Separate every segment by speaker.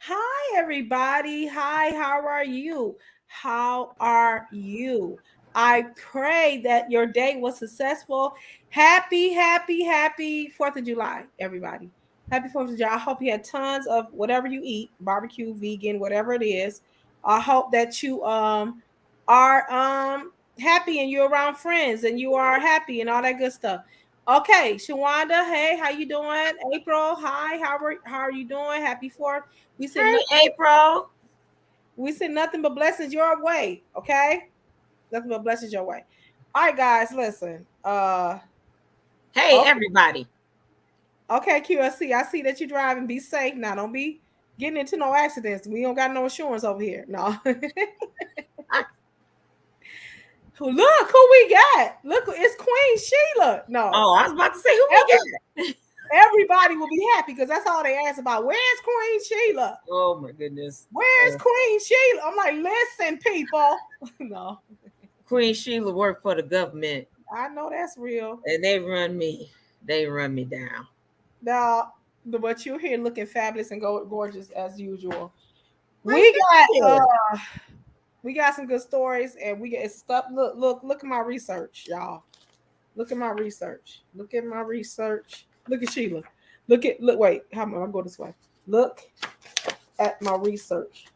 Speaker 1: Hi, everybody. Hi, how are you? How are you? I pray that your day was successful. Happy 4th of July, everybody. Happy 4th of July. I hope you had tons of whatever you eat, barbecue, vegan, whatever it is. I hope that you are happy and you're around friends and you are happy and all that good stuff. Okay, Shawanda, hey, how you doing? April, hi, how are you doing? Happy 4th. We said
Speaker 2: Hey,
Speaker 1: nothing.
Speaker 2: April.
Speaker 1: We said nothing but blessings your way. Okay, nothing but blessings your way. All right, guys, listen.
Speaker 2: Hey,
Speaker 1: Okay,
Speaker 2: everybody.
Speaker 1: okay, QSC. I see that you're driving. Be safe now. Don't be getting into no accidents. We don't got no insurance over here. No. Look who we got. Look, it's Queen Sheila. No,
Speaker 2: Oh, I was about to say who we
Speaker 1: every
Speaker 2: got.
Speaker 1: everybody will be happy because that's all they ask about. Where's Queen Sheila?
Speaker 2: Oh my goodness.
Speaker 1: Where's Queen Sheila? I'm like, listen, people. No,
Speaker 2: Queen Sheila worked for the government,
Speaker 1: I know that's real.
Speaker 2: and they run me. They run me down.
Speaker 1: Now, but you're here looking fabulous and gorgeous as usual.
Speaker 2: Why,
Speaker 1: We
Speaker 2: thank
Speaker 1: got
Speaker 2: you.
Speaker 1: we got some good stories and we get stuff. Look at my research, y'all. Look at my research. Look at my research. Look at Sheila. Look. Wait, how am I go this way? Look at my research.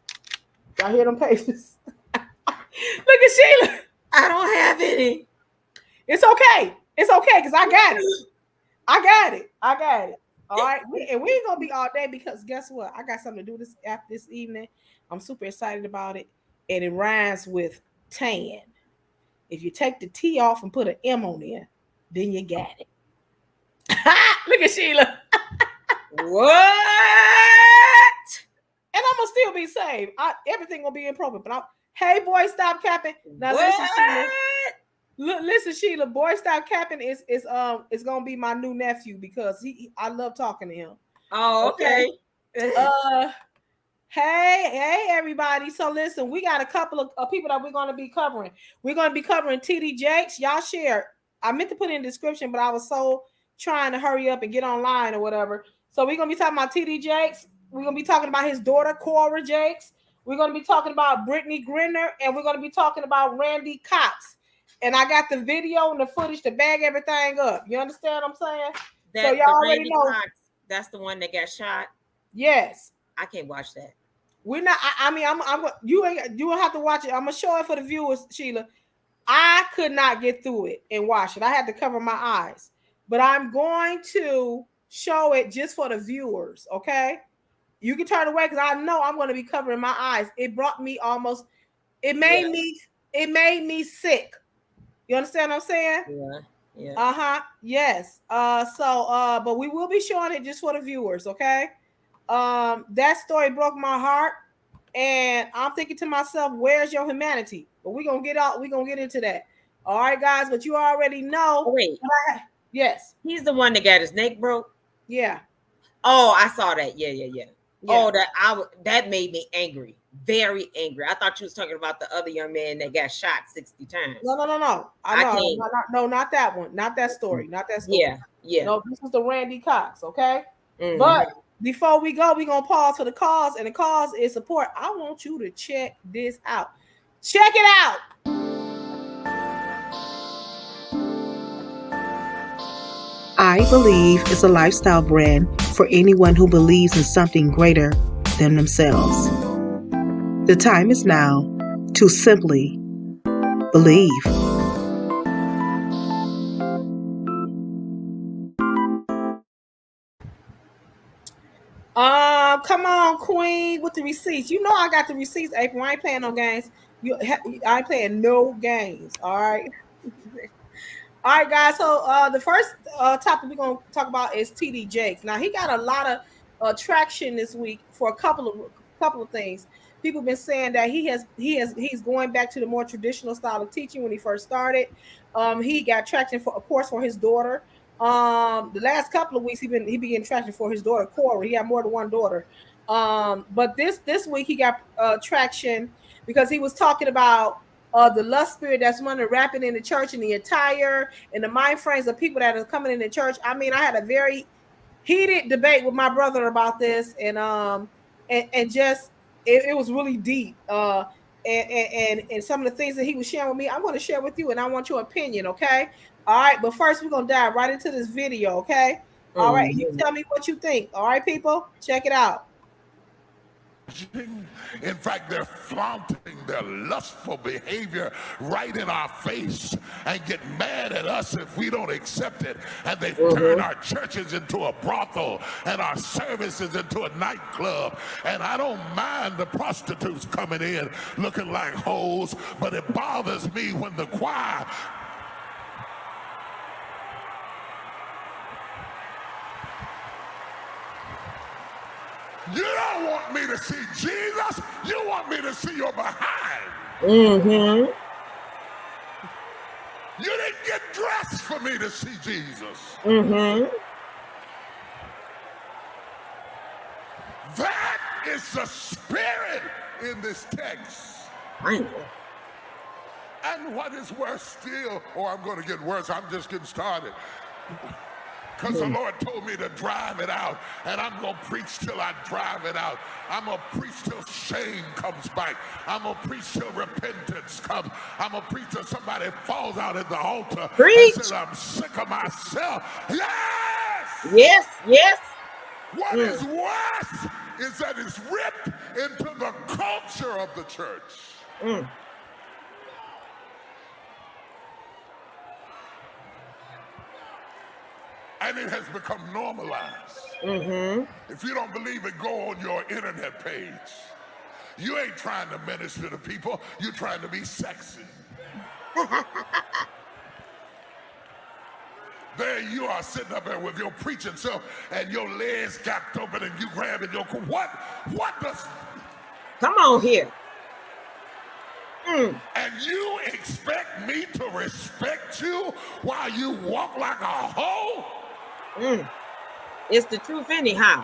Speaker 1: Y'all hear them pages? Look at Sheila.
Speaker 2: I don't have any.
Speaker 1: It's okay. It's okay because I got it. I got it. I got it. All right. And we ain't gonna be all day because guess what? I got something to do this after this evening. I'm super excited about it. And it rhymes with tan. If you take the T off and put an M on there, then you got it. Look at Sheila.
Speaker 2: What?
Speaker 1: And I'm gonna still be saved. Everything gonna be improper. But hey boy, stop capping. Now listen, Sheila.
Speaker 2: What?
Speaker 1: Look, listen, Sheila. Boy, stop capping is gonna be my new nephew because I love talking to him.
Speaker 2: Oh,
Speaker 1: Okay.
Speaker 2: okay.
Speaker 1: Uh hey everybody. So listen, we got a couple of people that we're gonna be covering. We're gonna be covering TD Jakes. Y'all share. I meant to put in the description, but I was so trying to hurry up and get online or whatever. So we're gonna be talking about TD Jakes. We're gonna be talking about his daughter, Cora Jakes. We're gonna be talking about Britney Griner, and we're gonna be talking about Randy Cox. And I got the video and the footage to bag everything up. You understand what I'm saying? So
Speaker 2: That
Speaker 1: y'all
Speaker 2: the
Speaker 1: already
Speaker 2: Randy
Speaker 1: know.
Speaker 2: Cox. That's the one that got shot.
Speaker 1: Yes.
Speaker 2: I can't watch that.
Speaker 1: We're not. I mean, you ain't. You don't have to watch it. I'm gonna show it for the viewers, Sheila. I could not get through it and watch it. I had to cover my eyes, but I'm going to show it just for the viewers. Okay, you can turn away because I know I'm going to be covering my eyes. It brought me almost. It
Speaker 2: Yeah,
Speaker 1: made me. It made me sick. You understand what I'm saying?
Speaker 2: yeah, yeah.
Speaker 1: Uh-huh. Yes. But we will be showing it just for the viewers, okay? That story broke my heart, and I'm thinking to myself, where's your humanity? But we're gonna get into that. All right, guys, but you already know.
Speaker 2: Oh, wait.
Speaker 1: Yes,
Speaker 2: He's the one that got his neck broke.
Speaker 1: yeah,
Speaker 2: Oh, I saw that. Yeah, yeah, yeah.
Speaker 1: yeah.
Speaker 2: Oh, that made me angry. Very angry. I thought you was talking about the other young man that got shot 60 times.
Speaker 1: No. I
Speaker 2: I
Speaker 1: know,
Speaker 2: can't.
Speaker 1: no, not that one, not that story, not that story.
Speaker 2: Yeah, yeah.
Speaker 1: No, this is the Randy Cox, okay?
Speaker 2: Hmm.
Speaker 1: But before we go, we're gonna pause for the cause, and the cause is support. I want you to check this out. Check it out. I Believe is a lifestyle brand for anyone who believes in something greater than themselves. The time is now to simply believe. Come on, Queen, with the receipts. You know I got the receipts, April. I ain't playing no games. I ain't playing no games. All right. All right, guys. So the first topic we're gonna talk about is TD Jakes. Now he got a lot of traction this week for a couple of things. People have been saying that he's going back to the more traditional style of teaching when he first started. He got traction for, of course, for his daughter. The last couple of weeks he began traction for his daughter Cora. He had more than one daughter. But this week he got traction because he was talking about the lust spirit that's running rapid in the church and the attire and the mind frames of people that are coming in the church. I mean, I had a very heated debate with my brother about this, and and just it was really deep. And some of the things that he was sharing with me, I want to share with you, and I want your opinion, okay? All right, but first we're gonna dive right into this video, okay? All right, and you
Speaker 2: Mhm.
Speaker 1: tell me what you think. All right, people, check it out.
Speaker 3: In fact, they're flaunting their lustful behavior right in our face and get mad at us if we don't accept it. And they turn
Speaker 2: Mhm.
Speaker 3: our churches into a brothel and our services into a nightclub. And I don't mind the prostitutes coming in looking like hoes, but it bothers me when the choir. You don't want me to see Jesus. You want me to see your behind.
Speaker 2: Mhm.
Speaker 3: You didn't get dressed for me to see Jesus.
Speaker 2: Mhm.
Speaker 3: That is the spirit in this text.
Speaker 2: I know.
Speaker 3: And what is worse still, or I'm going to get worse, I'm just getting started. Because the Lord told me to drive it out, and I'm going to preach till I drive it out. I'm going to preach till shame comes back. I'm going to preach till repentance comes. I'm going to preach till somebody falls out at the altar and says,
Speaker 2: Preach.
Speaker 3: I'm sick of myself. Yes!
Speaker 2: Yes. Yes.
Speaker 3: What is
Speaker 2: Mm.
Speaker 3: worse is that it's ripped into the culture of the church.
Speaker 2: Mm.
Speaker 3: And it has become normalized.
Speaker 2: Mhm.
Speaker 3: If you don't believe it, go on your internet page. You ain't trying to minister to people, you're trying to be sexy. There you are sitting up there with your preaching self and your legs gapped open and you grabbing your what does
Speaker 2: Come on here. Mm.
Speaker 3: and you expect me to respect you while you walk like a hoe?
Speaker 2: Mm. It's the truth anyhow.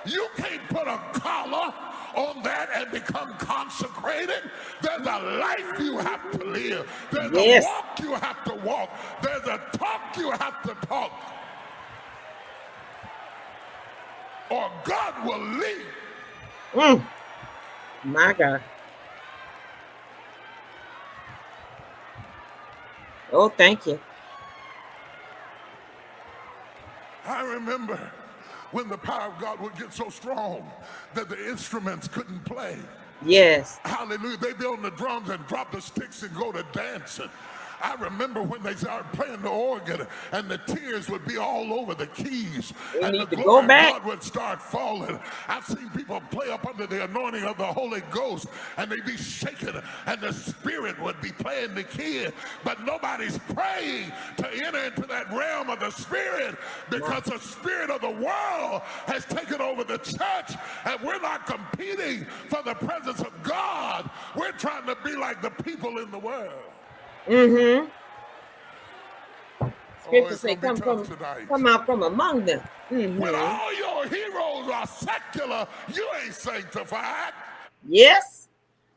Speaker 3: You can't put a collar on that and become consecrated. There's a life you have to live. There's a
Speaker 2: Yes.
Speaker 3: walk you have to walk. There's a talk you have to talk. Or God will leave.
Speaker 2: Mm. My God. Oh, thank you.
Speaker 3: I remember when the power of God would get so strong that the instruments couldn't play.
Speaker 2: Yes.
Speaker 3: Hallelujah. They'd be on the drums and drop the sticks and go to dancing. I remember when they started playing the organ and the tears would be all over the keys
Speaker 2: We
Speaker 3: and the
Speaker 2: need to go
Speaker 3: glory of
Speaker 2: back.
Speaker 3: God would start falling. I've seen people play up under the anointing of the Holy Ghost and they'd be shaking and the Spirit would be playing the key, but nobody's praying to enter into that realm of the Spirit because the Spirit of the world has taken over the church and we're not competing for the presence of God. We're trying to be like the people in the world.
Speaker 2: Mm-hmm.
Speaker 3: Oh,
Speaker 2: Scripture
Speaker 3: it's
Speaker 2: say,
Speaker 3: going to be
Speaker 2: come
Speaker 3: tough
Speaker 2: from,
Speaker 3: tonight.
Speaker 2: come out from among them.
Speaker 3: When
Speaker 2: Mm-hmm.
Speaker 3: all your heroes are secular, you ain't sanctified.
Speaker 2: Yes.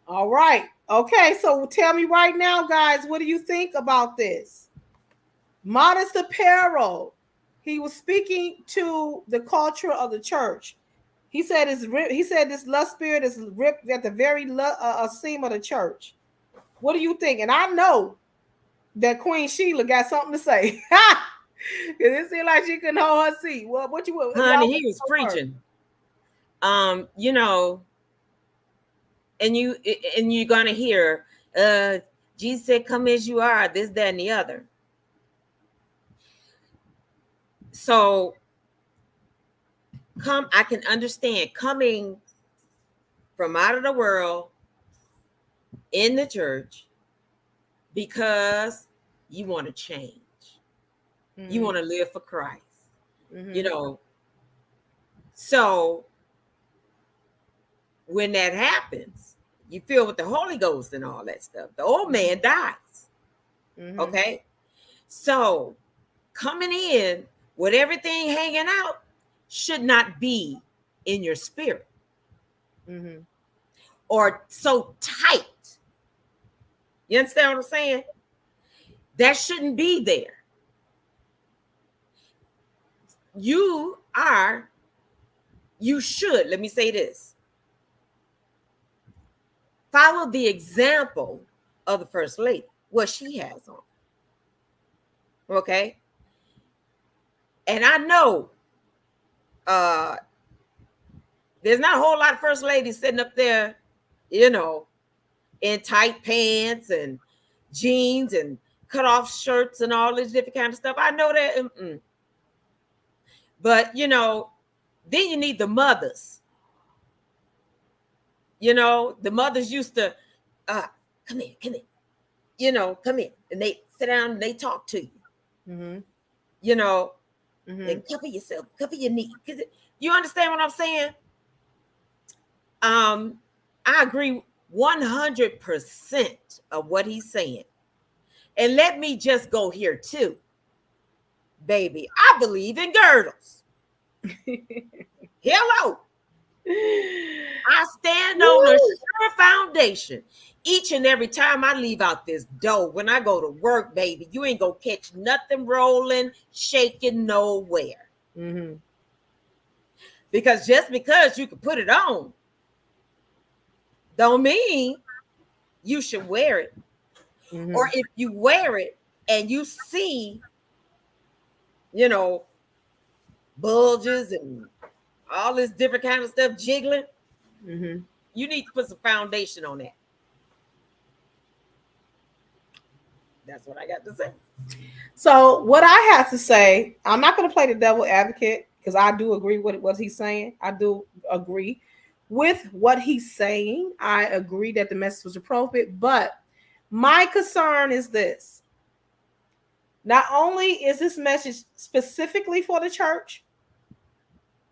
Speaker 1: All right. Okay, so tell me right now, guys, what do you think about this? Modest Apparel. He was speaking to the culture of the church. He said he said this lust spirit is ripped at the very seam of the church. What do you think? And I know that Queen Sheila got something to say. Cause it seemed like she couldn't hold her seat. Well, what you y'all
Speaker 2: Honey,
Speaker 1: want
Speaker 2: he
Speaker 1: to
Speaker 2: was
Speaker 1: go first?
Speaker 2: preaching. You know, and you're gonna hear, Jesus said, come as you are, this, that, and the other. So I can understand coming from out of the world in the church because you want to change. You want to live for Christ. You know, so when that happens, you feel with the Holy Ghost and all that stuff. The old man dies. Okay. So coming in with everything hanging out should not be in your spirit or so tight. You understand what I'm saying? That shouldn't be there. You are you should, let me say this, follow the example of the First Lady, what she has on. Okay? And I know there's not a whole lot of First Ladies sitting up there, you know, in tight pants and jeans and cut off shirts and all this different kind of stuff. I know that. But, you know, then you need the mothers. You know, the mothers used to, come here, you know, come here. And they sit down and they talk to you. Mm-hmm. You know, and cover yourself, cover your knee. You understand what I'm saying? I agree 100% of what he's saying. And let me just go here too. Baby, I believe in girdles. Hello. I stand on a sure foundation each and every time I leave out this door. When I go to work, baby, you ain't gonna catch nothing rolling, shaking nowhere. Mm-hmm. Because just because you can put it on, don't mean you should wear it. Mm-hmm. Or if you wear it and you see, you know, bulges and all this different kind of stuff jiggling, you need to put some foundation on that. That's what I got to say.
Speaker 1: So what I have to say, I'm not going to play the devil advocate because I do agree with what he's saying. I do agree with what he's saying. I agree that the message was appropriate, but my concern is this. Not only is this message specifically for the church,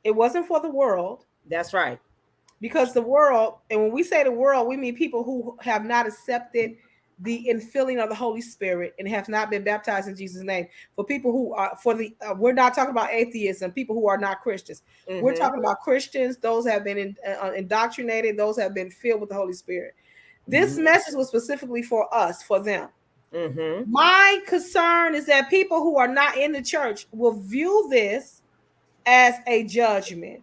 Speaker 1: it wasn't for the world.
Speaker 2: That's right.
Speaker 1: Because the world, and when we say the world, we mean people who have not accepted the infilling of the Holy Spirit and have not been baptized in Jesus' name. For people who are, we're not talking about atheists and people who are not Christians. Mm-hmm. We're talking about Christians, those have been indoctrinated, those have been filled with the Holy Spirit. This message was specifically for us, for them. Mm-hmm. My concern is that people who are not in the church will view this as a judgment.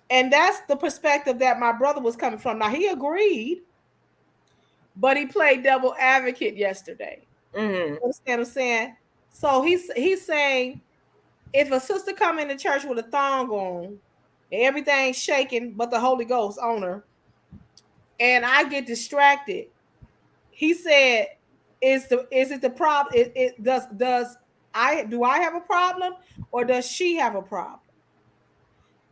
Speaker 1: And that's the perspective that my brother was coming from. Now, he agreed, but he played devil advocate yesterday. Mm-hmm. You understand what I'm saying? So he's saying, if a sister come in the church with a thong on and everything's shaking but the Holy Ghost on her, and I get distracted, he said, is it the problem? Do I have a problem, or does she have a problem?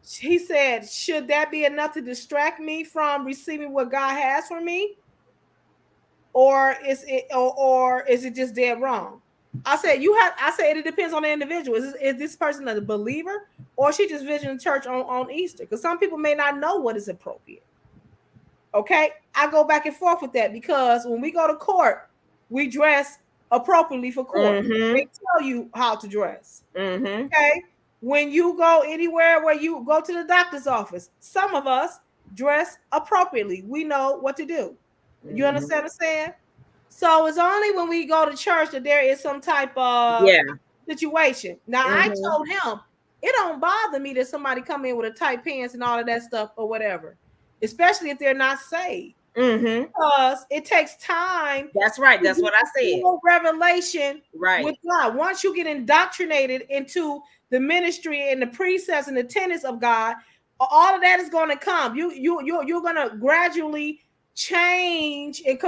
Speaker 1: He said, should that be enough to distract me from receiving what God has for me? Or is it just dead wrong? I said, it depends on the individual. Is this person a believer, or she just visiting church on Easter? Because some people may not know what is appropriate. Okay, I go back and forth with that, because when we go to court, we dress appropriately for court. Mm-hmm. They tell you how to dress. Mm-hmm. Okay. When you go anywhere where you go to the doctor's office, some of us dress appropriately. We know what to do. You understand what I'm saying? So it's only when we go to church that there is some type of situation. Now, I told him, it don't bother me that somebody come in with a tight pants and all of that stuff or whatever, especially if they're not saved. Mm-hmm. Because it takes time.
Speaker 2: That's right. That's what I said.
Speaker 1: Revelation with God. Once you get indoctrinated into the ministry and the precepts and the tenets of God, all of that is going to come. You're going to gradually change and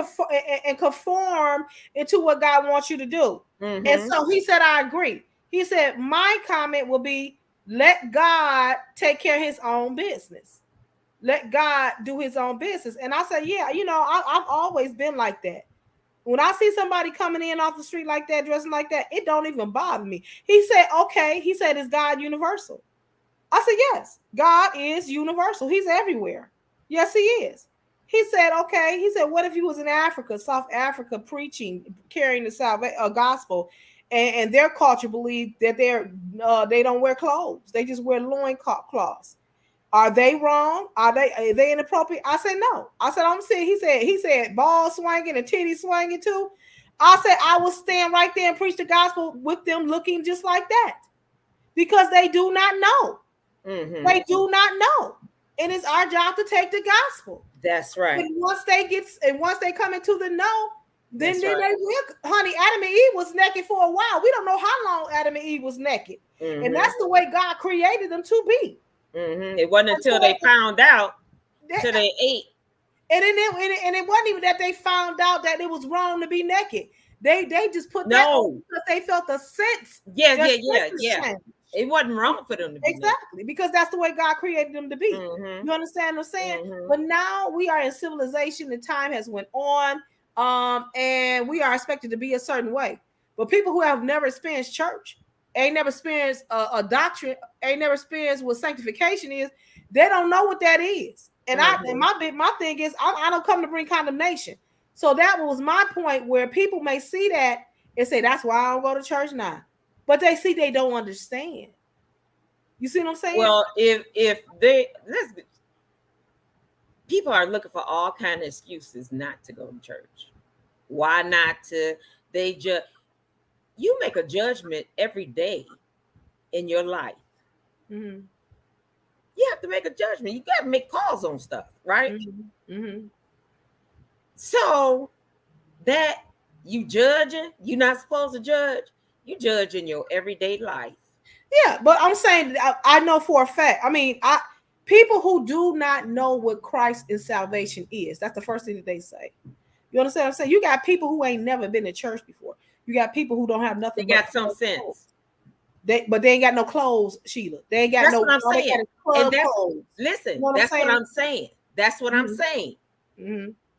Speaker 1: conform into what God wants you to do. Mm-hmm. And so he said, I agree. He said, my comment will be, let God take care of his own business. Let God do his own business. And I said, yeah, I've always been like that. When I see somebody coming in off the street like that, dressing like that, it don't even bother me. He said, okay. He said, is God universal? I said, yes, God is universal. He's everywhere. Yes, he is. He said, okay. He said, what if he was in Africa, South Africa, preaching, carrying the gospel, and their culture believed that they don't wear clothes. They just wear loincloths. Are they wrong? Are they inappropriate? I said, no. I said, I'm saying, he said, ball swinging and titty swinging too. I said, I will stand right there and preach the gospel with them looking just like that, because they do not know. They do not know. And it's our job to take the gospel.
Speaker 2: That's right.
Speaker 1: And once they come into the know, then
Speaker 2: That's right.
Speaker 1: they will. Honey, Adam and Eve was naked for a while. We don't know how long Adam and Eve was naked. And that's the way God created them to be.
Speaker 2: It wasn't until they found out till they ate.
Speaker 1: And it wasn't even that they found out that it was wrong to be naked. They just put that on because they felt a sense.
Speaker 2: Yeah. It wasn't wrong for them to be
Speaker 1: exactly naked. Because that's the way God created them to be. You understand what I'm saying? But now we are in civilization and time has went on, and we are expected to be a certain way. But people who have never experienced church, ain't never experienced a doctrine, ain't never experienced what sanctification is, they don't know what that is. And my thing is, I don't come to bring condemnation. So that was my point, where people may see that and say, that's why I don't go to church now. But they see they don't understand. You see what I'm saying?
Speaker 2: Well, people are looking for all kind of excuses not to go to church. Why not to? You make a judgment every day in your life. You have to make a judgment. You got to make calls on stuff, right? So that you judging, you're not supposed to judge. You judge in your everyday life.
Speaker 1: Yeah, but I'm saying I know for a fact. I mean, people who do not know what Christ and salvation is, that's the first thing that they say. You understand what I'm saying? You got people who ain't never been to church before. You got people who don't have nothing.
Speaker 2: They got some sense.
Speaker 1: But they ain't got no clothes, Sheila. They ain't got
Speaker 2: that's
Speaker 1: no.
Speaker 2: What I'm saying. Listen,
Speaker 1: you know
Speaker 2: that's what I'm saying. That's what I'm saying.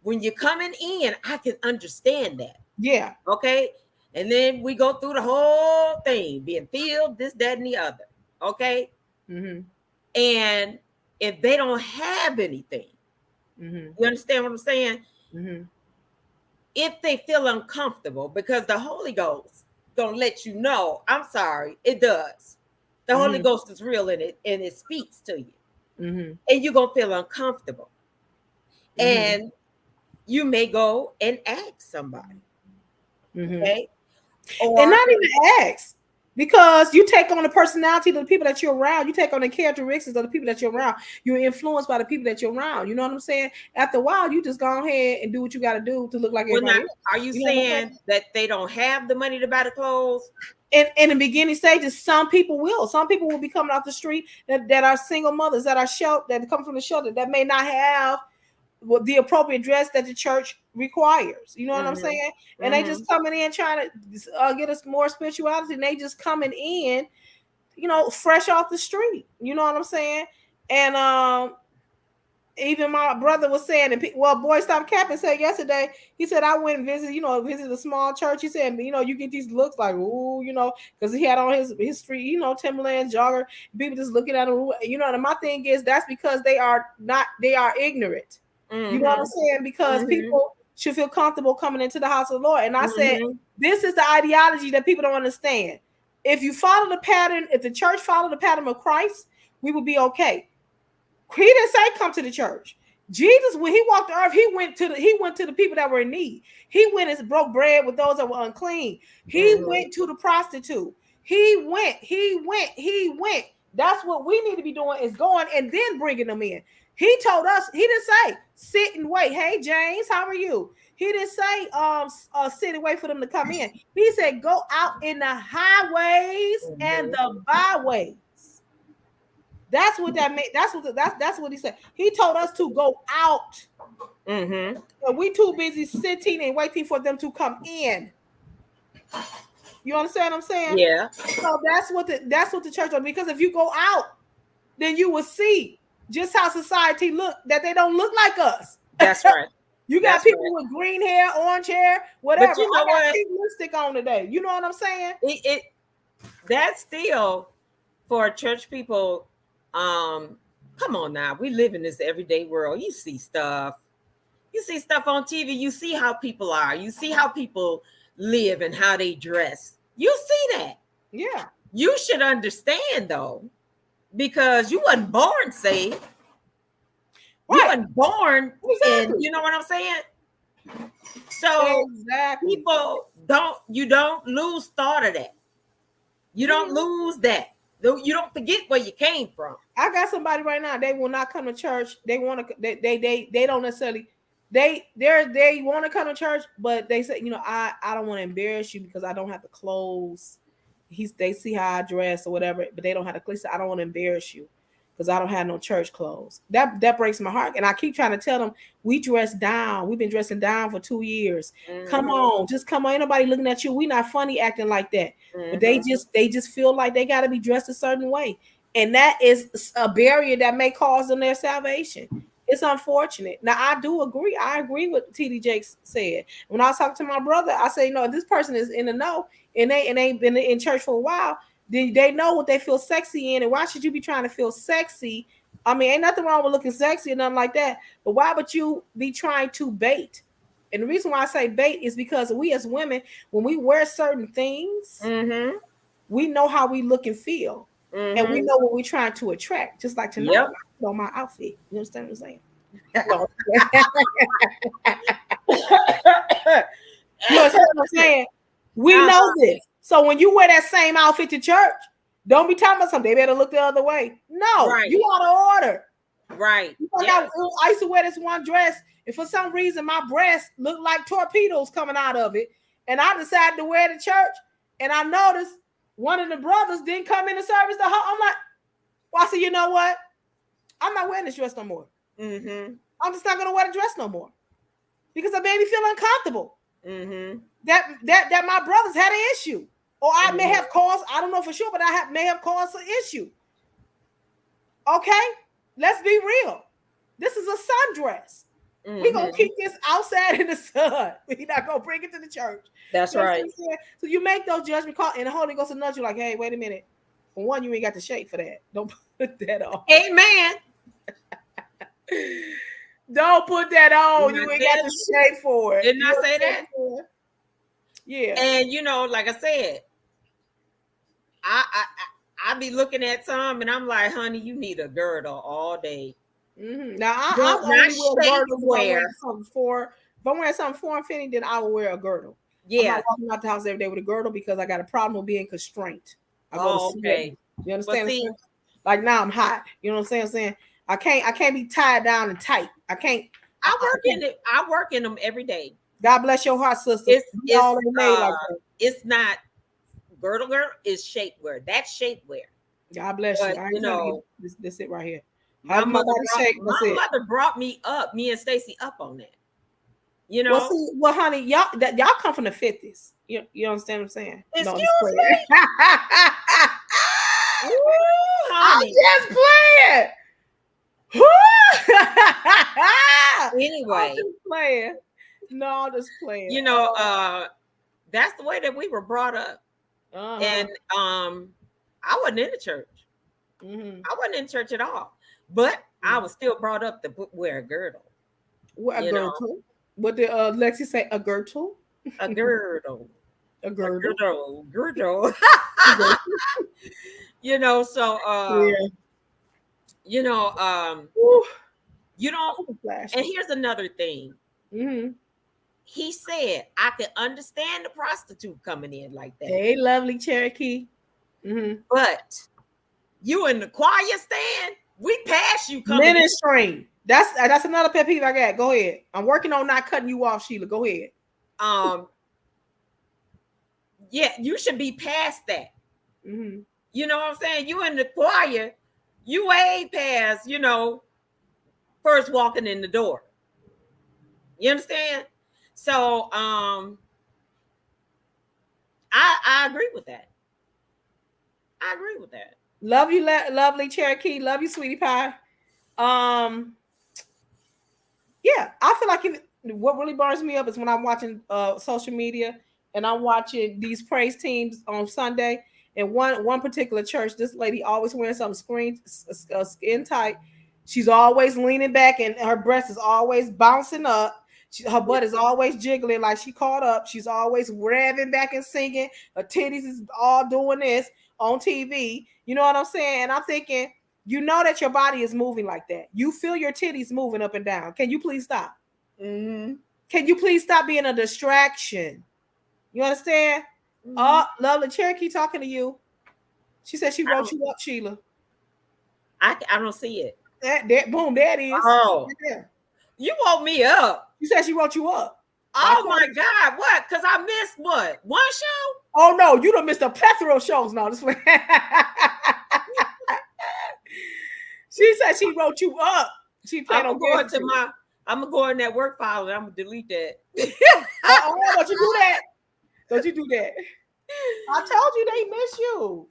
Speaker 2: When you're coming in, I can understand that.
Speaker 1: Yeah.
Speaker 2: Okay. And then we go through the whole thing, being filled, this, that, and the other. Okay. And if they don't have anything, you understand what I'm saying? If they feel uncomfortable, because the Holy Ghost gonna let you know, I'm sorry, it does. The Holy Ghost is real in it, and it speaks to you. And you're gonna feel uncomfortable. And you may go and ask somebody. Okay.
Speaker 1: And not even ask, because you take on the personality of the people that you're around. You take on the characteristics of the people that you're around. You're influenced by the people that you're around. You know what I'm saying? After a while, you just go ahead and do what you got to do to look like everybody else.
Speaker 2: Are you saying that they don't have the money to buy the clothes?
Speaker 1: In the beginning stages, some people will. Some people will be coming off the street that are single mothers, that are that come from the shelter, that may not have the appropriate dress that the church requires. You know what I'm saying? And they just coming in trying to get us more spirituality, and they just coming in, fresh off the street. You know what I'm saying? And even my brother was saying, Boy Stop Capping said yesterday, he said, I went and visit a small church. He said, you get these looks like, ooh, because he had on his street, Timberlands, jogger, people just looking at him, and my thing is, that's because they are ignorant. You know what I'm saying? Because people should feel comfortable coming into the house of the Lord. And I said, this is the ideology that people don't understand. If you follow the pattern, if the church followed the pattern of Christ, we would be okay. He didn't say come to the church. Jesus, when he walked the earth, he went to the people that were in need. He went and broke bread with those that were unclean. He went to the prostitute. He went. That's what we need to be doing, is going and then bringing them in. He told us, he didn't say sit and wait. Hey, James, how are you? He didn't say sit and wait for them to come in. He said go out in the highways and the byways. That's what that meant. That's what he said. He told us to go out. But we too busy sitting and waiting for them to come in. You understand what I'm saying?
Speaker 2: Yeah.
Speaker 1: So that's what the church does. Because if you go out, then you will see just how society look, that they don't look like us.
Speaker 2: That's right.
Speaker 1: You got people with green hair, orange hair, whatever.
Speaker 2: But you know
Speaker 1: I got pink lipstick on today. You know what I'm saying?
Speaker 2: That's still for church people. Come on now. We live in this everyday world. You see stuff on TV. You see how people are. You see how people live and how they dress. You see that.
Speaker 1: Yeah.
Speaker 2: You should understand though, because you wasn't born saved. Right. You wasn't born, and you know what I'm saying? So people don't lose thought of that. You don't lose that. You don't forget where you came from.
Speaker 1: I got somebody right now. They will not come to church. They want to. They don't necessarily. They want to come to church, but they say, I don't want to embarrass you because I don't have the clothes. They see how I dress or whatever, but they don't have the clothes. I don't want to embarrass you because I don't have no church clothes. That breaks my heart, and I keep trying to tell them we dress down. We've been dressing down for 2 years. Come on, just come on. Ain't nobody looking at you. We not funny acting like that, but they just feel like they got to be dressed a certain way. And that is a barrier that may cause them their salvation. It's unfortunate. Now, I do agree. I agree with TD Jakes said. When I was talking to my brother, I say, if this person is in the know and they been in church for a while, then they know what they feel sexy in. And why should you be trying to feel sexy? I mean, ain't nothing wrong with looking sexy or nothing like that. But why would you be trying to bait? And the reason why I say bait is because we as women, when we wear certain things, we know how we look and feel. And we know what we're trying to attract, just like tonight on my outfit. You understand what I'm saying? You understand what I'm saying? We know this. So when you wear that same outfit to church, don't be talking about something. They better look the other way. No, you ought to order.
Speaker 2: Right.
Speaker 1: I used to wear this one dress, and for some reason my breasts looked like torpedoes coming out of it. And I decided to wear it to church, and I noticed one of the brothers didn't come in the service. I'm like, well, I said, you know what? I'm not wearing this dress no more. I'm just not going to wear the dress no more because it made me feel uncomfortable. That my brothers had an issue, or I may have caused. I don't know for sure, but may have caused an issue. Okay, let's be real. This is a sundress. We're going to keep this outside in the sun. We're not going to bring it to the church.
Speaker 2: That's right.
Speaker 1: So you make those judgment calls, and the Holy Ghost will nudge you like, hey, wait a minute. For one, you ain't got the shape for that. Don't put that on.
Speaker 2: Amen.
Speaker 1: Don't put that on. You ain't got the shape for it.
Speaker 2: Didn't I say that?
Speaker 1: Yeah.
Speaker 2: And, like I said, I be looking at some, and I'm like, honey, you need a girdle all day.
Speaker 1: Now I only wear girdles if I'm wearing something form-fitting, then I will wear a girdle. I'm not walking out the house every day with a girdle because I got a problem with being constrained. Okay. You understand? Like now I'm hot. You know what I'm saying? I can't be tied down and tight. I can't.
Speaker 2: I work in them every day.
Speaker 1: God bless your heart, sister.
Speaker 2: It's not girdle, it's shapewear. That's shapewear.
Speaker 1: God bless you. This it right here.
Speaker 2: My mother brought me and Stacy up on that.
Speaker 1: Well, honey, y'all come from the 50s. You understand what I'm saying?
Speaker 2: Excuse me.
Speaker 1: I'm just playing.
Speaker 2: Anyway,
Speaker 1: I'm just playing.
Speaker 2: That's the way that we were brought up. And I wasn't in the church. I wasn't in church at all. But I was still brought up to wear a girdle.
Speaker 1: What a girdle? What did Lexi say? A girdle?
Speaker 2: A girdle.
Speaker 1: A girdle.
Speaker 2: Girdle. You don't. And here's another thing. He said, I could understand the prostitute coming in like that.
Speaker 1: Hey, lovely Cherokee.
Speaker 2: But you in the choir stand, we pass you coming
Speaker 1: ministering. That's another pet peeve I got. Go ahead. I'm working on not cutting you off, Sheila. Go ahead.
Speaker 2: Yeah, you should be past that. You know what I'm saying? You in the choir, you way past, first walking in the door. You understand? So I agree with that.
Speaker 1: Love you, lovely Cherokee. Love you, sweetie pie. Yeah, I feel like what really burns me up is when I'm watching social media and I'm watching these praise teams on Sunday. And one particular church, this lady always wearing something skin tight. She's always leaning back and her breast is always bouncing up. Her butt is always jiggling like she caught up. She's always revving back and singing. Her titties is all doing this on TV. You know what I'm saying? And I'm thinking, that your body is moving like that. You feel your titties moving up and down. Can you please stop? Can you please stop being a distraction? You understand? Lovely Cherokee talking to you. She said she wrote you up, Sheila.
Speaker 2: I don't see it.
Speaker 1: That boom, there it is.
Speaker 2: Oh,
Speaker 1: Right there.
Speaker 2: you woke me up.
Speaker 1: You said she wrote you up.
Speaker 2: Oh my God, what? Because I missed what? One show?
Speaker 1: Oh no, you done missed a plethora of shows now. This way. She said she wrote you up. She planned on going to
Speaker 2: my. I'm gonna go in that work file and I'm gonna delete that.
Speaker 1: Don't you do that? Don't you do that? I told you they miss you.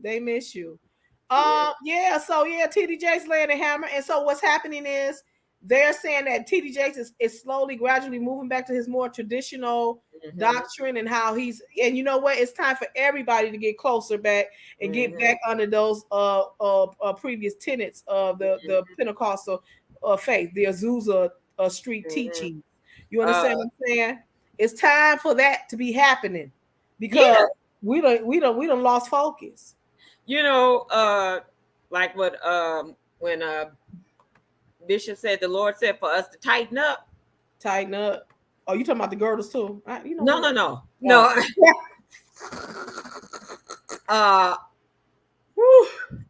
Speaker 1: They miss you. Yeah. So yeah, TD Jakes laying the hammer. And so what's happening is they're saying that TD Jakes is slowly, gradually moving back to his more traditional doctrine and how he's. And you know what? It's time for everybody to get closer back and get back under those previous tenets of the Pentecostal faith, the Azusa Street teaching. You understand what I'm saying? It's time for that to be happening because we don't lost focus.
Speaker 2: You know, like what when Bishop said, the Lord said for us to tighten up.
Speaker 1: Tighten up. Oh, you talking about the girdles too?
Speaker 2: No.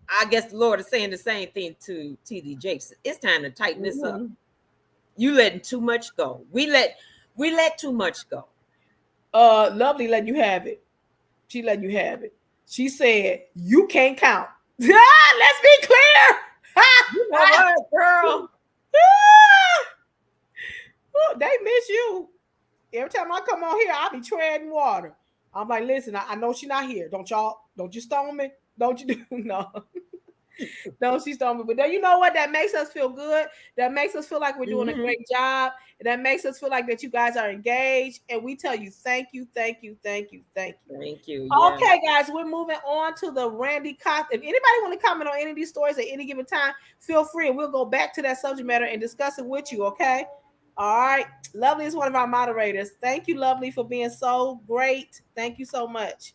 Speaker 2: I guess the Lord is saying the same thing to TD Jakes. It's time to tighten this up. You letting too much go. We let too much go.
Speaker 1: Lovely letting you have it. She letting you have it. She said you can't count. Let's be clear.
Speaker 2: You know what, girl?
Speaker 1: They miss you. Every time I come on here, I'll be treading water. I'm like, listen, I know she's not here. Don't you stone me? Don't you do no. Don't she stone me? But then you know what? That makes us feel good. That makes us feel like we're doing a great job. And that makes us feel like that you guys are engaged. And we tell you, thank you.
Speaker 2: Thank you.
Speaker 1: Okay, guys, we're moving on to the Randy Cox. If anybody want to comment on any of these stories at any given time, feel free. And we'll go back to that subject matter and discuss it with you, okay? All right. Lovely is one of our moderators. Thank you, Lovely, for being so great. Thank you so much.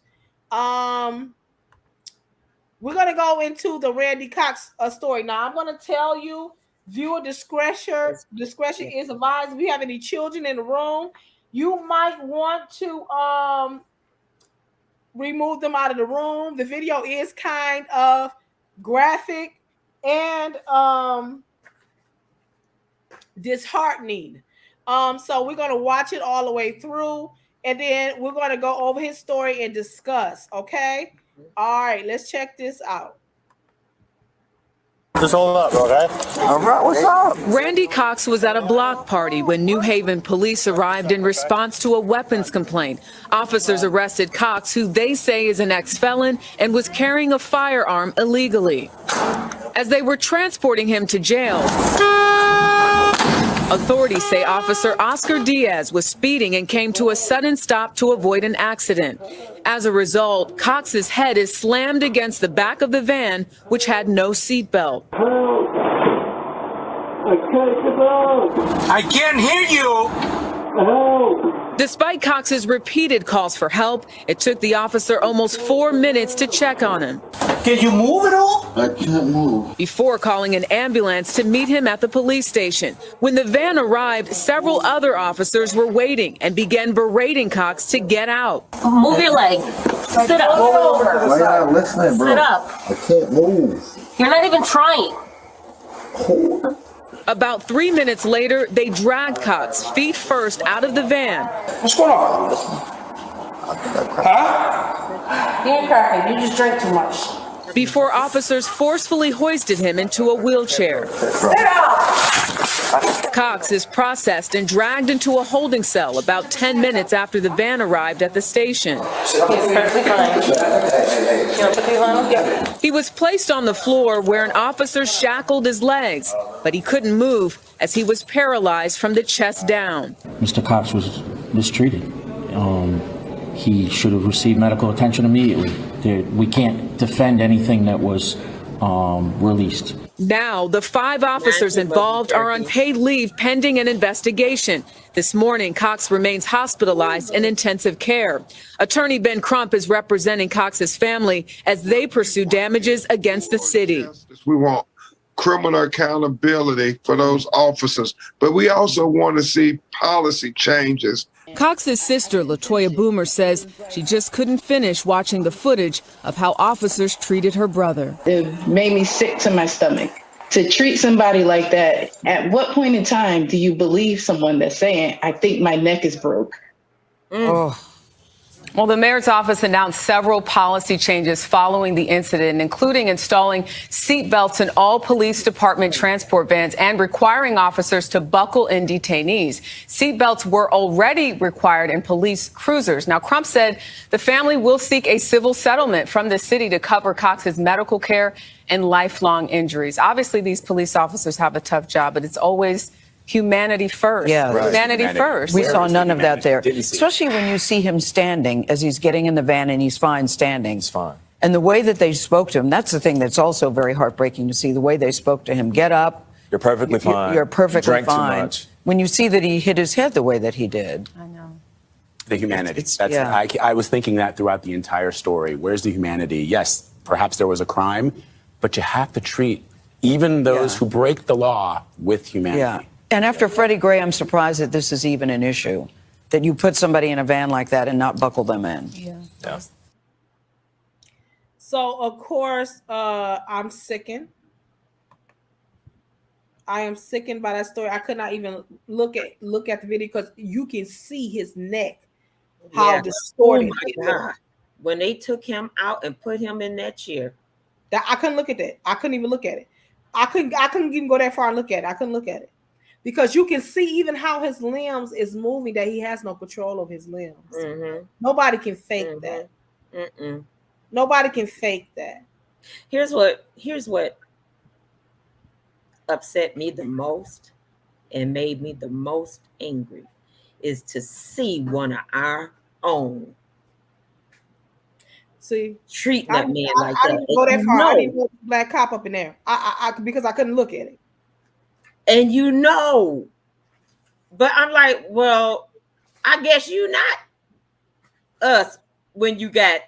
Speaker 1: We're going to go into the Randy Cox story. Now, I'm going to tell you, viewer discretion is advised. If you have any children in the room, you might want to remove them out of the room. The video is kind of graphic and disheartening. So we're going to watch it all the way through, and then we're going to go over his story and discuss, okay? All right, let's check this out.
Speaker 4: Just hold up, okay? All right, what's up?
Speaker 5: Randy Cox was at a block party when New Haven police arrived in response to a weapons complaint. Officers arrested Cox, who they say is an ex-felon and was carrying a firearm illegally. As they were transporting him to jail, authorities say Officer Oscar Diaz was speeding and came to a sudden stop to avoid an accident. As a result, Cox's head is slammed against the back of the van, which had no seatbelt.
Speaker 6: I can't hear you.
Speaker 5: Despite Cox's repeated calls for help, it took the officer almost 4 minutes to check on him.
Speaker 6: Can you move at all?
Speaker 4: I can't move.
Speaker 5: Before calling an ambulance to meet him at the police station. When the van arrived, several other officers were waiting and began berating Cox to get out.
Speaker 7: Move your leg. Sit up.
Speaker 4: Why y'all listening, bro?
Speaker 7: Sit up.
Speaker 4: I can't move.
Speaker 7: You're not even trying.
Speaker 5: About 3 minutes later, they dragged Cox feet first out of the van.
Speaker 6: What's going on?
Speaker 7: Huh? You ain't cracking. You just drank too much.
Speaker 5: Before officers forcefully hoisted him into a wheelchair. Cox is processed and dragged into a holding cell about 10 minutes after the van arrived at the station. He was placed on the floor where an officer shackled his legs, but he couldn't move as he was paralyzed from the chest down.
Speaker 8: Mr. Cox was mistreated. He should have received medical attention immediately. We can't defend anything that was released.
Speaker 5: Now, the 5 officers involved are on paid leave pending an investigation. This morning, Cox remains hospitalized in intensive care. Attorney Ben Crump is representing Cox's family as they pursue damages against the city.
Speaker 9: We want criminal accountability for those officers, but we also want to see policy changes
Speaker 5: Cox's sister, LaToya Boomer, says she just couldn't finish watching the footage of how officers treated her brother.
Speaker 10: It made me sick to my stomach. To treat somebody like that, at what point in time do you believe someone that's saying, I think my neck is broke?
Speaker 5: Oh. Well, the mayor's office announced several policy changes following the incident, including installing seatbelts in all police department transport vans and requiring officers to buckle in detainees. Seatbelts were already required in police cruisers. Now, Crump said the family will seek a civil settlement from the city to cover Cox's medical care and lifelong injuries. Obviously, these police officers have a tough job, but it's always humanity first.
Speaker 11: Yeah.
Speaker 5: Right. Humanity first.
Speaker 11: We saw none of that there. Especially when you see him standing as he's getting in the van and he's fine standing. He's fine. And the way that they spoke to him, that's the thing that's also very heartbreaking to see, the way they spoke to him. Get up.
Speaker 12: You're perfectly fine.
Speaker 11: You're perfectly
Speaker 12: Drank
Speaker 11: fine.
Speaker 12: too much.
Speaker 11: When you see that he hit his head the way that he did.
Speaker 5: I know.
Speaker 12: The humanity.
Speaker 11: Yeah.
Speaker 12: I was thinking that throughout the entire story. Where's the humanity? Yes, perhaps there was a crime, but you have to treat even those who break the law with humanity.
Speaker 11: Yeah. And after Freddie Gray, I'm surprised that this is even an issue, that you put somebody in a van like that and not buckle them in.
Speaker 12: Yeah.
Speaker 1: So, of course, I'm sickened. I am sickened by that story. I could not even look at the video because you can see his neck, how distorted.
Speaker 2: Oh my God. When they took him out and put him in that chair.
Speaker 1: That I couldn't look at that. I couldn't even look at it. I couldn't even go that far and look at it. I couldn't look at it. Because you can see even how his limbs is moving, that he has no control of his limbs. Mm-hmm. Nobody can fake that. Mm-mm. Nobody can fake that.
Speaker 2: Here's what upset me the most and made me the most angry is to see one of our own treat that man like that.
Speaker 1: I didn't go that far. I didn't put the black cop up in there. I because I couldn't look at it.
Speaker 2: And but I'm like, well, I guess you not us when you got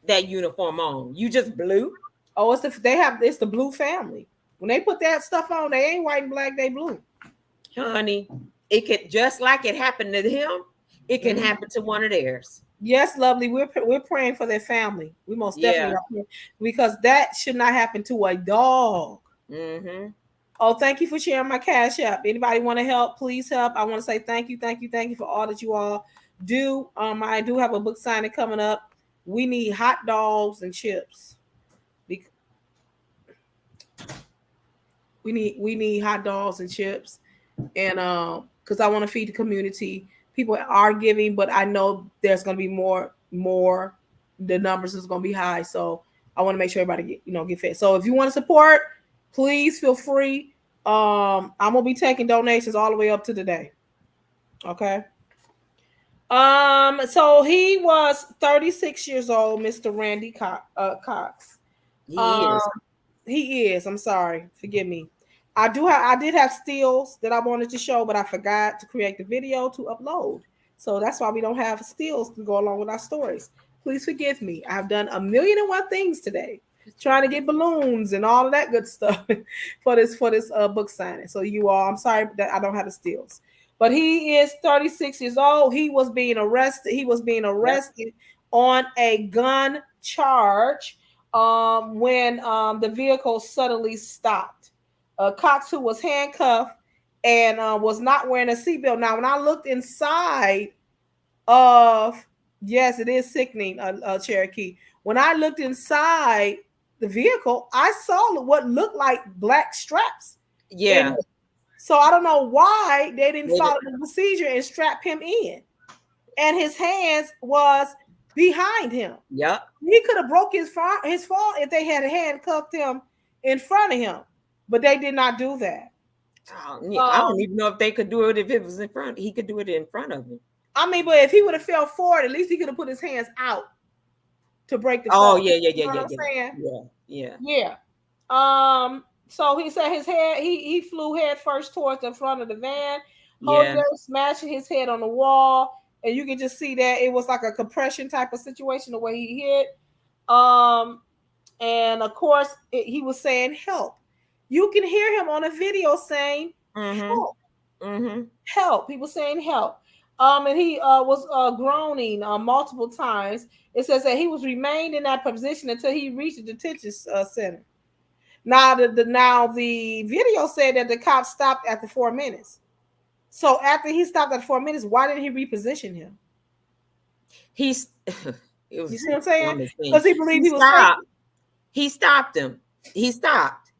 Speaker 2: that uniform on. You just blue.
Speaker 1: Oh, it's the blue family. When they put that stuff on, they ain't white and black, they blue.
Speaker 2: Honey, it could, just like it happened to him, it can happen to one of theirs.
Speaker 1: Yes, lovely. We're praying for their family. We most definitely are praying, because that should not happen to a dog. Mm-hmm. Oh, thank you for sharing my Cash App. Anybody want to help? Please help. I want to say thank you for all that you all do. I do have a book signing coming up. We need hot dogs and chips. We need hot dogs and chips, and because I want to feed the community. People are giving, but I know there's going to be more. The numbers is going to be high, so I want to make sure everybody get fed. So if you want to support, please feel free. I'm gonna be taking donations all the way up to today. Okay. So he was 36 years old, Mr. Randy Cox. He is. I'm sorry. Forgive me. I did have stills that I wanted to show, but I forgot to create the video to upload. So that's why we don't have stills to go along with our stories. Please forgive me. I've done 1,000,001 things today, trying to get balloons and all of that good stuff for this book signing. So you all, I'm sorry that I don't have the stills. But he is 36 years old. He was being arrested on a gun charge when the vehicle suddenly stopped. Cox, who was handcuffed and was not wearing a seatbelt. Now, when I looked inside of, yes, it is sickening, Cherokee. When I looked inside the vehicle, I saw what looked like black straps.
Speaker 2: Yeah.
Speaker 1: So I don't know why they didn't follow the procedure and strap him in. And his hands was behind him.
Speaker 2: Yep.
Speaker 1: He could have broke his fall if they had handcuffed him in front of him. But they did not do that.
Speaker 2: I don't even know if they could do it if it was in front. He could do it in front of him.
Speaker 1: I mean, but if he would have fell forward, at least he could have put his hands out to break the fall.
Speaker 2: Yeah.
Speaker 1: You know what I'm saying? Yeah. So he said his head, he flew head first towards the front of the van, smashing his head on the wall. And you can just see that it was like a compression type of situation, the way he hit. And of course, he was saying help. You can hear him on a video saying help. Mm-hmm. Help. He was saying help. And he was groaning multiple times. It says that he was remained in that position until he reached the detention center. Now the video said that the cop stopped after 4 minutes. So after he stopped at 4 minutes, why didn't he reposition him?
Speaker 2: He's it was,
Speaker 1: you see what I'm saying?
Speaker 2: Because
Speaker 1: he believed he was fake.
Speaker 2: He stopped him. He stopped.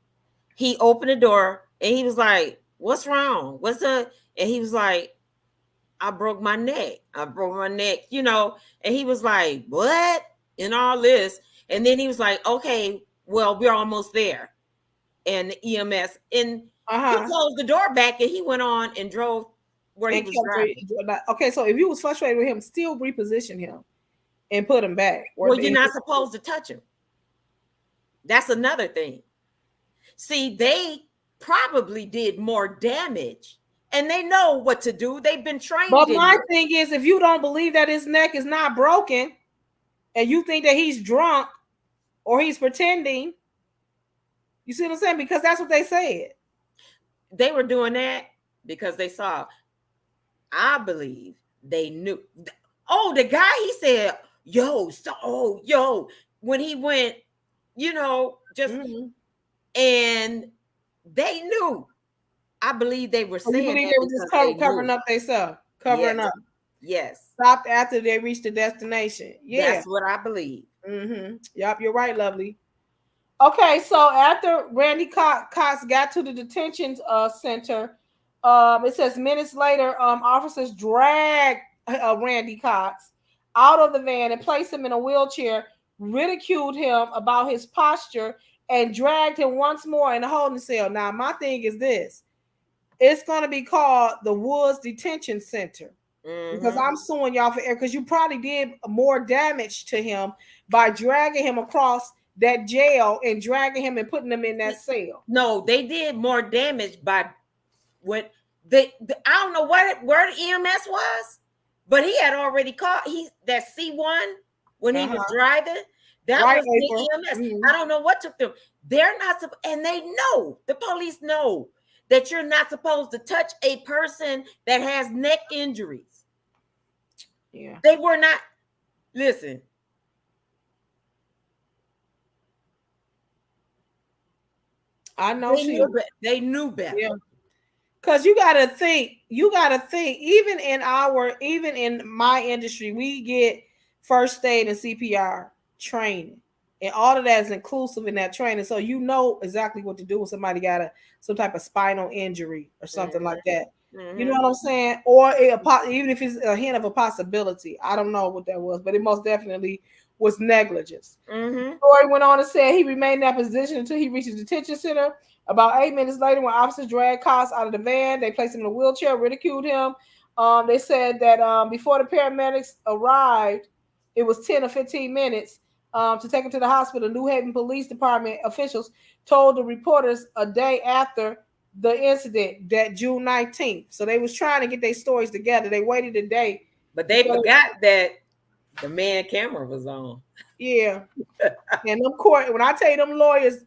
Speaker 2: He opened the door and he was like, "What's wrong? What's up?" And he was like, "I broke my neck. I broke my neck," you know. And he was like, "What?" And all this. And then he was like, "Okay, well, we're almost there." And the EMS and he closed the door back and he went on and drove where he was driving.
Speaker 1: Okay, so if you was frustrated with him, still reposition him and put him back.
Speaker 2: Well, you're not supposed to touch him. That's another thing. See, they probably did more damage and they know what to do. They've been trained.
Speaker 1: But my thing is, if you don't believe that his neck is not broken and you think that he's drunk or he's pretending, you see what I'm saying? Because that's what they said.
Speaker 2: They were doing that because they saw, I believe they knew. Oh, the guy, he said, yo, when he went, you know, just, and they knew. I believe they were saying
Speaker 1: they were just covering up themselves, covering up.
Speaker 2: Yes.
Speaker 1: Stopped after they reached the destination. Yeah.
Speaker 2: That's what I believe.
Speaker 1: Yep, you're right, lovely. Okay, so after Randy Cox got to the detention center, it says minutes later, officers dragged Randy Cox out of the van and placed him in a wheelchair, ridiculed him about his posture, and dragged him once more in a holding cell. Now, my thing is this. It's going to be called the Woods Detention Center. Because I'm suing y'all for because you probably did more damage to him by dragging him across that jail and dragging him and putting him in that cell.
Speaker 2: No, they did more damage by what I don't know where the EMS was, but he had already caught that C1 when he was driving. That was the EMS. I don't know what took them. They're not, and they know, the police know that you're not supposed to touch a person that has neck injuries.
Speaker 1: Yeah.
Speaker 2: They were not, listen.
Speaker 1: I know
Speaker 2: they knew better.
Speaker 1: Yeah. Because you gotta think, even in my industry, we get first aid and CPR training. And all of that is inclusive in that training. So you know exactly what to do when somebody got some type of spinal injury or something like that. You know what I'm saying? Or even if it's a hint of a possibility. I don't know what that was, but it most definitely was negligence. Story went on and said he remained in that position until he reached the detention center. About 8 minutes later, when officers dragged Cox out of the van, they placed him in a wheelchair, ridiculed him. They said that before the paramedics arrived, it was 10 or 15 minutes to take him to the hospital. New Haven Police Department officials told the reporters a day after the incident, that June 19th. So they was trying to get their stories together. They waited a day.
Speaker 2: But they forgot that the man camera was on.
Speaker 1: Yeah. And them court, when I tell you them lawyers,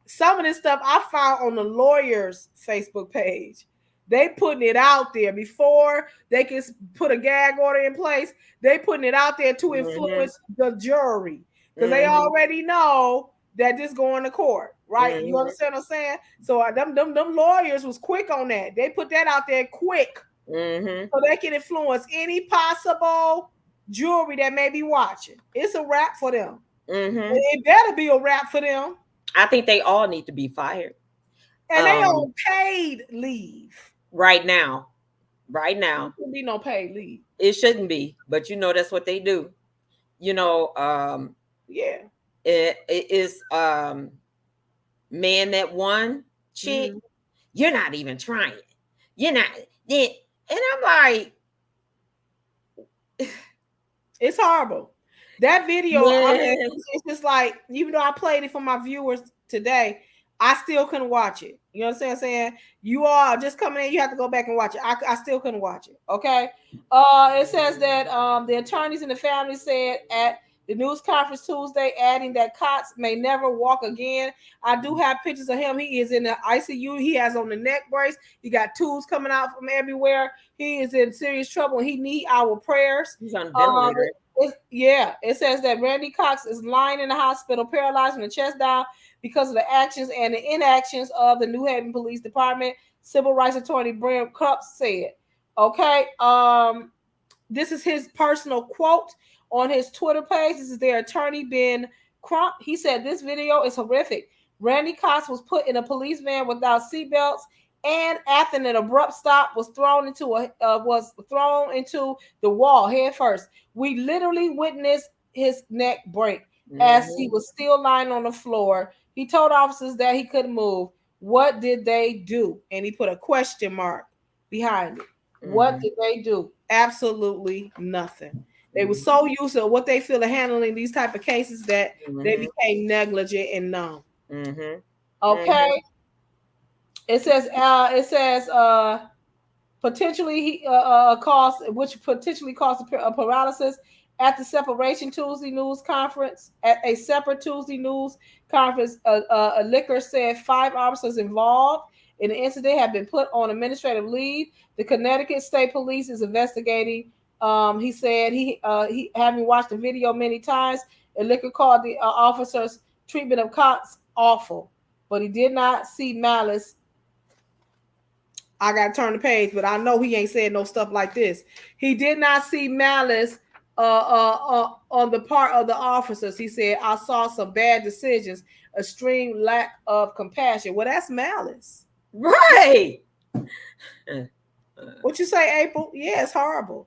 Speaker 1: some of this stuff I found on the lawyers' Facebook page. They putting it out there before they can put a gag order in place. They putting it out there to influence the jury. Because they already know that this going to court, right? You understand what I'm saying? So them lawyers was quick on that. They put that out there quick so they can influence any possible jury that may be watching. It's a wrap for them. It better be a wrap for them.
Speaker 2: I think they all need to be fired.
Speaker 1: And they on paid leave.
Speaker 2: Right now. There
Speaker 1: shouldn't be no paid leave.
Speaker 2: It shouldn't be, but you know that's what they do. You know,
Speaker 1: yeah.
Speaker 2: It is man that one chick, you're not even trying. You're not. And I'm like,
Speaker 1: it's horrible. That video, it's just like, even though I played it for my viewers today, I still couldn't watch it. You know what I'm saying? You are just coming in, you have to go back and watch it. I still couldn't watch it. Okay. It says that the attorneys and the family said the news conference Tuesday, adding that Cox may never walk again. I do have pictures of him. He is in the ICU. He has on the neck brace. He got tubes coming out from everywhere. He is in serious trouble. He need our prayers.
Speaker 2: He's on a ventilator.
Speaker 1: It says that Randy Cox is lying in the hospital, paralyzed from the chest down because of the actions and the inactions of the New Haven Police Department. Civil rights attorney Bram Crupps said. Okay, this is his personal quote on his Twitter page. This is their attorney, Ben Crump. He said, "This video is horrific. Randy Cox was put in a police van without seatbelts, and after an abrupt stop, was thrown into the wall head first. We literally witnessed his neck break as he was still lying on the floor. He told officers that he couldn't move. What did they do?" And he put a question mark behind it. What did they do? Absolutely nothing. They were so used to what they feel to handling these type of cases that they became negligent and numb. Okay. It says potentially potentially caused a paralysis at the separation Tuesday news conference. At a separate Tuesday news conference, a liquor said 5 officers involved in the incident have been put on administrative leave. The Connecticut State Police is investigating. He said he having watched the video many times, a liquor called the officer's treatment of Cox awful, but he did not see malice. I got to turn the page, but I know he ain't said no stuff like this. He did not see malice on the part of the officers. He said, "I saw some bad decisions, extreme lack of compassion." Well, that's malice.
Speaker 2: Right.
Speaker 1: What you say, April? Yeah, it's horrible.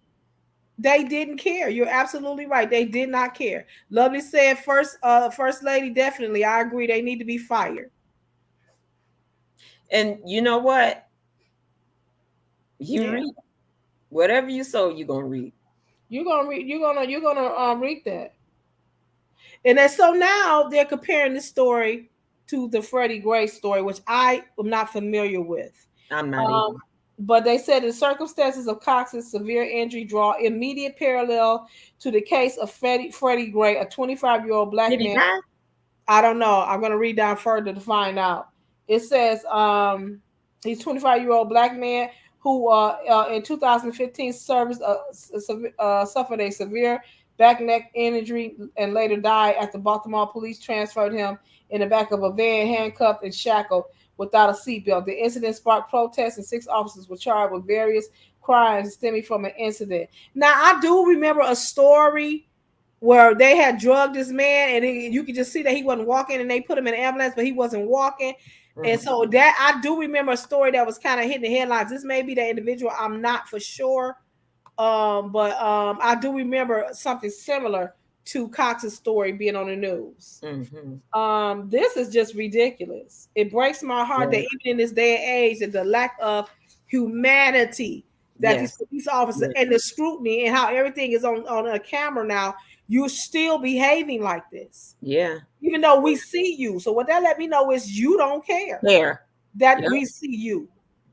Speaker 1: They didn't care. You're absolutely right. They did not care. Lovely said, first lady, definitely. I agree. They need to be fired.
Speaker 2: And you know what? You read whatever you sow, you're gonna reap.
Speaker 1: You're gonna read that. And then so now they're comparing this story to the Freddie Gray story, which I am not familiar with.
Speaker 2: I'm not either.
Speaker 1: But they said the circumstances of Cox's severe injury draw immediate parallel to the case of Freddie Gray, a 25-year-old black man.
Speaker 2: Die?
Speaker 1: I don't know. I'm going to read down further to find out. It says he's a 25-year-old black man who in 2015 suffered a severe back neck injury and later died after Baltimore police transferred him in the back of a van, handcuffed and shackled without a seatbelt. The incident sparked protests and 6 officers were charged with various crimes stemming from an incident. Now, I do remember a story where they had drugged this man and you could just see that he wasn't walking and they put him in an ambulance, but he wasn't walking. And so that I do remember a story that was kind of hitting the headlines. This may be the individual. I'm not for sure. But I do remember something similar to Cox's story being on the news. This is just ridiculous. It breaks my heart that even in this day and age, that the lack of humanity that these police officers and the scrutiny and how everything is on a camera now, you're still behaving like this.
Speaker 2: Yeah.
Speaker 1: Even though we see you. So what that let me know is you don't care that we see you,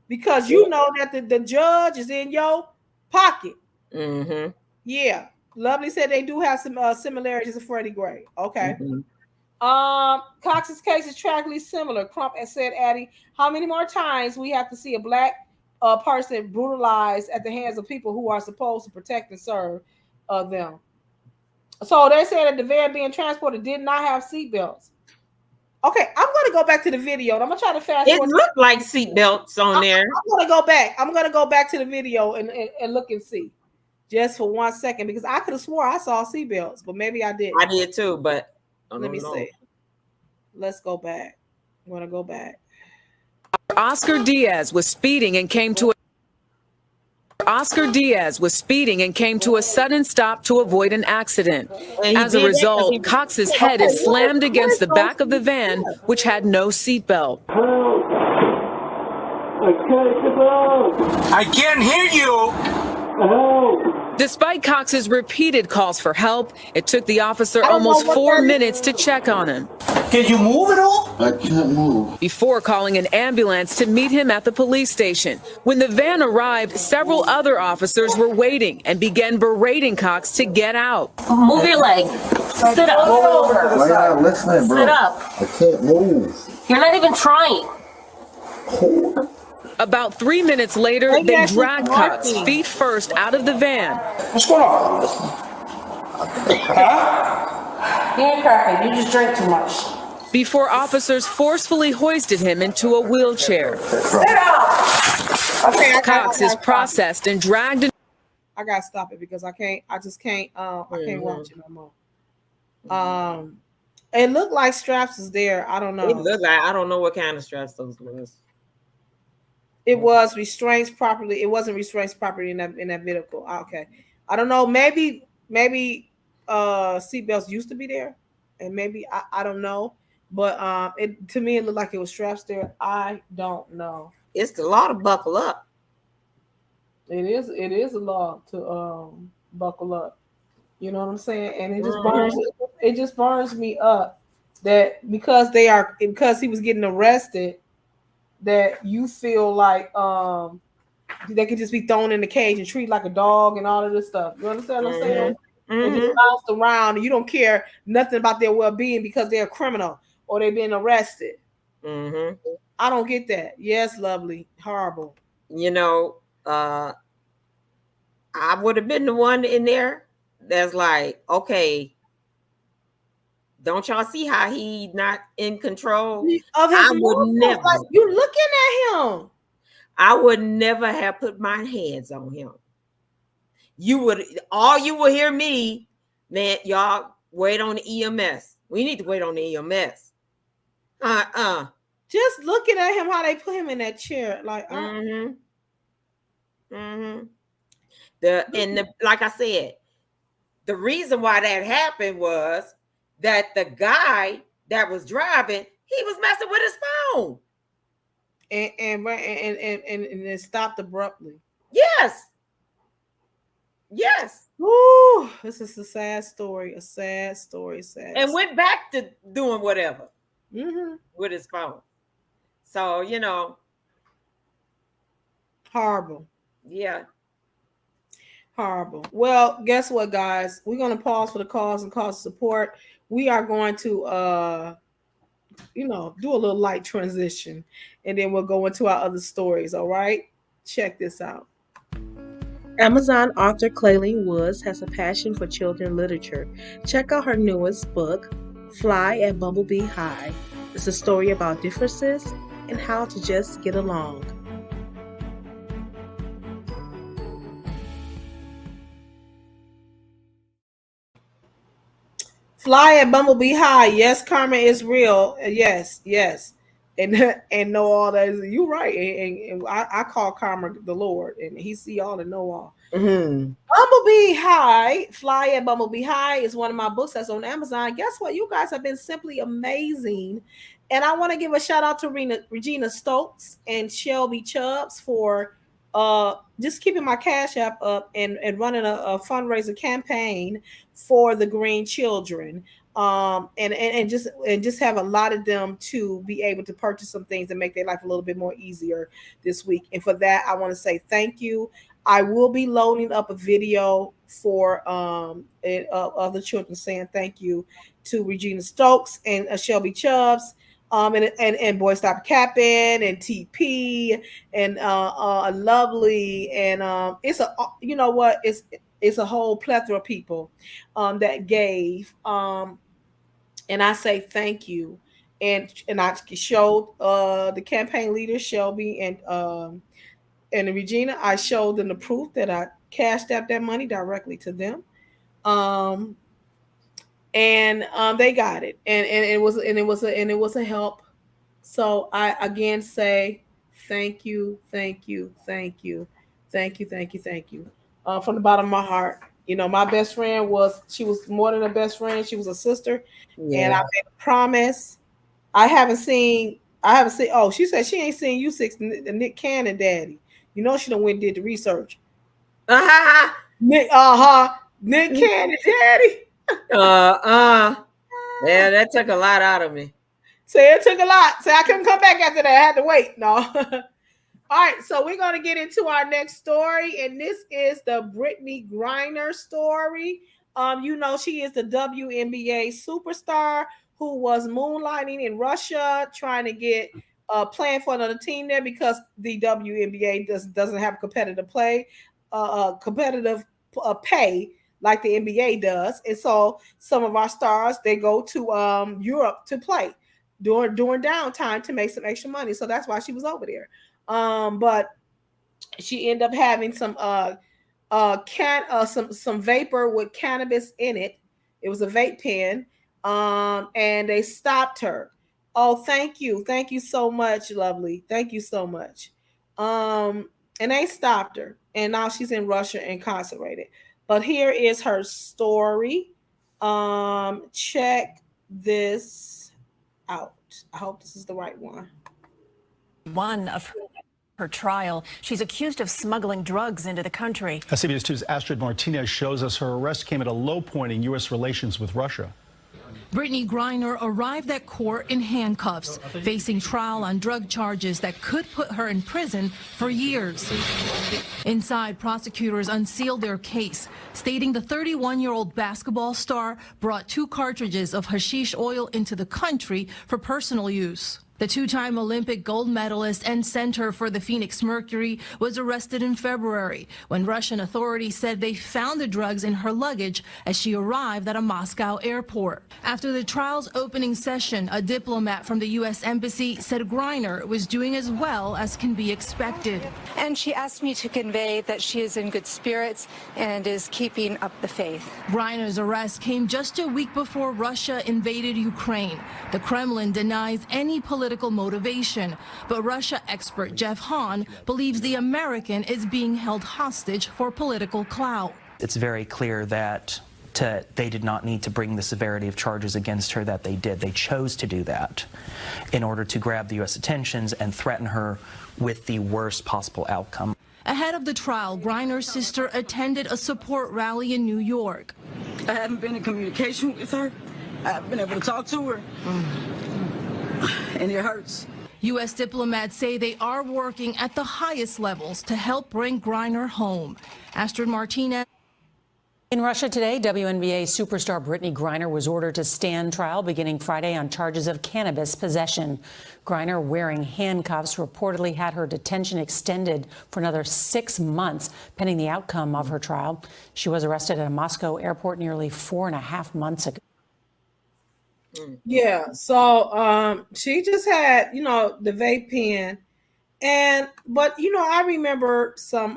Speaker 1: because you know that the judge is in your pocket. Yeah. Lovely said they do have some similarities to Freddie Gray. Okay. Cox's case is tragically similar. Crump said, adding, "How many more times we have to see a black person brutalized at the hands of people who are supposed to protect and serve them?" So they said that the van being transported did not have seatbelts. Okay, I'm going to go back to the video. And I'm going to try to fast forward.
Speaker 2: It looked like seatbelts on there.
Speaker 1: I'm going to go back. I'm going to go back to the video and look and see. Just for 1 second, because I could have swore I saw seatbelts, but maybe I didn't.
Speaker 2: I did too, but
Speaker 1: let me see. Let's go back. I'm going to go back.
Speaker 5: Oscar Diaz was speeding and came to a sudden stop to avoid an accident. As a result, Cox's head is slammed against the back of the van, which had no seatbelt.
Speaker 6: I can't hear you.
Speaker 5: Despite Cox's repeated calls for help, it took the officer almost 4 minutes to check on him.
Speaker 6: Can you move at all?
Speaker 4: I can't move.
Speaker 5: Before calling an ambulance to meet him at the police station. When the van arrived, several other officers were waiting and began berating Cox to get out.
Speaker 7: Move your leg. Sit up.
Speaker 4: Why y'all listening, bro?
Speaker 7: Sit up.
Speaker 4: I can't move.
Speaker 7: You're not even trying.
Speaker 5: About 3 minutes later,
Speaker 1: Maybe
Speaker 5: they
Speaker 1: that's just
Speaker 5: drag Cox
Speaker 1: marking.
Speaker 5: feet first out of the van.
Speaker 6: What's going on? Huh?
Speaker 7: You ain't cracking. You just drank too much.
Speaker 5: Before officers forcefully hoisted him into a wheelchair.
Speaker 1: Okay,
Speaker 5: Cox is processed and dragged.
Speaker 1: I gotta stop it because I just can't. I can't watch it no more. It looked like straps was there. I don't know.
Speaker 2: It looked like, I don't know what kind of straps those was.
Speaker 1: It was restraints properly. It wasn't restraints properly in that vehicle. Okay, I don't know. Maybe seatbelts used to be there, and maybe I don't know. But to me it looked like it was straps there. I don't know.
Speaker 2: It's the law to buckle up.
Speaker 1: It is a law to buckle up. You know what I'm saying? And it just burns me up that because he was getting arrested, that you feel like they could just be thrown in the cage and treated like a dog and all of this stuff. You understand what I'm saying? And just bounced around and you don't care nothing about their well-being because they're a criminal or they've been arrested. I don't get that. Yes, lovely. Horrible.
Speaker 2: You know, I would have been the one in there that's like, okay, don't y'all see how he not in control
Speaker 1: of his
Speaker 2: I would never.
Speaker 1: Like, you looking at him.
Speaker 2: I would never have put my hands on him. You would hear me, man, y'all wait on the EMS. We need to wait on the EMS.
Speaker 1: Just looking at him, how they put him in that chair, like
Speaker 2: like I said, the reason why that happened was that the guy that was driving, he was messing with his phone.
Speaker 1: And then stopped abruptly.
Speaker 2: Yes.
Speaker 1: Ooh, this is a sad story. And
Speaker 2: went back to doing whatever with his phone. So, you know.
Speaker 1: Horrible.
Speaker 2: Yeah.
Speaker 1: Horrible. Well, guess what, guys? We're going to pause for the cause and cause support. We are going to do a little light transition, and then we'll go into our other stories. All right, check this out. Amazon author Clayleen Woods has a passion for children's literature. Check out her newest book, Fly at Bumblebee High. It's a story about differences and how to just get along. Fly at Bumblebee High. Yes, karma is real. Yes. And know all that. You're right. And I call karma the Lord, and he see all and know all. Bumblebee High, Fly at Bumblebee High is one of my books that's on Amazon. Guess what? You guys have been simply amazing. And I want to give a shout out to Regina Stokes and Shelby Chubbs for just keeping my Cash App up and running a fundraiser campaign for the green children. And just have a lot of them to be able to purchase some things and make their life a little bit more easier this week. And for that, I want to say thank you. I will be loading up a video for other children saying thank you to Regina Stokes and Shelby Chubbs, and Boy Stop Capping and TP and Lovely, and it's a it's a whole plethora of people that gave, and I say thank you, and I showed the campaign leader Shelby and Regina. I showed them the proof that I cashed out that money directly to them, and they got it, and it was a help. So I again say thank you from the bottom of my heart. You know, my best friend she was more than a best friend. She was a sister, and I made a promise. I haven't seen. Oh, she said she ain't seen you since Nick Cannon daddy. You know she done went and did the research. Nick Cannon daddy.
Speaker 2: Yeah, that took a lot out of me.
Speaker 1: Say it took a lot. Say I couldn't come back after that. I had to wait. No. All right, so we're going to get into our next story, and this is the Britney Griner story. She is the WNBA superstar who was moonlighting in Russia, trying to get playing for another team there because the WNBA doesn't have competitive pay like the NBA does, and so some of our stars they go to Europe to play during downtime to make some extra money. So that's why she was over there. But she ended up having some some vapor with cannabis in it. It was a vape pen, and they stopped her. Oh, thank you so much, lovely. Thank you so much. And they stopped her, and now she's in Russia incarcerated. But here is her story. Check this out. I hope this is the right one.
Speaker 13: One of her trial. She's accused of smuggling drugs into the country.
Speaker 14: CBS 2's Astrid Martinez shows us her arrest came at a low point in U.S. relations with Russia.
Speaker 15: Britney Griner arrived at court in handcuffs, facing trial on drug charges that could put her in prison for years. Inside, prosecutors unsealed their case, stating the 31-year-old basketball star brought 2 cartridges of hashish oil into the country for personal use. The 2-time Olympic gold medalist and center for the Phoenix Mercury was arrested in February when Russian authorities said they found the drugs in her luggage as she arrived at a Moscow airport. After the trial's opening session, a diplomat from the U.S. Embassy said Griner was doing as well as can be expected.
Speaker 16: And she asked me to convey that she is in good spirits and is keeping up the faith.
Speaker 15: Griner's arrest came just a week before Russia invaded Ukraine. The Kremlin denies any political motivation, but Russia expert Jeff Hahn believes the American is being held hostage for political clout.
Speaker 17: It's very clear that they did not need to bring the severity of charges against her that they did. They chose to do that in order to grab the U.S. attentions and threaten her with the worst possible outcome.
Speaker 15: Ahead of the trial, Griner's sister attended a support rally in New York.
Speaker 18: I haven't been in communication with her. I haven't been able to talk to her. And it hurts.
Speaker 15: U.S. diplomats say they are working at the highest levels to help bring Griner home. Astrid Martinez.
Speaker 19: In Russia today, WNBA superstar Britney Griner was ordered to stand trial beginning Friday on charges of cannabis possession. Griner, wearing handcuffs, reportedly had her detention extended for another 6 months pending the outcome of her trial. She was arrested at a Moscow airport nearly 4.5 months ago.
Speaker 1: Yeah, so she just had, the vape pen, but I remember some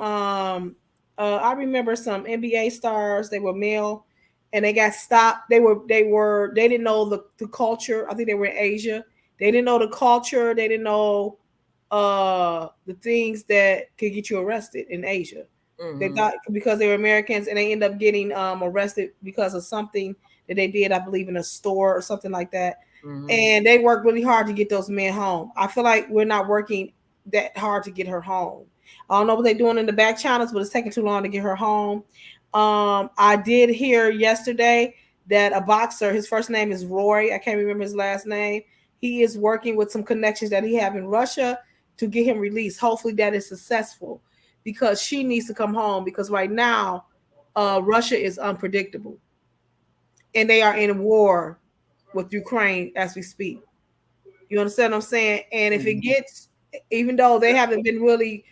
Speaker 1: NBA stars. They were male, and they got stopped. They didn't know the culture. I think they were in Asia. They didn't know the culture. They didn't know the things that could get you arrested in Asia. Mm-hmm. They thought because they were Americans, and they end up getting arrested because of something that they did, I believe, in a store or something like that. Mm-hmm. And they worked really hard to get those men home. I feel like we're not working that hard to get her home. I don't know what they're doing in the back channels, but it's taking too long to get her home. I did hear yesterday that a boxer, his first name is Roy, I can't remember his last name. He is working with some connections that he have in Russia to get him released. Hopefully that is successful because she needs to come home because right now Russia is unpredictable. And they are in war with Ukraine as we speak. You understand what I'm saying? And if it gets, even though they haven't been really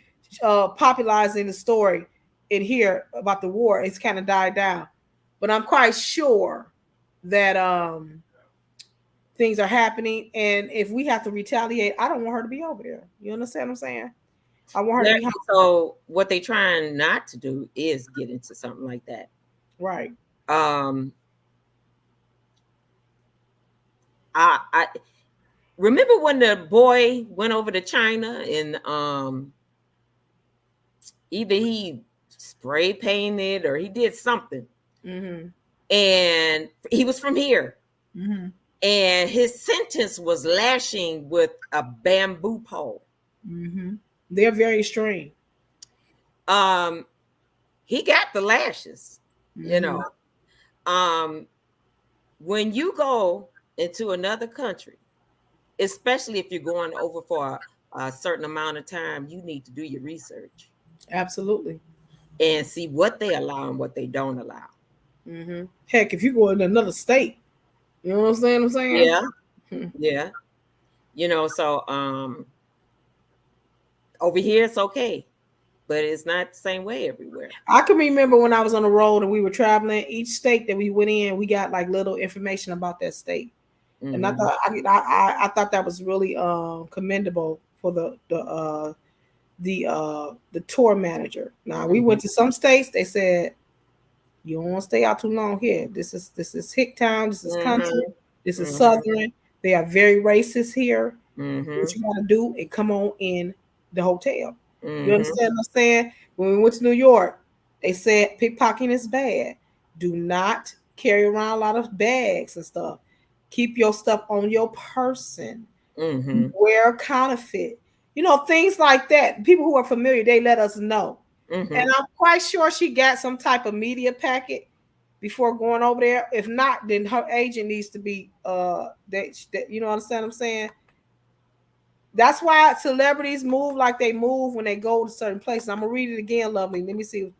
Speaker 1: popularizing the story in here about the war, it's kind of died down. But I'm quite sure that things are happening. And if we have to retaliate, I don't want her to be over there. You understand what I'm saying? I want her to be home.
Speaker 2: So what they're trying not to do is get into something like that.
Speaker 1: Right.
Speaker 2: I remember when the boy went over to China and either he spray painted or he did something. Mm-hmm. And he was from here. Mm-hmm. And his sentence was lashing with a bamboo pole.
Speaker 1: Mm-hmm. They're very extreme.
Speaker 2: He got the lashes, mm-hmm. When you go into another country, especially if you're going over for a certain amount of time, you need to do your research.
Speaker 1: Absolutely.
Speaker 2: And see what they allow and what they don't allow.
Speaker 1: Mm-hmm. Heck, if you go in another state, you know what I'm saying?
Speaker 2: Yeah. Yeah. You know, so over here it's okay, but it's not the same way everywhere.
Speaker 1: I can remember when I was on the road and we were traveling, each state that we went in, we got like little information about that state.
Speaker 2: Mm-hmm.
Speaker 1: And I thought that was really commendable for the tour manager. Now we went to some states, they said you don't want to stay out too long here. This is hick town, this is country, this is southern. They are very racist here. What you gotta do is come on in the hotel. You understand what I'm saying? When we went to New York, they said pickpocketing is bad. Do not carry around a lot of bags and stuff. Keep your stuff on your person. Wear counterfeit. You know, things like that. People who are familiar, they let us know. And I'm quite sure she got some type of media packet before going over there. If not, then her agent needs to be that you know, understand what I'm saying? That's why celebrities move like they move when they go to certain places. I'm gonna read it again, Lovely. Let me see.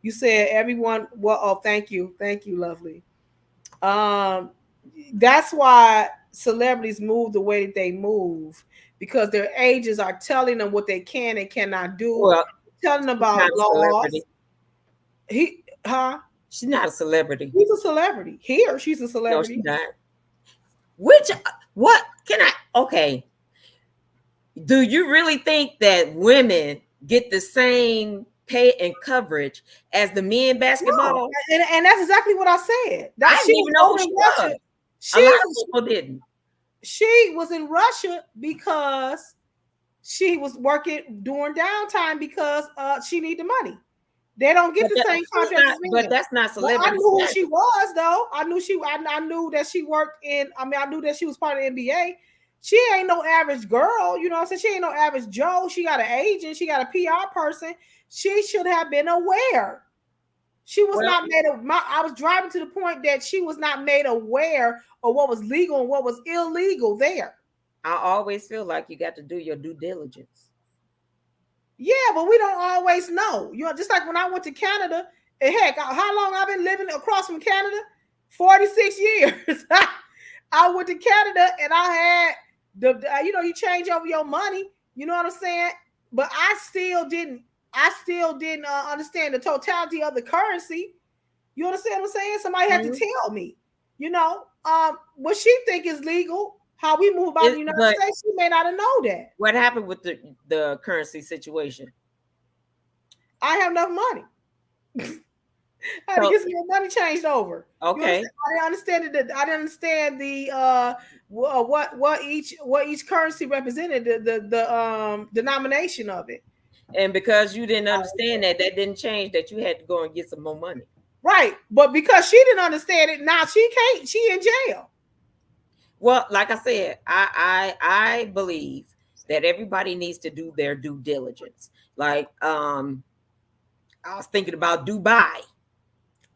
Speaker 1: You said everyone. Well, oh, thank you, Lovely. That's why celebrities move the way that they move because their agents are telling them what they can and cannot do.
Speaker 2: Well,
Speaker 1: telling them about laws.
Speaker 2: She's not a celebrity.
Speaker 1: She's a celebrity. Here, she's a celebrity.
Speaker 2: No, she's not. What can I? Okay. Do you really think that women get the same pay and coverage as the men basketball?
Speaker 1: No. And that's exactly what I said.
Speaker 2: I didn't even know who she was. A lot of people didn't.
Speaker 1: She was in Russia because she was working during downtime because she needed the money. They don't get the same contract as me.
Speaker 2: But that's not celebrity.
Speaker 1: Well, I knew who she was, though. I knew that she worked in. I mean, I knew that she was part of the NBA. She ain't no average girl, you know what I'm saying? She ain't no average Joe. She got an agent. She got a PR person. She should have been aware. She was not made of. I was driving to the point that she was not made aware of what was legal and what was illegal there.
Speaker 2: I always feel like you got to do your due diligence.
Speaker 1: Yeah, but we don't always know. You know, just like when I went to Canada, and heck, how long I've been living across from Canada? 46 years. I went to Canada and I had you know, you change over your money. You know what I'm saying? But I still didn't understand the totality of the currency. You understand what I'm saying? Somebody had to tell me. You know, what she think is legal, how we move about in the United States, she may not have known that.
Speaker 2: What happened with the currency situation?
Speaker 1: I have enough money. I had to get some more money changed over.
Speaker 2: Okay.
Speaker 1: I didn't understand the what each currency represented, the denomination of it.
Speaker 2: And because you didn't understand that didn't change that you had to go and get some more money.
Speaker 1: Right. But because she didn't understand it, now she can't. She in jail.
Speaker 2: Well, like I said, I believe that everybody needs to do their due diligence. Like I was thinking about Dubai.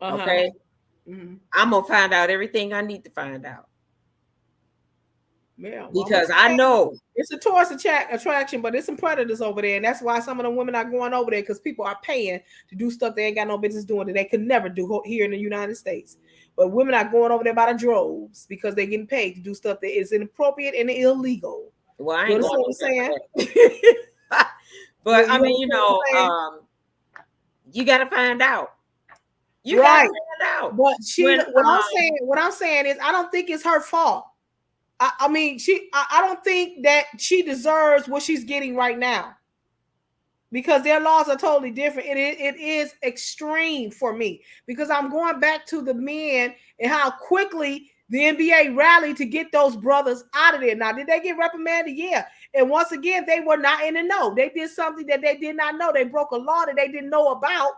Speaker 2: Okay. I'm gonna find out everything I need to find out.
Speaker 1: Yeah,
Speaker 2: because I know
Speaker 1: it's a tourist attraction, but there's some predators over there, and that's why some of the women are going over there because people are paying to do stuff they ain't got no business doing that they could never do here in the United States. But women are going over there by the droves because they're getting paid to do stuff that is inappropriate and illegal.
Speaker 2: Well, I ain't
Speaker 1: know what I'm saying.
Speaker 2: But I mean, you know, you got to find out. You got to find out.
Speaker 1: But what I'm saying is, I don't think it's her fault. I mean, I don't think that she deserves what she's getting right now because their laws are totally different. It is extreme for me because I'm going back to the men and how quickly the NBA rallied to get those brothers out of there. Now, did they get reprimanded? Yeah. And once again, they were not in the know. They did something that they did not know. They broke a law that they didn't know about,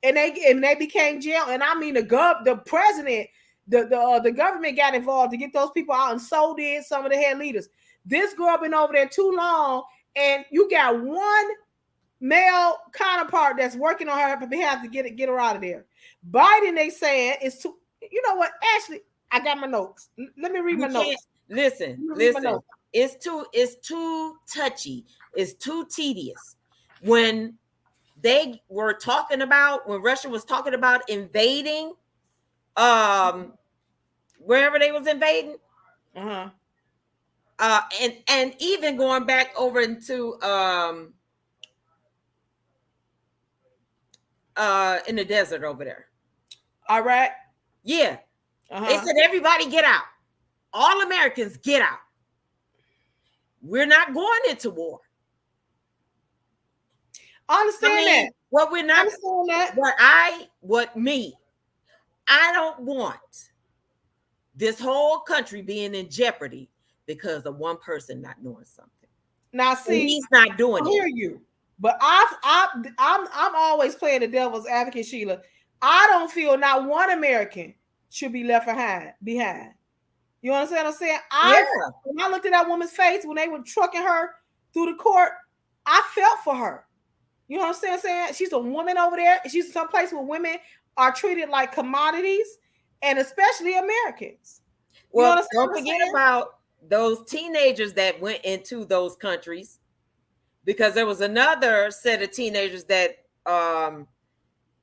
Speaker 1: and they became jail. And I mean, the president. The government got involved to get those people out, and so did some of the head leaders. This girl been over there too long, and you got one male counterpart that's working on her behalf to get her out of there. Biden, they said, is too. You know what? Actually, I got my notes. Let me read my notes.
Speaker 2: Listen. It's too touchy. It's too tedious. When they were talking about when Russia was talking about invading wherever they was invading.
Speaker 1: Uh-huh.
Speaker 2: And even going back over into in the desert over there.
Speaker 1: Iraq.
Speaker 2: Yeah. They said everybody get out. All Americans get out. We're not going into war.
Speaker 1: I understand that.
Speaker 2: What we're not,
Speaker 1: that.
Speaker 2: I don't want this whole country being in jeopardy because of one person not knowing something.
Speaker 1: Now, see,
Speaker 2: and he's not doing it.
Speaker 1: I hear you, but I'm always playing the devil's advocate, Sheila. I don't feel not one American should be left behind. You understand what I'm saying? When I looked at that woman's face when they were trucking her through the court, I felt for her. You know what I'm saying? She's a woman over there. She's someplace where women are treated like commodities, and especially Americans.
Speaker 2: Well, don't forget about those teenagers that went into those countries, because there was another set of teenagers that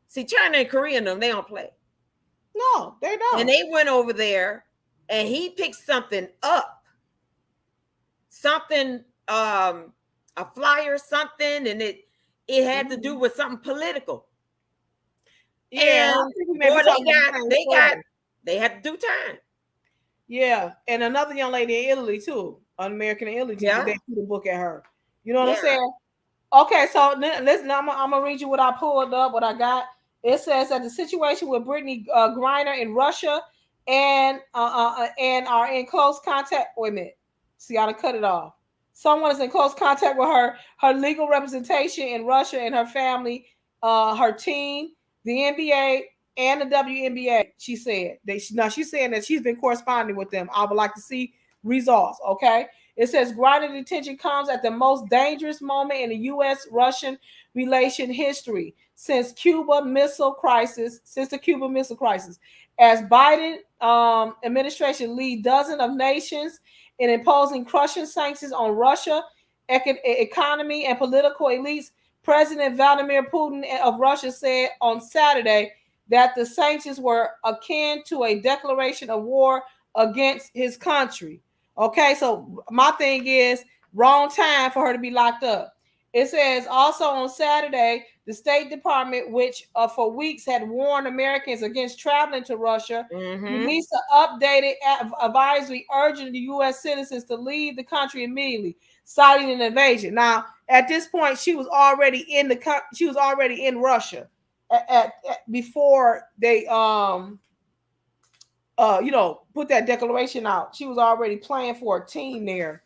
Speaker 2: see, China and Korea and them, they don't play.
Speaker 1: No, they don't.
Speaker 2: And they went over there and he picked something up. Something, a flyer, something, and it had to do with something political.
Speaker 1: Yeah,
Speaker 2: and they had to do time.
Speaker 1: Yeah, and another young lady in Italy too, an American in Italy.
Speaker 2: Yeah.
Speaker 1: They threw the book at her. You know what I'm saying? Okay, so listen, I'm gonna read you what I pulled up, what I got. It says that the situation with Britney Griner in Russia and are in close contact. Wait a minute. See how to cut it off. Someone is in close contact with her legal representation in Russia and her family, her team, the NBA, and the WNBA. She said she's saying that she's been corresponding with them. I would like to see results. Okay. It says Griner detention comes at the most dangerous moment in the U.S.-Russian relation history since the Cuban Missile Crisis. As Biden administration lead dozens of nations in imposing crushing sanctions on Russia, economy, and political elites, President Vladimir Putin of Russia said on Saturday that the sanctions were akin to a declaration of war against his country. Okay, so my thing is wrong time for her to be locked up. It says also on Saturday, the State Department, which for weeks had warned Americans against traveling to Russia, released an updated advisory urging the U.S. citizens to leave the country immediately, citing an invasion. Now, at this point, she was already in Russia before they put that declaration out. She was already playing for a team there.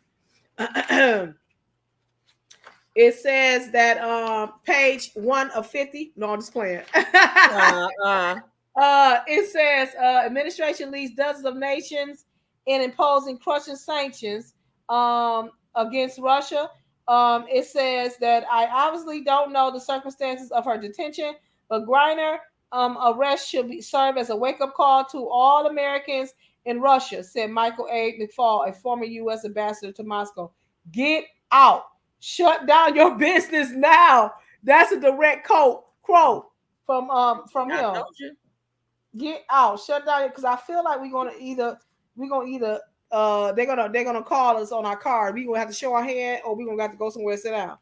Speaker 1: It says that page 1 of 50. No, I'm just playing. It says administration leads dozens of nations in imposing crushing sanctions against Russia. It says that I obviously don't know the circumstances of her detention, but Griner arrest should serve as a wake-up call to all Americans in Russia, said Michael A. McFall, a former U.S. ambassador to Moscow. Get out. Shut down your business now. That's a direct quote from him. Get out. Shut down, because I feel like they're gonna call us on our card. We're gonna have to show our hand, or we're gonna have to go somewhere and sit down.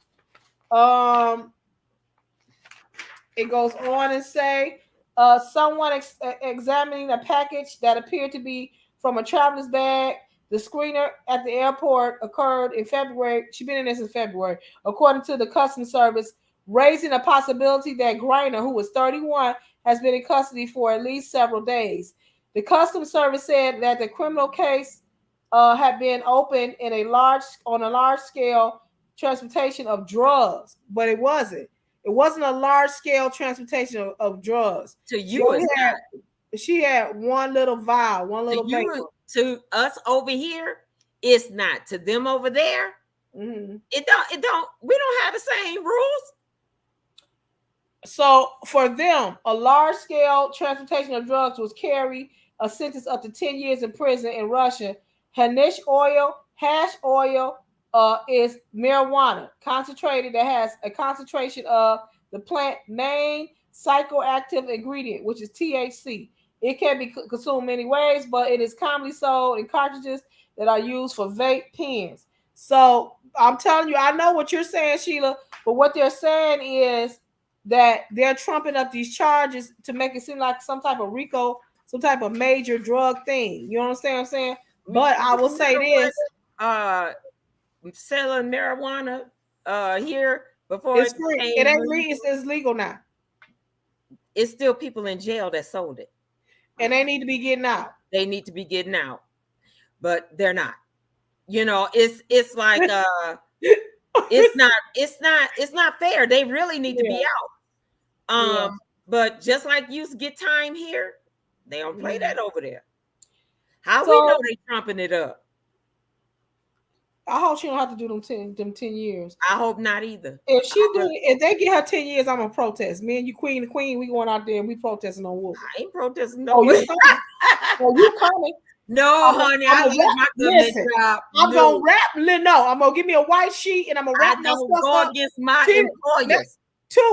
Speaker 1: It goes on and say someone examining a package that appeared to be from a traveler's bag. The screener at the airport occurred in February. She's been in this in February, according to the Customs Service, raising a possibility that Griner, who was 31, has been in custody for at least several days. The Customs Service said that the criminal case had been opened on a large scale transportation of drugs, but it wasn't. It wasn't a large scale transportation of drugs.
Speaker 2: To you,
Speaker 1: she had one little vial, one little vapor.
Speaker 2: To us over here, it's not. To them over there, it don't. We don't have the same rules.
Speaker 1: So for them, a large scale transportation of drugs was carry a sentence up to 10 years in prison in Russia. Hash oil is marijuana concentrated that has a concentration of the plant main psychoactive ingredient, which is THC. It can be consumed many ways, but it is commonly sold in cartridges that are used for vape pens. So I'm telling you, I know what you're saying, Sheila, but what they're saying is that they're trumping up these charges to make it seem like some type of RICO, some type of major drug thing. You understand what I'm saying? But I will say this.
Speaker 2: Selling marijuana here before
Speaker 1: it's free. It ain't legal. It's legal now.
Speaker 2: It's still people in jail that sold it.
Speaker 1: And they need to be getting out.
Speaker 2: They need to be getting out. But they're not. You know, it's like it's not fair. They really need to be out. But just like you get time here, they don't play that over there. How we know they trumping it up?
Speaker 1: I hope she don't have to do them 10 years.
Speaker 2: I hope not either.
Speaker 1: If they get her 10 years, I'm gonna protest. Me and you, Queen, we going out there and we protesting on Wolf.
Speaker 2: I ain't protesting no way.
Speaker 1: You coming?
Speaker 2: No, honey. I leave my government job.
Speaker 1: I'm gonna wrap. No, I'm gonna give me a white sheet and I'm gonna wrap myself up.
Speaker 2: Go against my employers.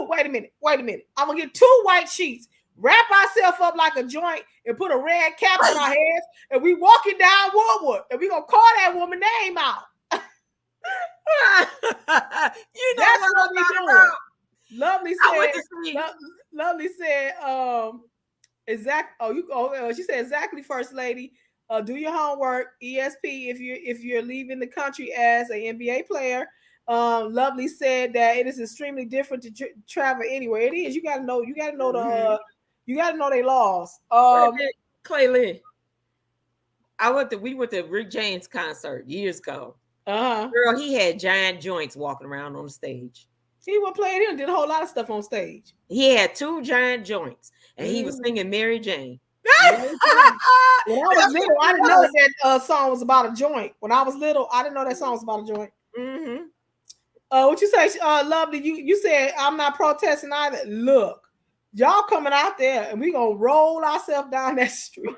Speaker 1: Wait a minute. I'm gonna get 2 white sheets, wrap ourselves up like a joint, and put a red cap on our heads, and we walking down Woodward, and we gonna call that woman name out.
Speaker 2: You know that's what we doing.
Speaker 1: Lovely said, she said exactly, First Lady. Do your homework. ESP if you're leaving the country as an NBA player. Lovely said that it is extremely different to travel anywhere. It is. You gotta know their laws.
Speaker 2: Clay Lynn. We went to Rick James concert years ago. Girl, he had giant joints walking around on the stage.
Speaker 1: He was playing him, did a whole lot of stuff on stage.
Speaker 2: He had 2 giant joints, and he was singing Mary Jane.
Speaker 1: When I was little, I didn't know that song was about a joint. When I was little, I didn't know that song was about a joint. What you say, Lovely? You said I'm not protesting either. Look, y'all coming out there, and we gonna roll ourselves down that street.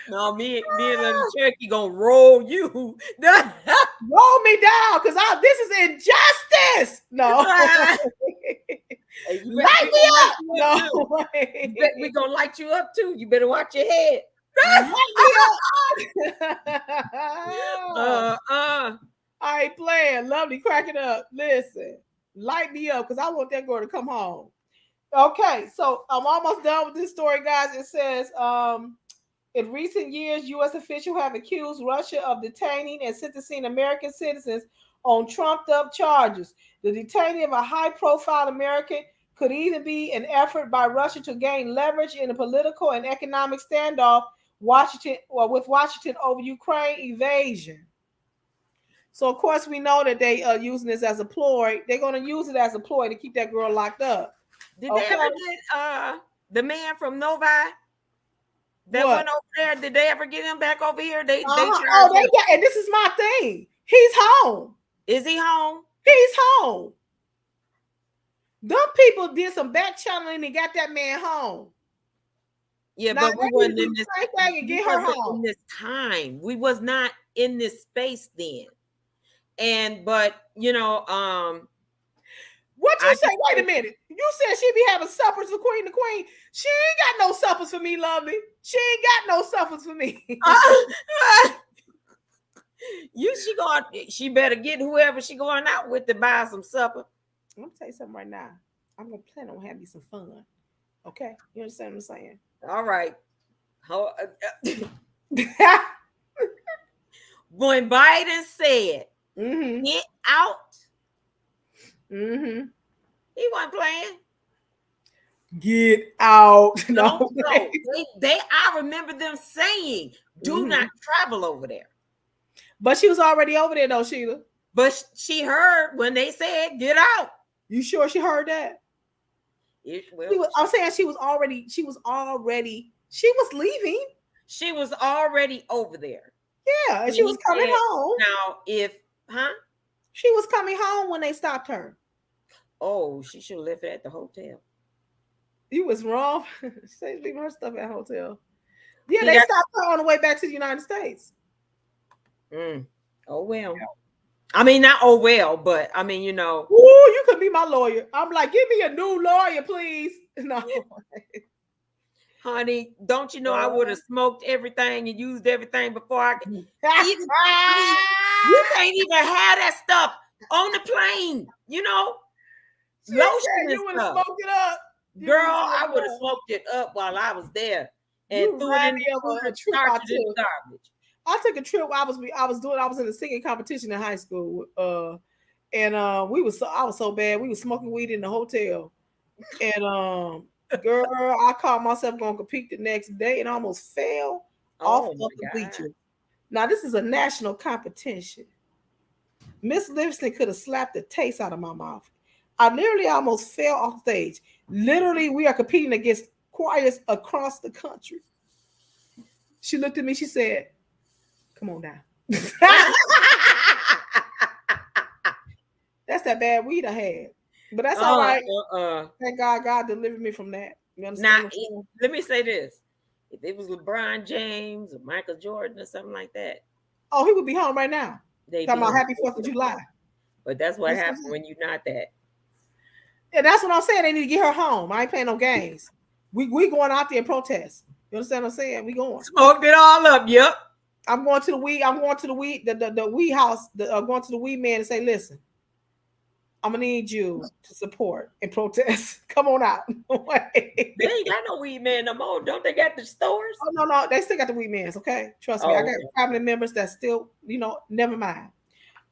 Speaker 2: No, me and Little Cherokee gonna roll you.
Speaker 1: Roll me down, because this is injustice. No. Light me up. No.
Speaker 2: We're gonna light you up too. You better watch your head.
Speaker 1: Light me up. I ain't playing. Lovely, crack it up. Listen, light me up, because I want that girl to come home. Okay, so I'm almost done with this story, guys. It says, in recent years, U.S. officials have accused Russia of detaining and sentencing American citizens on trumped-up charges. The detaining of a high-profile American could even be an effort by Russia to gain leverage in a political and economic standoff with Washington over Ukraine invasion. So, of course, we know that they are using this as a ploy. They're going to use it as a ploy to keep that girl locked up.
Speaker 2: Did they ever get the man from Novi? That went over there. Did they ever get him back over here? They
Speaker 1: and this is my thing. He's home.
Speaker 2: Is he home?
Speaker 1: He's home. Them people did some back channeling and got that man home.
Speaker 2: Yeah, now, but we wasn't in this thing and get her home. In this time. We was not in this space then. But you know,
Speaker 1: what you say? Wait a minute. You said she be having suppers for Queen the Queen. She ain't got no suppers for me, Lovely. She ain't got no suppers for me.
Speaker 2: She better get whoever she going out with to buy some supper.
Speaker 1: I'm gonna tell you something right now. I'm gonna plan on having some fun. Okay, you understand what I'm saying?
Speaker 2: All right. When Biden said, "Get out," he wasn't playing.
Speaker 1: Get out.
Speaker 2: No. I remember them saying, "Do not travel over there."
Speaker 1: But she was already over there, though, Sheila.
Speaker 2: But she heard when they said, "Get out."
Speaker 1: You sure she heard that? I'm saying she was leaving.
Speaker 2: She was already over there.
Speaker 1: Yeah, and she was coming home.
Speaker 2: Now,
Speaker 1: she was coming home when they stopped her.
Speaker 2: Oh, she should have left it at the hotel.
Speaker 1: You was wrong. She's leaving her stuff at the hotel. Yeah, they stopped her on the way back to the United States.
Speaker 2: Oh, well. I mean, not oh well, but I mean,
Speaker 1: Ooh, you could be my lawyer. I'm like, give me a new lawyer, please. No.
Speaker 2: Honey, don't you know I would have smoked everything and used everything before I could. You can't even have that stuff on the plane, you know? Lotion and
Speaker 1: you would have
Speaker 2: stuff.
Speaker 1: smoked it up.
Speaker 2: Girl, I would have smoked it up while I was there and threw it in the
Speaker 1: trip
Speaker 2: garbage.
Speaker 1: I took a trip. I was in a singing competition in high school. And I was so bad. We was smoking weed in the hotel. And girl, I caught myself going to compete the next day and almost fell off of the bleachers. Now this is a national competition. Miss Livingston could have slapped the taste out of my mouth. I literally almost fell off stage. Literally, we are competing against choirs across the country. She looked at me. She said, "Come on down." That's that bad weed I had, but that's all right. Thank God delivered me from that. You understand?
Speaker 2: Now, let me say this: if it was LeBron James or Michael Jordan or something like that,
Speaker 1: oh, he would be home right now. Talking about Happy 4th of July.
Speaker 2: But that's what happens when you're not that.
Speaker 1: And that's what I'm saying. They need to get her home. I ain't playing no games. We going out there and protest. You understand what I'm saying? We going.
Speaker 2: Smoked it all up. Yep.
Speaker 1: I'm going to the weed house. Going to the weed man and say, listen, I'm gonna need you to support and protest. Come on out.
Speaker 2: They ain't got no weed man no more. Don't they got the stores?
Speaker 1: Oh no, they still got the weed mans. Okay, trust me. I got family members that still, never mind.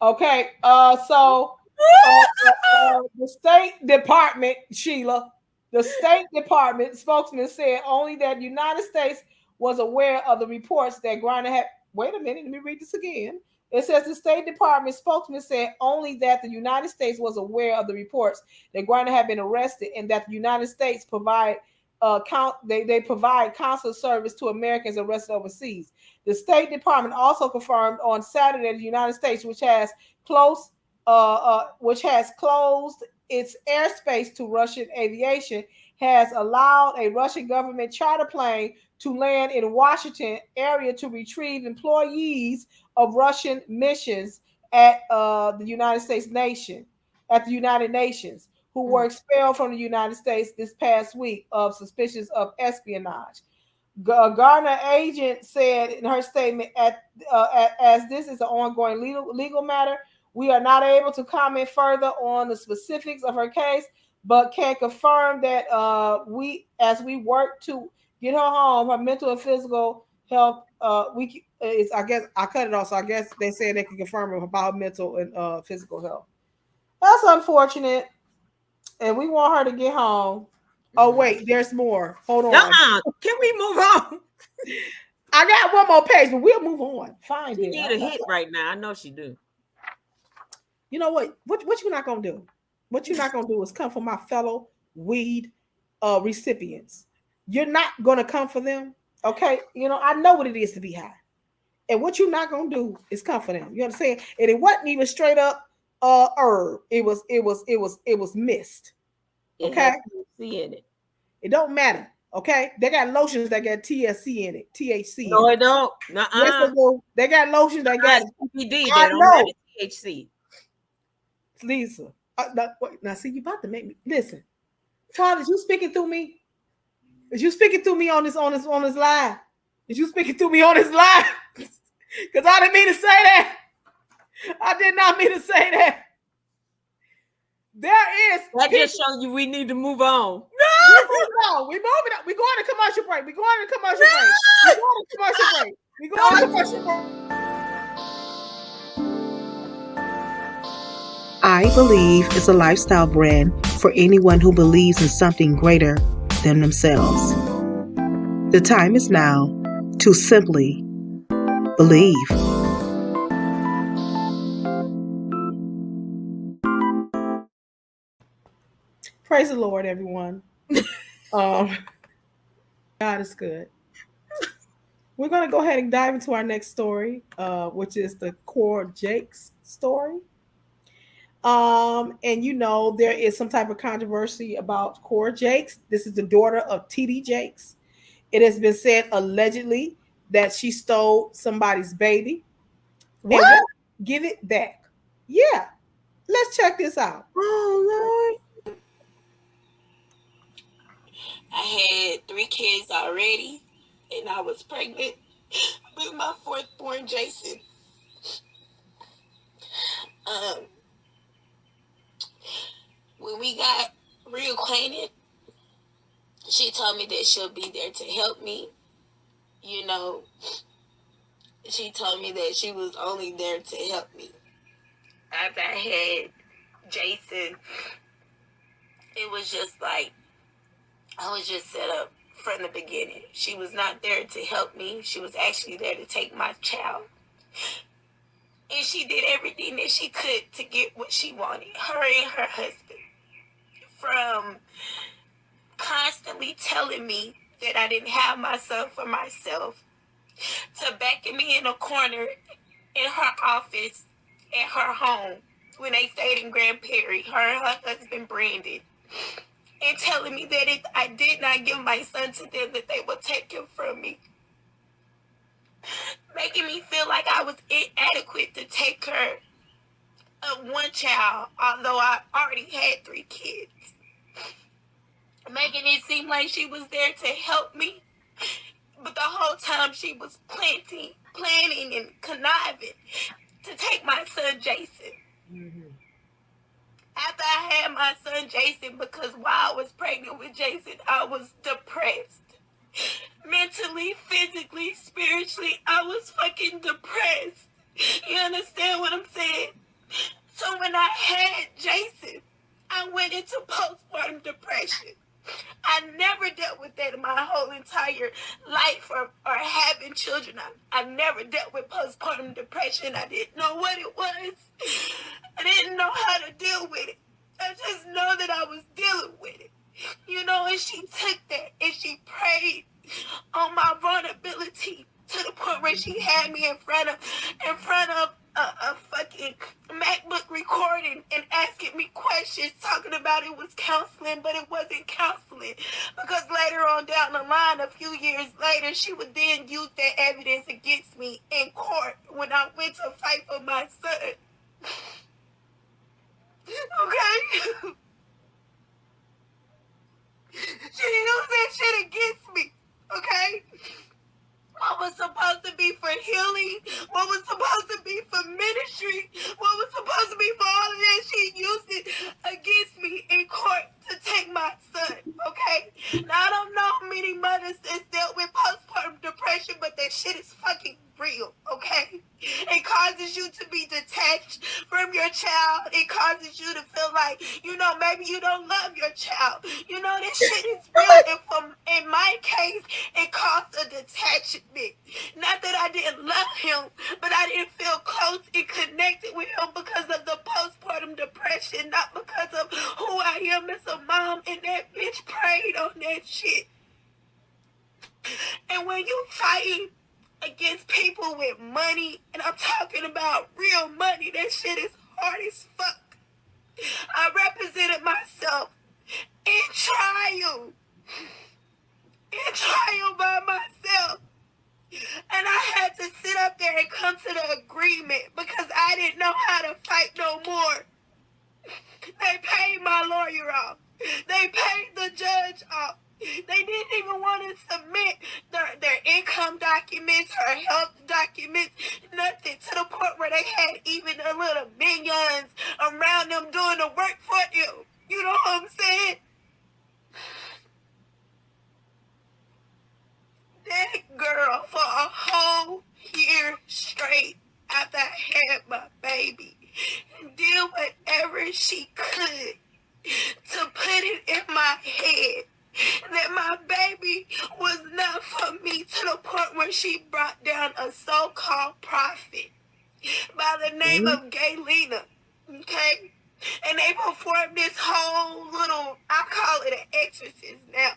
Speaker 1: Okay, so the State Department, Sheila, the State Department spokesman said only that the United States was aware of the reports that Griner had. Wait a minute, let me read this again. It says the State Department spokesman said only that the United States was aware of the reports that Griner had been arrested and that the United States provide consular service to Americans arrested overseas. The State Department also confirmed on Saturday the United States, which has closed its airspace to Russian aviation, has allowed a Russian government charter plane to land in Washington area to retrieve employees of Russian missions at the United Nations, who were expelled from the United States this past week of suspicions of espionage. Griner agent said in her statement, as this is an ongoing legal matter, we are not able to comment further on the specifics of her case, but can confirm that as we work to get her home, her mental and physical health, I guess I cut it off, so I guess they say they can confirm about mental and physical health. That's unfortunate, and we want her to get home. Oh wait, there's more. Hold on.
Speaker 2: Can we move on?
Speaker 1: I got one more page, but we'll move on. Fine.
Speaker 2: She need a hit right now. I know she do.
Speaker 1: You know what? What you're not gonna do? What you're not gonna do is come for my fellow weed recipients. You're not gonna come for them, okay? I know what it is to be high, and what you're not gonna do is come for them. You understand? And it wasn't even straight up herb. It was mist. Okay,
Speaker 2: in it.
Speaker 1: It don't matter. Okay, they got lotions that got THC in it. THC.
Speaker 2: No, it don't.
Speaker 1: Yes, they do. They got lotions that got
Speaker 2: CBD. They don't have THC.
Speaker 1: Lisa, now see, you about to make me listen. Todd, is you speaking through me? Is you speaking through me on this live? Is you speaking through me on this live? Because I didn't mean to say that. I did not mean to say that. There is.
Speaker 2: That just shows you we need to move on.
Speaker 1: No, we're moving on. We're going to commercial break. We're going to commercial break. We're going to commercial break. I Believe is a lifestyle brand for anyone who believes in something greater than themselves. The time is now to simply believe. Praise the Lord, everyone. God is good. We're going to go ahead and dive into our next story, which is the Cora Jakes story. And there is some type of controversy about Cora Jakes. This is the daughter of T.D. Jakes. It has been said allegedly that she stole somebody's baby. What? Give it back. Yeah. Let's check this out.
Speaker 2: Oh, Lord.
Speaker 20: I had 3 kids already, and I was pregnant with my 4th born, Jason. When we got reacquainted, she told me that she'll be there to help me. You know, she told me that she was only there to help me. After I had Jason, it was just like I was just set up from the beginning. She was not there to help me. She was actually there to take my child. And she did everything that she could to get what she wanted, her and her husband. From constantly telling me that I didn't have my son for myself, to backing me in a corner in her office at her home when they stayed in Grand Prairie, her and her husband Brandon, and telling me that if I did not give my son to them, that they would take him from me. Making me feel like I was inadequate to take care of one child, although I already had 3 kids. Making it seem like she was there to help me, but the whole time she was planning and conniving to take my son Jason. After I had my son Jason, because while I was pregnant with Jason, I was depressed. Mentally, physically, spiritually, I was fucking depressed. You understand what I'm saying? So when I had Jason, I went into postpartum depression. I never dealt with that in my whole entire life or having children. I never dealt with postpartum depression. I didn't know what it was. I didn't know how to deal with it. I just know that I was dealing with it. You know, and she took that and she prayed on my vulnerability to the point where she had me in front of a fucking MacBook recording and asking me questions, talking about it was counseling, but it wasn't counseling. Because later on down the line, a few years later, she would then use that evidence against me in court when I went to fight for my son. Okay? She used that shit against me. Okay? What was supposed to be for healing, what was supposed to be for ministry, what was supposed to be for all of that, she used it against me in court to take my son, okay? Now, I don't know many mothers that's dealt with postpartum depression, but that shit is fucking real, okay? It causes you to be detached from your child. It causes you to feel like, you know, maybe you don't love your child. You know, this shit is real. And in my case, it caused a detachment. Not that I didn't love him, but I didn't feel close and connected with him because of the postpartum depression, not because of who I am as a mom. And that bitch prayed on that shit. And when you fighting against people with money, and I'm talking about real money, that shit is hard as fuck. I represented myself in trial by myself. And I had to sit up there and come to the agreement because I didn't know how to fight no more. They paid my lawyer off. They paid the judge off. They didn't even want to submit their income documents, her health documents, nothing, to the point where they had even the little minions around them doing the work for them. You know what I'm saying? That girl for a whole year straight after I had my baby did whatever she could to put it in my head that my baby was not for me, to the point where she brought down a so-called prophet by the name of Gaylina, okay? And they performed this whole little, I call it an exorcist now.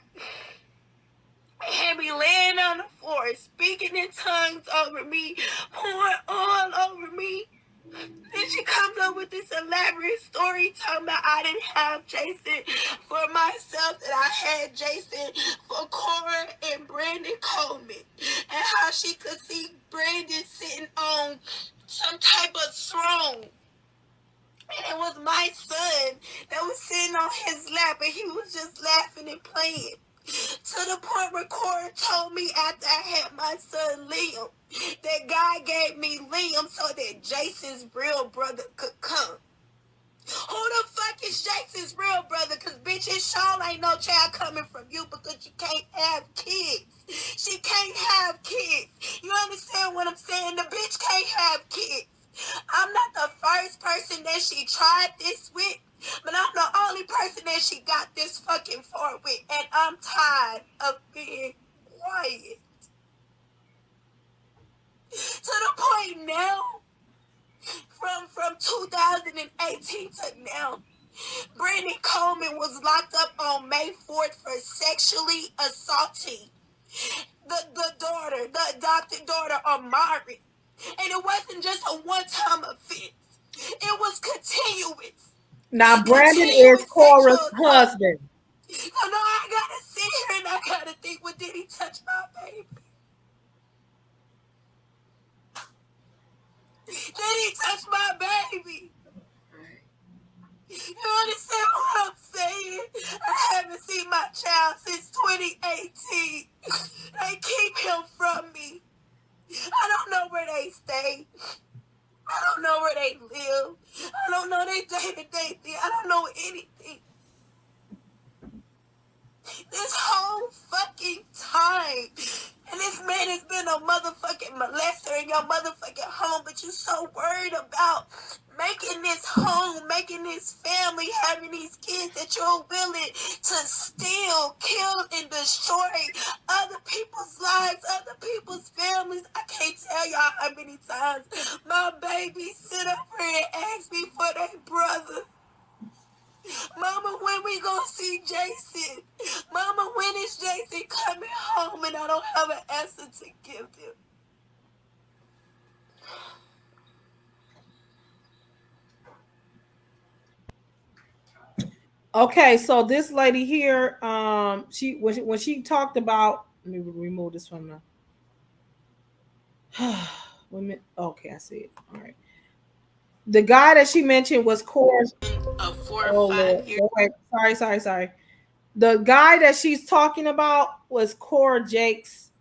Speaker 20: They had me laying on the floor, speaking in tongues over me, pouring oil over me. Then she comes up with this elaborate story talking about I didn't have Jason for myself, that I had Jason for Cora and Brandon Colman, and how she could see Brandon sitting on some type of throne And it was my son that was sitting on his lap, and he was just laughing and playing. To the point where Cora told me after I had my son Liam, that God gave me Liam so that Jason's real brother could come. Who the fuck is Jason's real brother? Because bitch, it sure ain't no child coming from you because you can't have kids. She can't have kids. You understand what I'm saying? The bitch can't have kids. I'm not the first person that she tried this with, but I'm the only person that she got this fucking for with, and I'm tired of being quiet. To the point now, from 2018 to now, Britney Colman was locked up on May 4th for sexually assaulting the adopted daughter of Mari. And it wasn't just a one-time offense. It was continuous.
Speaker 1: Now, Brandon is Cora's husband.
Speaker 20: So now I gotta sit here and I gotta think, well, did he touch my baby? Did he touch my baby? You understand what I'm saying? I haven't seen my child since 2018. They keep him from me. I don't know where they stay. I don't know where they live. I don't know their day-to-day thing. I don't know anything. This whole fucking time. And this man has been a motherfucking molester in your motherfucking home, but you so worried about making this home, making this family, having these kids that you're willing to steal, kill, and destroy other people's lives, other people's families. I can't tell y'all how many times my baby sit up here and ask me for their brother. Mama, when we gonna see Jason? Mama, when is Jason coming home? And I don't have an answer to give them.
Speaker 1: Okay, so this lady here, she when she talked about, let me remove this from the. Okay, I see it. All right. The guy that she mentioned was Cora's.
Speaker 20: Of 4
Speaker 1: Oh
Speaker 20: or 5
Speaker 1: Lord.
Speaker 20: years.
Speaker 1: Okay, sorry. The guy that she's talking about was Cora Jake's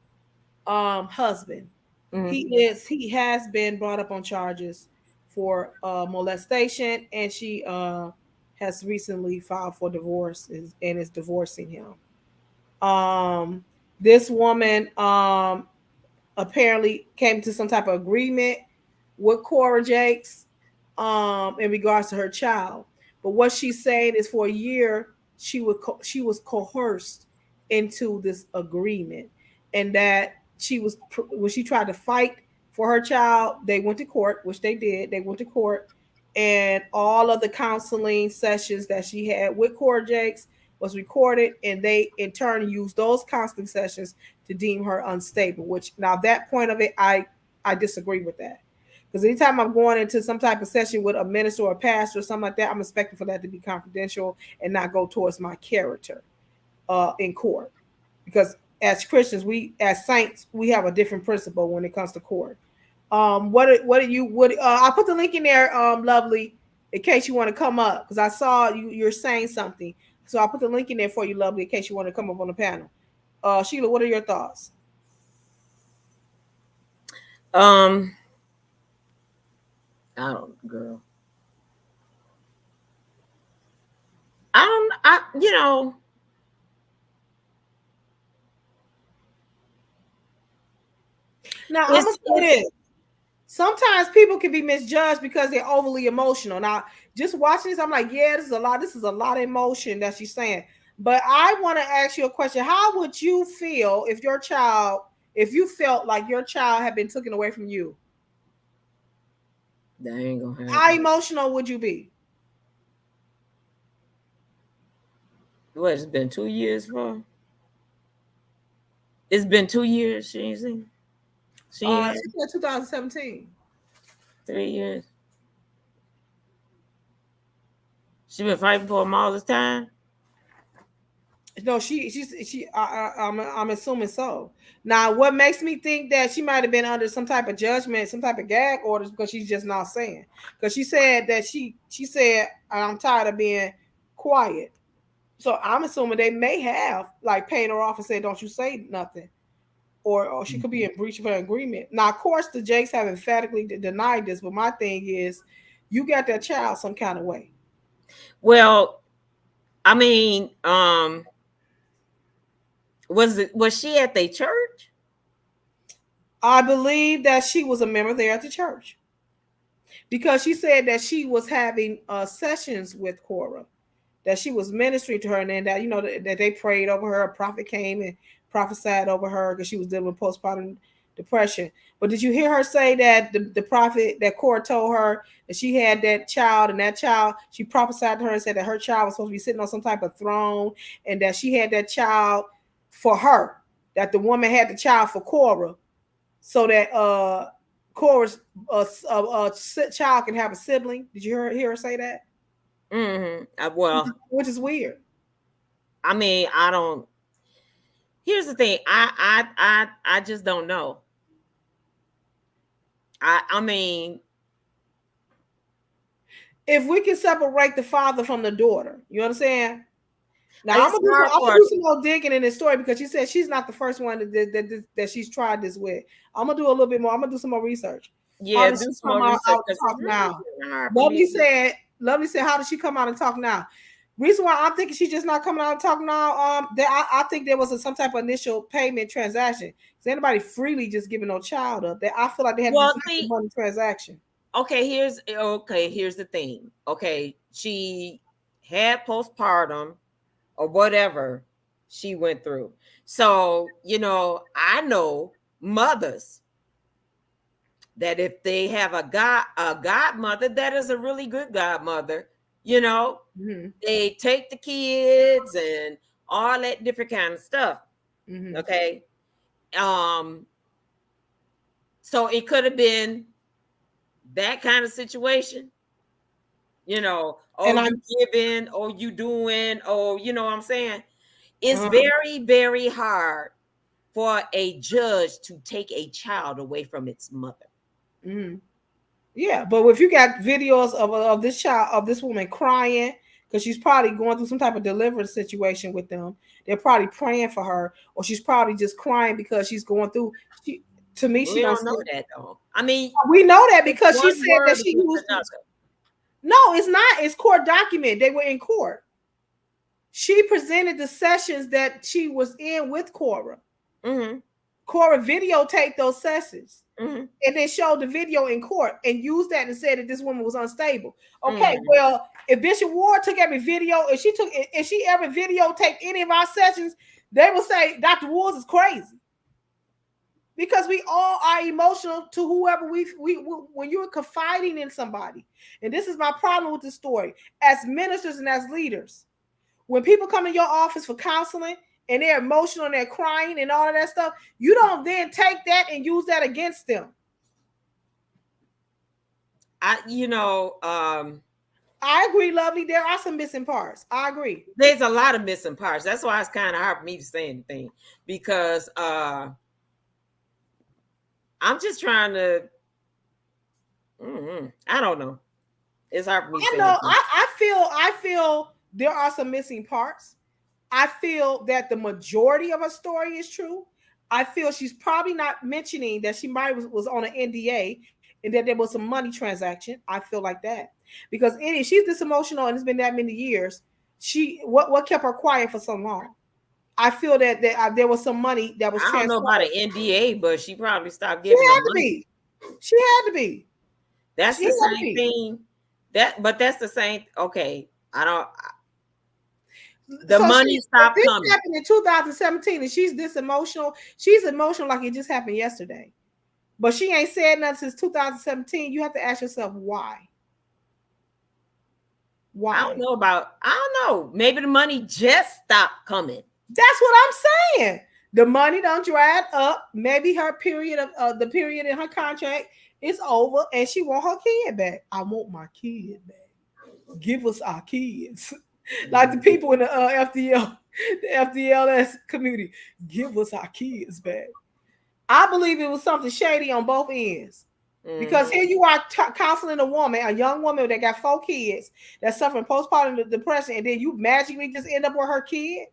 Speaker 1: husband. He has been brought up on charges for molestation, and she has recently filed for divorce and is divorcing him. This woman apparently came to some type of agreement with Cora Jakes in regards to her child. But what she's saying is, for a year she was coerced into this agreement, and that when she tried to fight for her child, they went to court, which they did. They went to court, and all of the counseling sessions that she had with Cora Jakes was recorded, and they in turn used those counseling sessions to deem her unstable. Which, now that point of it, I disagree with that. Because anytime I'm going into some type of session with a minister or a pastor or something like that, I'm expecting for that to be confidential and not go towards my character in court. Because as Christians, as saints, we have a different principle when it comes to court. I'll put the link in there, Lovely, in case you want to come up, because I saw you're saying something. So I'll put the link in there for you, Lovely, in case you want to come up on the panel. Sheila, what are your thoughts?
Speaker 2: I don't, girl.
Speaker 1: Now, I'm gonna say this. Sometimes people can be misjudged because they're overly emotional. Now, just watching this, I'm like, yeah, this is a lot. This is a lot of emotion that she's saying. But I want to ask you a question. How would you feel if you felt like your child had been taken away from you?
Speaker 2: That ain't gonna happen.
Speaker 1: How emotional would you be?
Speaker 2: What, it's been 2 years for? It's been 2 years, she ain't seen.
Speaker 1: She said 2017.
Speaker 2: 3 years. She been fighting for him all this time?
Speaker 1: No, I'm assuming so. Now, what makes me think that she might have been under some type of judgment, some type of gag orders, because she's just not saying. Because she said that she said, I'm tired of being quiet. So I'm assuming they may have like paid her off and said, don't you say nothing. Or she could be in breach of her agreement. Now, of course, the Jakes have emphatically denied this, but my thing is, you got that child some kind of way.
Speaker 2: Well, I mean, was she at the church?
Speaker 1: I believe that she was a member there at the church, because she said that she was having sessions with Cora, that she was ministering to her, and then that that they prayed over her. A prophet came and prophesied over her because she was dealing with postpartum depression. But did you hear her say that the prophet that Cora told her that she had that child, and that child, she prophesied to her and said that her child was supposed to be sitting on some type of throne, and that she had that child for her, that the woman had the child for Cora, so that Cora's child can have a sibling. Did you hear her say that?
Speaker 2: Well,
Speaker 1: which is weird.
Speaker 2: I mean, I don't. Here's the thing. I just don't know. I mean,
Speaker 1: if we can separate the father from the daughter, you understand? Now I'm gonna
Speaker 2: hard
Speaker 1: do some more digging in this story, because she said she's not the first one that she's tried this with. I'm gonna do a little bit more. I'm gonna do some more research.
Speaker 2: Yeah,
Speaker 1: How does
Speaker 2: do
Speaker 1: she
Speaker 2: some
Speaker 1: come
Speaker 2: more
Speaker 1: out
Speaker 2: research,
Speaker 1: and talk now?
Speaker 2: hard for me.
Speaker 1: Lovely said, how does she come out and talk now? Reason why I'm thinking she's just not coming out and talking now, I think there was some type of initial payment transaction. Is anybody freely just giving no child up? That I feel like they had to do money transaction.
Speaker 2: Okay, here's the thing. Okay, she had postpartum or whatever she went through. So, I know mothers that if they have a godmother that is a really good godmother, they take the kids and all that different kind of stuff. Okay. So it could have been that kind of situation. You giving, or you doing, or you know what I'm saying? It's very, very hard for a judge to take a child away from its mother.
Speaker 1: Yeah, but if you got videos of this child, of this woman crying because she's probably going through some type of deliverance situation with them, they're probably praying for her, or she's probably just crying because she's going through. To me, she
Speaker 2: We
Speaker 1: don't
Speaker 2: know that though. I mean,
Speaker 1: we know that because she said that she used.
Speaker 2: another.
Speaker 1: No, it's not. It's court document. They were in court. She presented the sessions that she was in with Cora. Cora videotaped those sessions. And then showed the video in court and used that and said that this woman was unstable. Okay, well, if Bishop Ward took every video, if she ever videotaped any of our sessions, they will say Dr. Woods is crazy. Because we all are emotional to whoever we when you're confiding in somebody. And this is my problem with the story. As ministers and as leaders, when people come in your office for counseling and they're emotional and they're crying and all of that stuff, you don't then take that and use that against them. I agree, Lovely. There are some missing parts. I agree.
Speaker 2: There's a lot of missing parts. That's why it's kind of hard for me to say anything, because I'm just trying to. I don't know. It's hard for me to say anything.
Speaker 1: I feel there are some missing parts. I feel that the majority of her story is true. I feel she's probably not mentioning that she might was on an NDA and that there was some money transaction. I feel like that, because if she's this emotional and it's been that many years, what kept her quiet for so long? I feel that there was some money that was.
Speaker 2: I don't know about an NDA, but she probably stopped giving them money.
Speaker 1: She had to be.
Speaker 2: That's the same thing. That's the same. Okay, I don't. The money stopped coming.
Speaker 1: This happened in 2017, and she's this emotional. She's emotional like it just happened yesterday. But she ain't said nothing since 2017. You have to ask yourself why. Why?
Speaker 2: I don't know. Maybe the money just stopped coming.
Speaker 1: That's what I'm saying. The money don't dried up. Maybe her period of the period in her contract is over, and she want her kid back. I want my kid back. Give us our kids. Like the people in the FDLS community, give us our kids back. I believe it was something shady on both ends. Because here you are counseling a woman, a young woman that got 4 kids that's suffering postpartum depression, and then you magically just end up with her kid.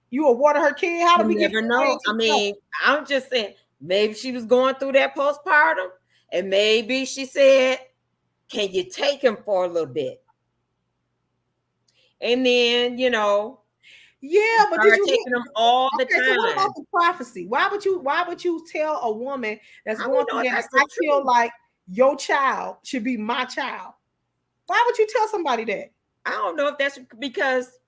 Speaker 1: You awarded her kid. How do we
Speaker 2: never know? I mean, I'm just saying, maybe she was going through that postpartum, and maybe she said, "Can you take him for a little bit?" And then,
Speaker 1: yeah, but did you
Speaker 2: taking them all the time?
Speaker 1: So what about the prophecy? Why would you tell a woman that's going through that? I
Speaker 2: true.
Speaker 1: feel like your child should be my child. Why would you tell somebody that?
Speaker 2: I don't know if that's because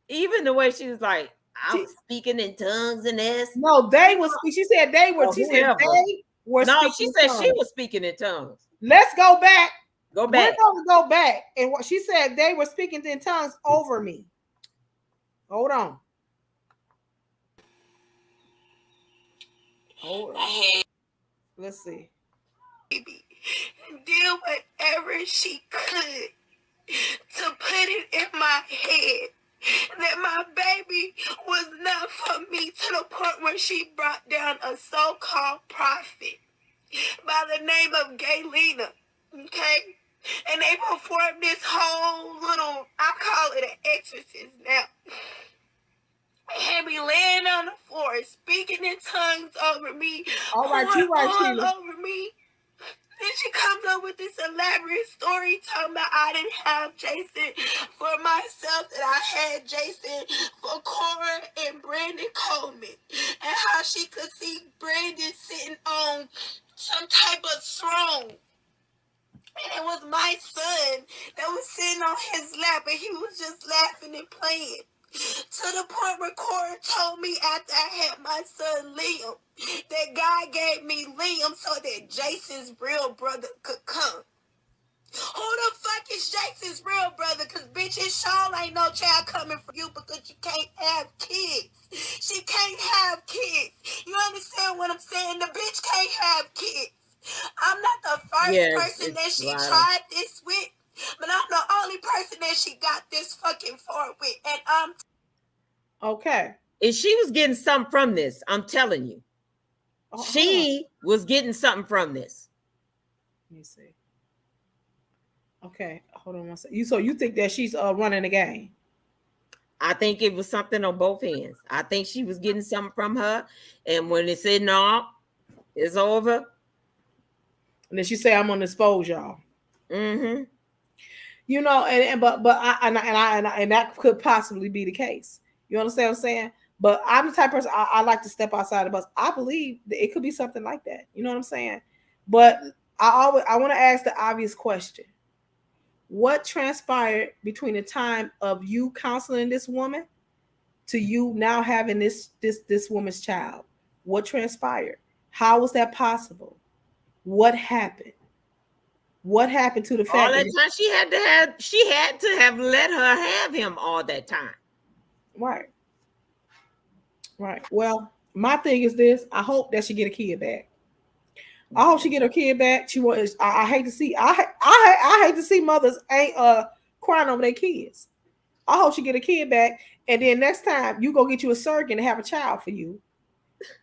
Speaker 2: even the way she was like, I'm speaking in tongues and this.
Speaker 1: No, they was. She said they were. She said they were.
Speaker 2: No, she said
Speaker 1: tongues.
Speaker 2: she was speaking in tongues.
Speaker 1: Let's go back.
Speaker 2: Go back.
Speaker 1: We're going to go back. And what she said, they were speaking in tongues over me. Hold on. Hold on. Let's see.
Speaker 20: Baby, did whatever she could to put it in my head that my baby was not for me, to the point where she brought down a so-called prophet by the name of Gaylina, okay? And they performed this whole little, I call it an exorcist now. They had me laying on the floor, speaking in tongues over me,
Speaker 1: all right, you right,
Speaker 20: all over me. Then she comes up with this elaborate story talking about I didn't have Jason for myself, that I had Jason for Cora and Brandon Colman, and how she could see Brandon sitting on some type of throne. And it was my son that was sitting on his lap, and he was just laughing and playing. To the point where Cora told me after I had my son Liam that God gave me Liam so that Jason's real brother could come. Who the fuck is Jason's real brother? Because bitch, it sure ain't no child coming for you because you can't have kids. She can't have kids. You understand what I'm saying? The bitch can't have kids. I'm not the first person that she tried this with, but I'm the only person that she got this fucking for with. And I'm
Speaker 1: okay.
Speaker 2: And she was getting something from this. I'm telling you. She was getting something from this.
Speaker 1: Let me see. Okay, hold on one second. So you think that she's running the game?
Speaker 2: I think it was something on both ends. I think she was getting something from her, and when it said no, it's over.
Speaker 1: And then she said, "I'm gonna expose y'all."
Speaker 2: Mm-hmm.
Speaker 1: You know, but that could possibly be the case. You understand what I'm saying? But I'm the type of person I like to step outside the bus. I believe that it could be something like that. You know what I'm saying? But I want to ask the obvious question: what transpired between the time of you counseling this woman to you now having this woman's child? What transpired? How was that possible? What happened? What happened to the fact
Speaker 2: all that time she had to have let her have him all that time?
Speaker 1: Right. Well, my thing is this: I hope that she get a kid back. I hope she get her kid back. She was. I hate to see. I hate to see mothers ain't crying over their kids. I hope she get a kid back, and then next time you go get you a surrogate and have a child for you,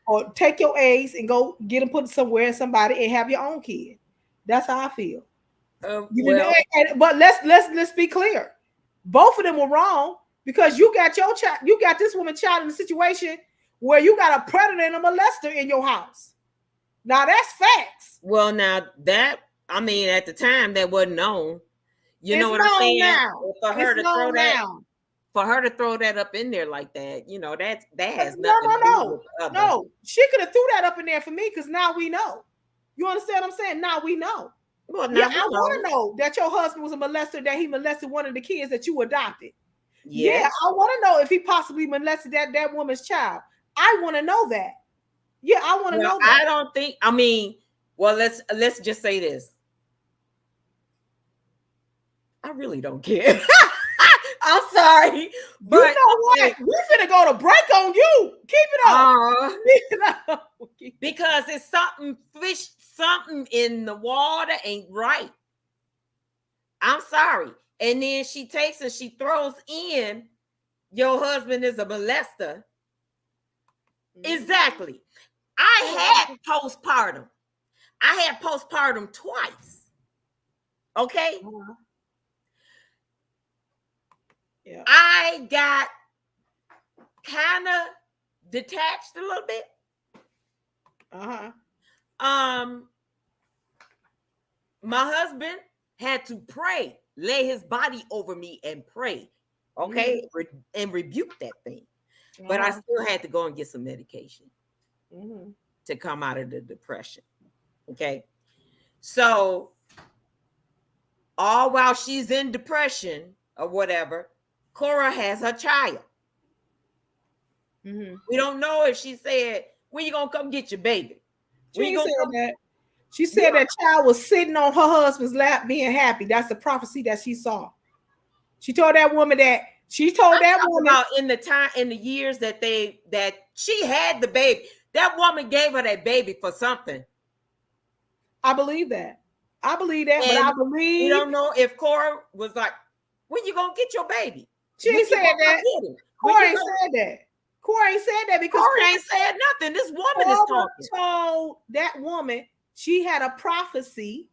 Speaker 1: or take your eggs and go get them put somewhere in somebody and have your own kid. That's how I feel. But let's be clear. Both of them were wrong because you got your child. You got this woman's child in a situation where you got a predator and a molester in your house. Now that's facts.
Speaker 2: Well, now that at the time that wasn't known. You know what I'm saying?
Speaker 1: Now.
Speaker 2: For her to throw that up in there like that, that has nothing to do with the other.
Speaker 1: No, she could have threw that up in there for me because now we know. You understand what I'm saying? Now we know. Well, now I want to know that your husband was a molester, that he molested one of the kids that you adopted. Yes. Yeah, I want to know if he possibly molested that woman's child. I want to know that. Yeah, I want to know that.
Speaker 2: I don't think. Well, let's just say this. I really don't care. I'm sorry, but
Speaker 1: you know what? We're gonna go to break on you. Keep it up. Keep it up.
Speaker 2: Because it's something in the water ain't right. I'm sorry. and then she takes and she throws in your husband is a molester. Exactly. I had postpartum. I had postpartum twice. Okay.
Speaker 1: Yeah.
Speaker 2: I got kind of detached a little bit. My husband had to pray, lay his body over me and pray, okay, and rebuke that thing. But I still had to go and get some medication to come out of the depression. Okay. So all while she's in depression or whatever, Cora has her child. We don't know if she said, when you gonna come get your baby?
Speaker 1: She ain't said that. She said that child was sitting on her husband's lap being happy. That's the prophecy that she saw. She told that woman that
Speaker 2: about in the years that she had the baby. That woman gave her that baby for something.
Speaker 1: I believe that. But I believe
Speaker 2: we don't know if Cora was like, when you gonna get your baby?
Speaker 1: She ain't said that. Cora ain't said that. Cora ain't said that because
Speaker 2: Cora ain't said nothing. This woman is talking.
Speaker 1: Told that woman she had a prophecy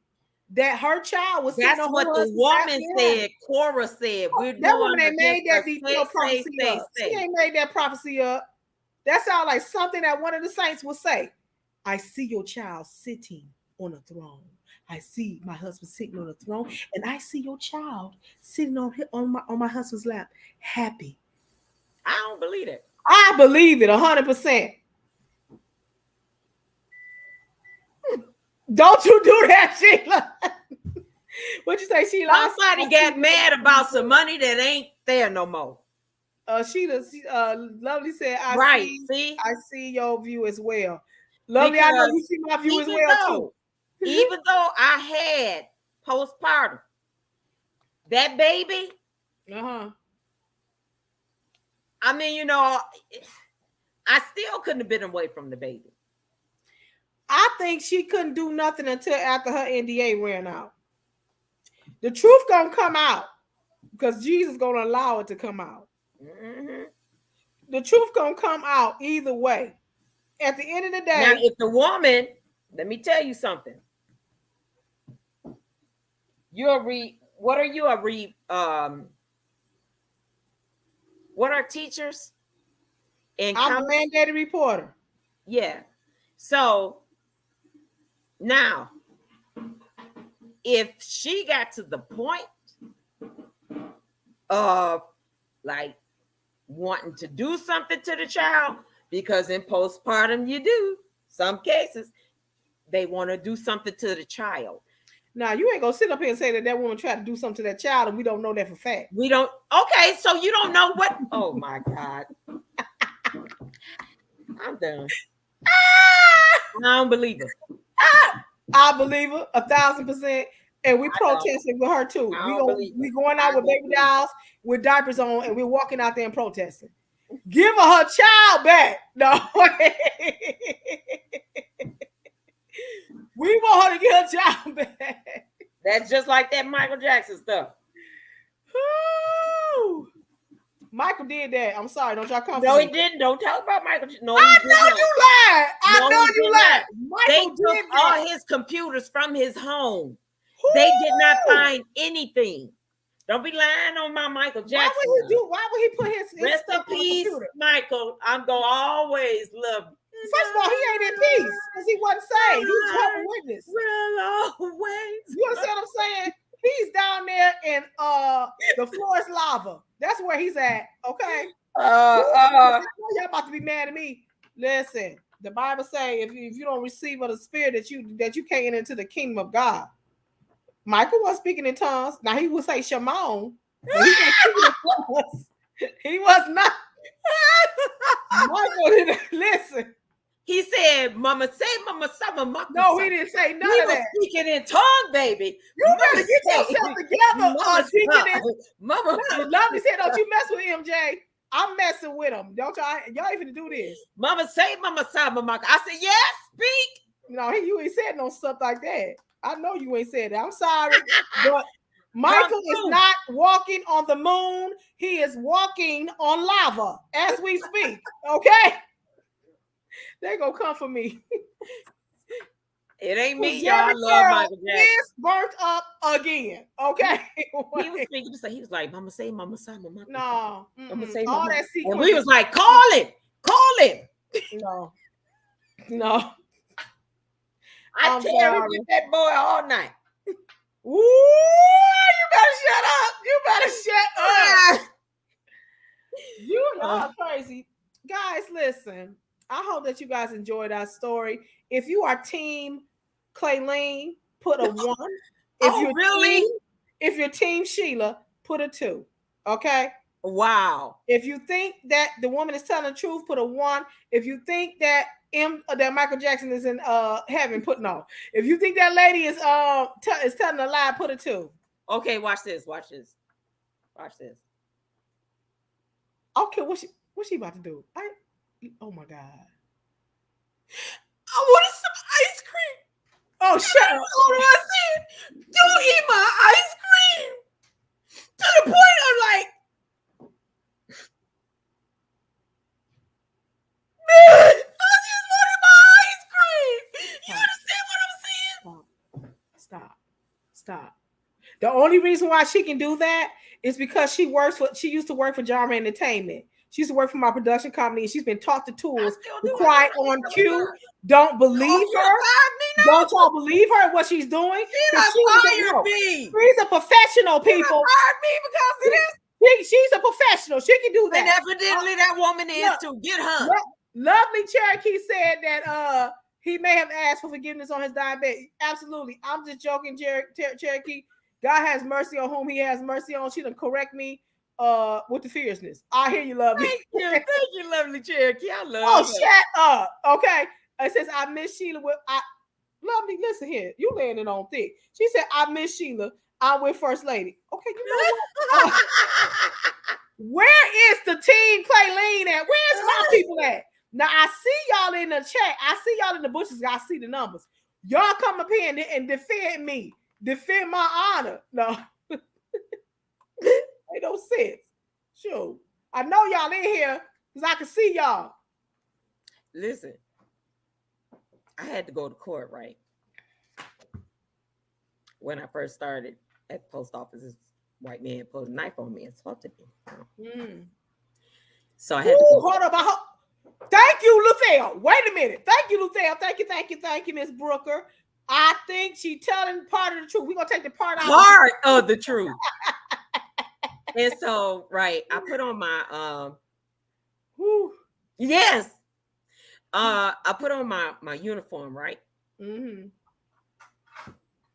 Speaker 1: that her child was.
Speaker 2: That's what the woman said. Cora said.
Speaker 1: That woman ain't made that prophecy up. She ain't made that prophecy up. That sounds like something that one of the saints would say. I see your child sitting on a throne. I see my husband sitting on a throne, and I see your child sitting on my husband's lap, happy.
Speaker 2: I don't believe it.
Speaker 1: I believe it 100%. Don't you do that, Sheila? What'd you say, Sheila?
Speaker 2: Somebody got mad about some money that ain't there no more.
Speaker 1: Sheila, Lovely said,
Speaker 2: I
Speaker 1: see your view as well. Lovely, I know you see my view as well too.
Speaker 2: Even though I had postpartum, that baby, I mean, I still couldn't have been away from the baby.
Speaker 1: I think she couldn't do nothing until after her NDA ran out. The truth gonna come out because Jesus gonna allow it to come out. The truth gonna come out either way. At the end of the day,
Speaker 2: now if the woman, let me tell you something. What are teachers?
Speaker 1: I'm a mandated reporter.
Speaker 2: Yeah. So now, if she got to the point of like wanting to do something to the child, because in postpartum you do, some cases they want to do something to the child.
Speaker 1: Now you ain't gonna sit up here and say that woman tried to do something to that child, and we don't know that for fact.
Speaker 2: We don't. Okay, so you don't know what? Oh my God, I'm done. I don't believe her.
Speaker 1: I believe her 1,000%, and we protesting with her too. We going out with baby dolls with diapers on, and we're walking out there and protesting. Give her child back. No. We want her to get her child back.
Speaker 2: That's just like that Michael Jackson stuff.
Speaker 1: Ooh. Michael did that. I'm sorry. Don't y'all come
Speaker 2: No, he didn't. Don't talk about Michael. No,
Speaker 1: I know you lied. I know you lied.
Speaker 2: They took all his computers from his home. Ooh. They did not find anything. Don't be lying on my Michael Jackson.
Speaker 1: Why would he put his
Speaker 2: rest in peace, Michael? I'm gonna always love you.
Speaker 1: First of all, he ain't in peace because he wasn't saved. He was Jehovah's Witness.
Speaker 2: Will always.
Speaker 1: You understand what I'm saying? He's down there in the floor is lava. That's where he's at. Okay. Y'all about to be mad at me. Listen, the Bible say if you don't receive of the Spirit that you can't enter into the kingdom of God. Michael was speaking in tongues. Now he would say Shimon, but he wasn't speaking in tongues. He was not. Michael didn't listen.
Speaker 2: He said, "Mama say, Mama say, Mama."
Speaker 1: No, he didn't say none of that.
Speaker 2: He was speaking in tongue, baby.
Speaker 1: You better get yourself together.
Speaker 2: Mama,
Speaker 1: Lovely said, "Don't you mess with MJ." I'm messing with him. Don't y'all even do this?
Speaker 2: Mama say, Mama say, Mama. I said, "Yes, speak."
Speaker 1: No, you ain't said no stuff like that. I know you ain't said that. I'm sorry, but Michael is not walking on the moon. He is walking on lava as we speak. Okay? They're going to come for me.
Speaker 2: It ain't me, y'all. I love Michael Jackson.
Speaker 1: Is burnt up again. Okay?
Speaker 2: He was speaking to say, he was like, Mama say, Mama say, Mama.
Speaker 1: No.
Speaker 2: Mama say,
Speaker 1: all
Speaker 2: Mama.
Speaker 1: that sequence.
Speaker 2: And we was like, call it.
Speaker 1: No.
Speaker 2: I carried with that boy all night.
Speaker 1: Ooh, you better shut up. You better shut up. You are crazy. Guys, listen. I hope that you guys enjoyed our story. If you are team Clayleen, put a 1. If you're team Sheila, put a 2. Okay?
Speaker 2: Wow.
Speaker 1: If you think that the woman is telling the truth, put a 1. If you think that Michael Jackson is in heaven, put no. If you think that lady is telling a lie, put a 2.
Speaker 2: Okay, watch this.
Speaker 1: Okay, what's she about to do? Oh my God. I wanted some ice cream. Oh, shut up. What I said? Don't eat my ice cream. To the point of like, man, I just wanted my ice cream. You understand what I'm saying? Stop. The only reason why she can do that is because she used to work for Jarma Entertainment. She used to work for my production company, and she's been taught the tools to cry on cue. Don't believe her. Don't y'all believe her what she's doing? She's a professional, people.
Speaker 2: Fired me because of this.
Speaker 1: She's a professional. She can do that.
Speaker 2: And evidently that woman is to get her.
Speaker 1: Lovely Cherokee said that he may have asked for forgiveness on his diabetes. Absolutely. I'm just joking, Cherokee. God has mercy on whom he has mercy on. She done correct me with the fierceness. I hear you, Lovely.
Speaker 2: Thank you, Lovely Cherokee. I love
Speaker 1: Oh, shut up. Okay. It says, I miss Sheila. Lovely, listen here. You landing on thick. She said, I miss Sheila. I'm with First Lady. Okay, you know what? Where is the team Clayleen at? Where's my people at? Now, I see y'all in the chat. I see y'all in the bushes. I see the numbers. Y'all come up here and defend me. Defend my honor. No. Ain't no sense. Sure. I know y'all in here because I can see y'all.
Speaker 2: Listen. I had to go to court, right? When I first started at the post office, this white man pulled a knife on me and assaulted me. So I had to go.
Speaker 1: Hold up. Thank you, Luthel. Wait a minute. Thank you, Luthel. Thank you, Miss Brooker. I think she telling part of the truth. We're going to take the part out.
Speaker 2: Part of the truth. And so, right, I put on my, yes. I put on my uniform, right?
Speaker 1: Mm-hmm.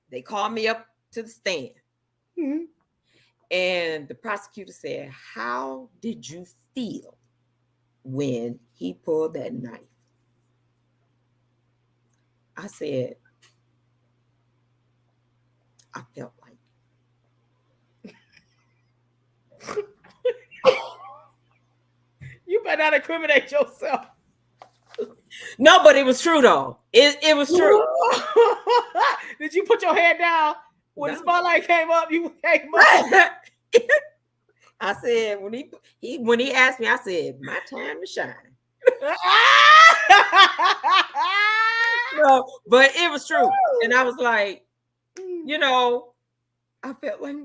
Speaker 2: They called me up to the stand.
Speaker 1: Mm-hmm.
Speaker 2: And the prosecutor said, how did you feel when he pulled that knife? I said, I felt like.
Speaker 1: You better not incriminate yourself.
Speaker 2: No, but it was true though. It was true.
Speaker 1: Did you put your head down when the spotlight came up? You came up.
Speaker 2: I said when he asked me, I said, my time to shine. No, but it was true. And I was like, you know, I felt like,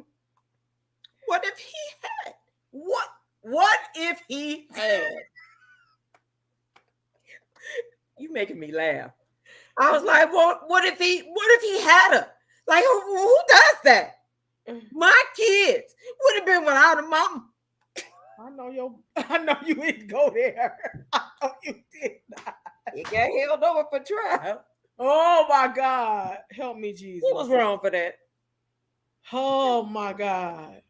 Speaker 2: what if he had? What if he had? You making me laugh. I was like, well, what if he had her? Like, who does that? My kids would have been without a mom.
Speaker 1: I know you didn't go there. I know you did not.
Speaker 2: He got held over for trial.
Speaker 1: Oh my God. Help me, Jesus.
Speaker 2: What was wrong for that?
Speaker 1: Oh my God.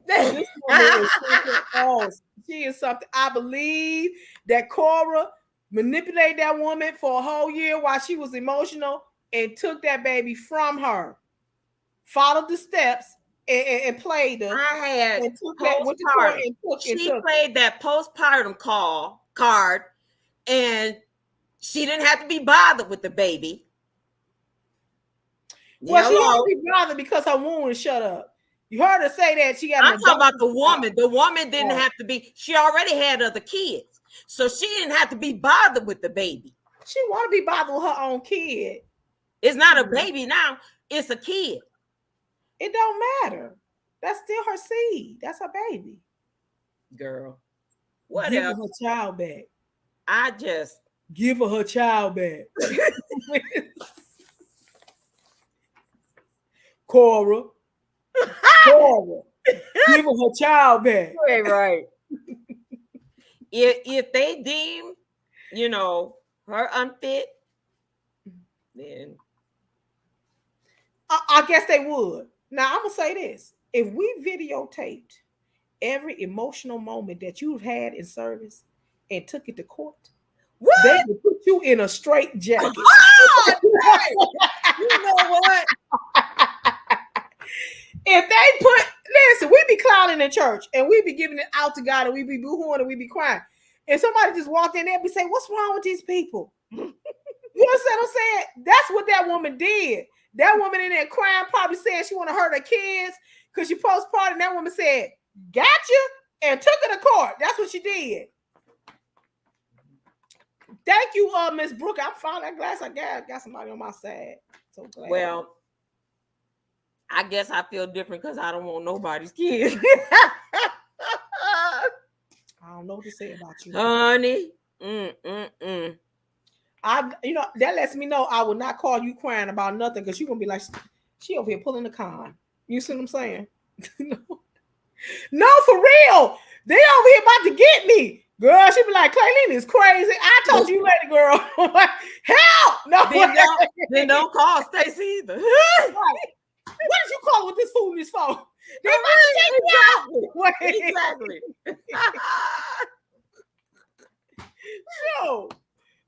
Speaker 1: This woman is something else. She is something. I believe that Cora manipulated that woman for a whole year while she was emotional and took that baby from her. Followed the steps and played her.
Speaker 2: I had she played that postpartum card, and she didn't have to be bothered with the baby.
Speaker 1: Well, she had to be bothered because her wound shut up. You heard her say that she got.
Speaker 2: I'm talking about the woman. The woman didn't have to be. She already had other kids, so she didn't have to be bothered with the baby.
Speaker 1: She want to be bothered with her own kid.
Speaker 2: It's not a baby now. It's a kid.
Speaker 1: It don't matter. That's still her seed. That's her baby.
Speaker 2: Girl, what
Speaker 1: give
Speaker 2: else?
Speaker 1: Her child back.
Speaker 2: I just
Speaker 1: give her child back. Cora. Cora. Give her child back.
Speaker 2: Right. If they deem, her unfit, then
Speaker 1: I guess they would. Now I'm gonna say this: if we videotaped every emotional moment that you've had in service and took it to court, they would put you in a straight jacket.
Speaker 2: You know what?
Speaker 1: If they listen, we be clowning in church and we be giving it out to God and we be boo-hooing and we be crying. And somebody just walked in there and be saying, "What's wrong with these people?" You understand what I'm saying? That's what that woman did. That woman in there crying probably said she want to hurt her kids because she postpartum. That woman said, "Gotcha," and took her to court. That's what she did. Thank you, Miss Brooke. I found that glass. I got somebody on my side. So glad.
Speaker 2: Well, I guess I feel different because I don't want nobody's kid.
Speaker 1: I don't know what to say about you,
Speaker 2: honey.
Speaker 1: That lets me know I will not call you crying about nothing because you're gonna be like, she over here pulling the con. You see what I'm saying? No, for real. They over here about to get me. Girl, she be like, Clayleen is crazy. I told you later, girl. Help! No,
Speaker 2: then don't call Stacey either.
Speaker 1: Right. What did you call with this foolishness for? They about to take me out.
Speaker 2: Exactly.
Speaker 1: Yo,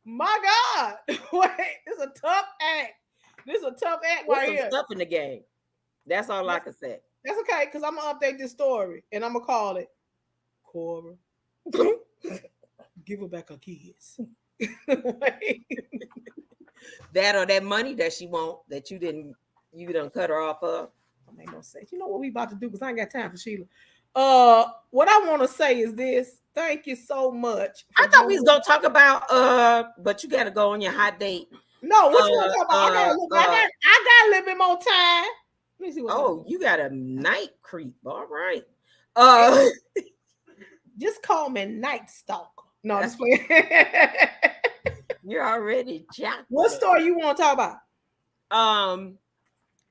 Speaker 1: my God. Wait, it's a tough act. This is a tough act right here.
Speaker 2: Stuff in the game. That's all I can say.
Speaker 1: That's okay, because I'm gonna update this story and I'm gonna call it Cora. Give her back her kids.
Speaker 2: That or that money that she want that you done cut her off of.
Speaker 1: Make no sense. You know what we about to do because I ain't got time for Sheila. What I want to say is this. Thank you so much.
Speaker 2: I thought we was gonna talk about but you gotta go on your hot date.
Speaker 1: No, what you want to talk about? I got a little bit more time. Let me see what
Speaker 2: you got a night creep. All right.
Speaker 1: Just call me Night Stalker. No, just playing.
Speaker 2: You're already jacked.
Speaker 1: What story you want to talk about?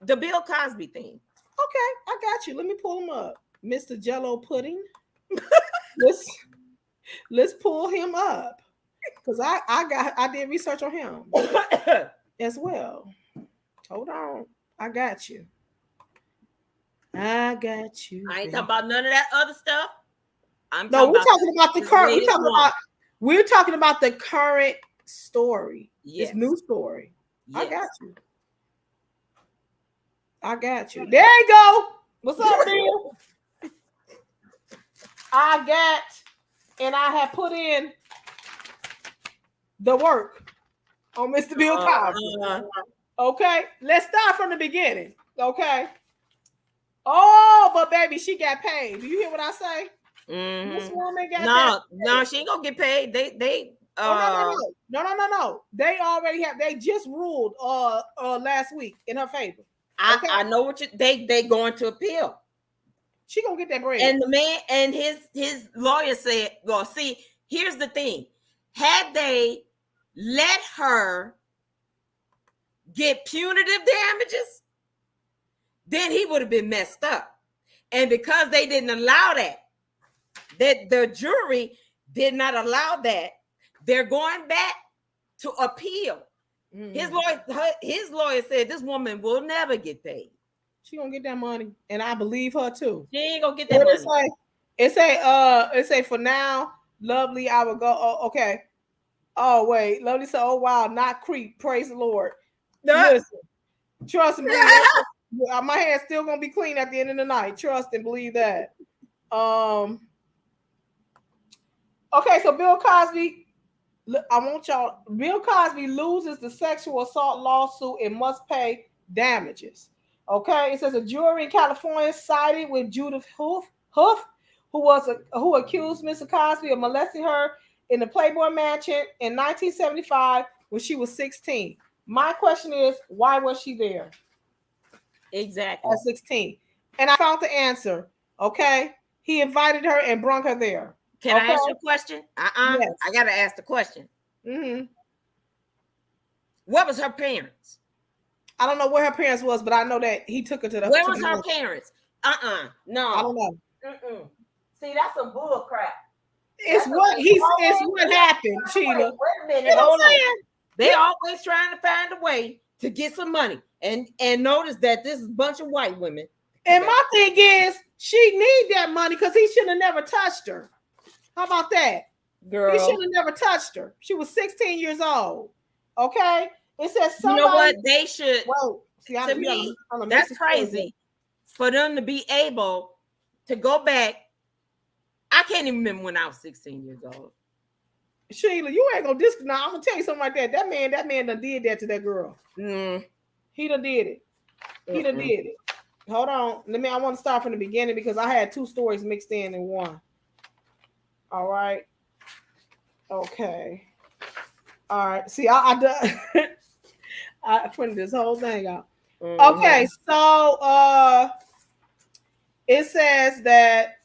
Speaker 2: The Bill Cosby thing.
Speaker 1: Okay, I got you. Let me pull him up. Mr. Jello Pudding. let's pull him up. Because I did research on him as well. Hold on. I got you. I got you.
Speaker 2: I ain't talking about none of that other stuff.
Speaker 1: We're talking about the current. We're talking about the current story. Yes. This new story. Yes. I got you. There you go. What's up, Bill? I have put in the work on Mr. Bill Cosby. Okay, let's start from the beginning. Okay. Oh, but baby, she got paid. Do you hear what I say?
Speaker 2: Mm-hmm.
Speaker 1: This woman got
Speaker 2: no, she ain't gonna get paid.
Speaker 1: No. They already have. They just ruled last week in her favor.
Speaker 2: Okay? I know what they going to appeal.
Speaker 1: She gonna get that bread.
Speaker 2: And the man and his lawyer said, "Well, see, here's the thing: had they let her get punitive damages, then he would have been messed up. And because they didn't allow that the jury did not allow that, they're going back to appeal." His lawyer said this woman will never get paid.
Speaker 1: She gonna get that money, and I believe her too.
Speaker 2: She ain't gonna get that money.
Speaker 1: It say for now, Lovely, I will go. Oh, okay. Oh wait, Lovely said, "Oh wow, not creep." Praise the Lord. Listen, trust me. My hair's still gonna be clean at the end of the night. Trust and believe that. Okay, so Bill Cosby. Bill Cosby loses the sexual assault lawsuit and must pay damages. Okay, it says a jury in California sided with Judith Huff, who accused Mr. Cosby of molesting her in the Playboy Mansion in 1975 when she was 16. My question is, why was she there?
Speaker 2: Exactly.
Speaker 1: At 16. And I found the answer. Okay. He invited her and brought her there.
Speaker 2: Can I ask you a question?
Speaker 1: Yes.
Speaker 2: I gotta ask the question. What was her parents?
Speaker 1: I don't know where her parents was, but I know that he took her to the.
Speaker 2: Where was her parents? No.
Speaker 1: I don't know.
Speaker 2: See, that's some bull crap.
Speaker 1: It's what happened, Sheila.
Speaker 2: Wait a minute, hold on. They always trying to find a way to get some money, and notice that this is a bunch of white women.
Speaker 1: And my thing is, she need that money because he should have never touched her. How about that,
Speaker 2: girl?
Speaker 1: He should have never touched her. She was 16 years old. Okay, it says somebody.
Speaker 2: You know what? They should.
Speaker 1: Whoa. See,
Speaker 2: to me, that's crazy for them to be able to go back. I can't even remember when I was 16 years old.
Speaker 1: Sheila, you ain't gonna disc. Now I'm gonna tell you something like that. That man done did that to that girl. He done did it. He done did it. Hold on. I want to start from the beginning because I had two stories mixed in one. All right. Okay. All right. See, I done. I printed this whole thing out. Okay, so it says that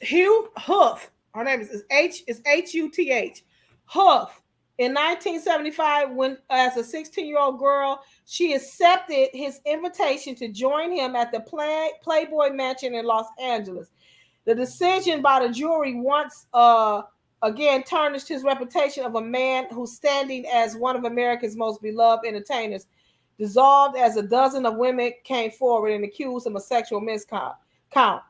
Speaker 1: Hugh Huff, her name is Huth, Huff, in 1975, when as a 16-year-old girl, she accepted his invitation to join him at the Playboy Mansion in Los Angeles. The decision by the jury once again tarnished his reputation of a man who's standing as one of America's most beloved entertainers, dissolved as a dozen of women came forward and accused him of sexual misconduct.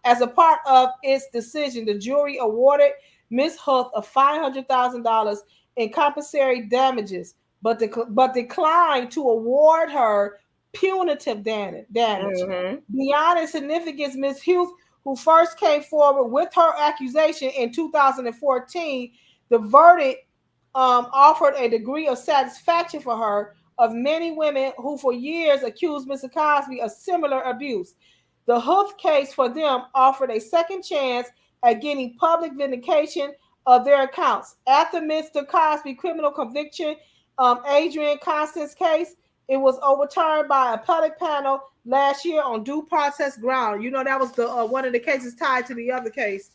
Speaker 1: As a part of its decision, the jury awarded Ms. Huth of $500,000 in compensatory damages, but declined to award her punitive damage. Beyond its significance, Ms. Huth, who first came forward with her accusation in 2014, the verdict offered a degree of satisfaction for her of many women who for years accused Mr. Cosby of similar abuse. The Huth case for them offered a second chance at getting public vindication of their accounts. After Mr. Cosby criminal conviction, Adrian Constance case, it was overturned by an appellate panel last year on due process ground. You know, that was the one of the cases tied to the other case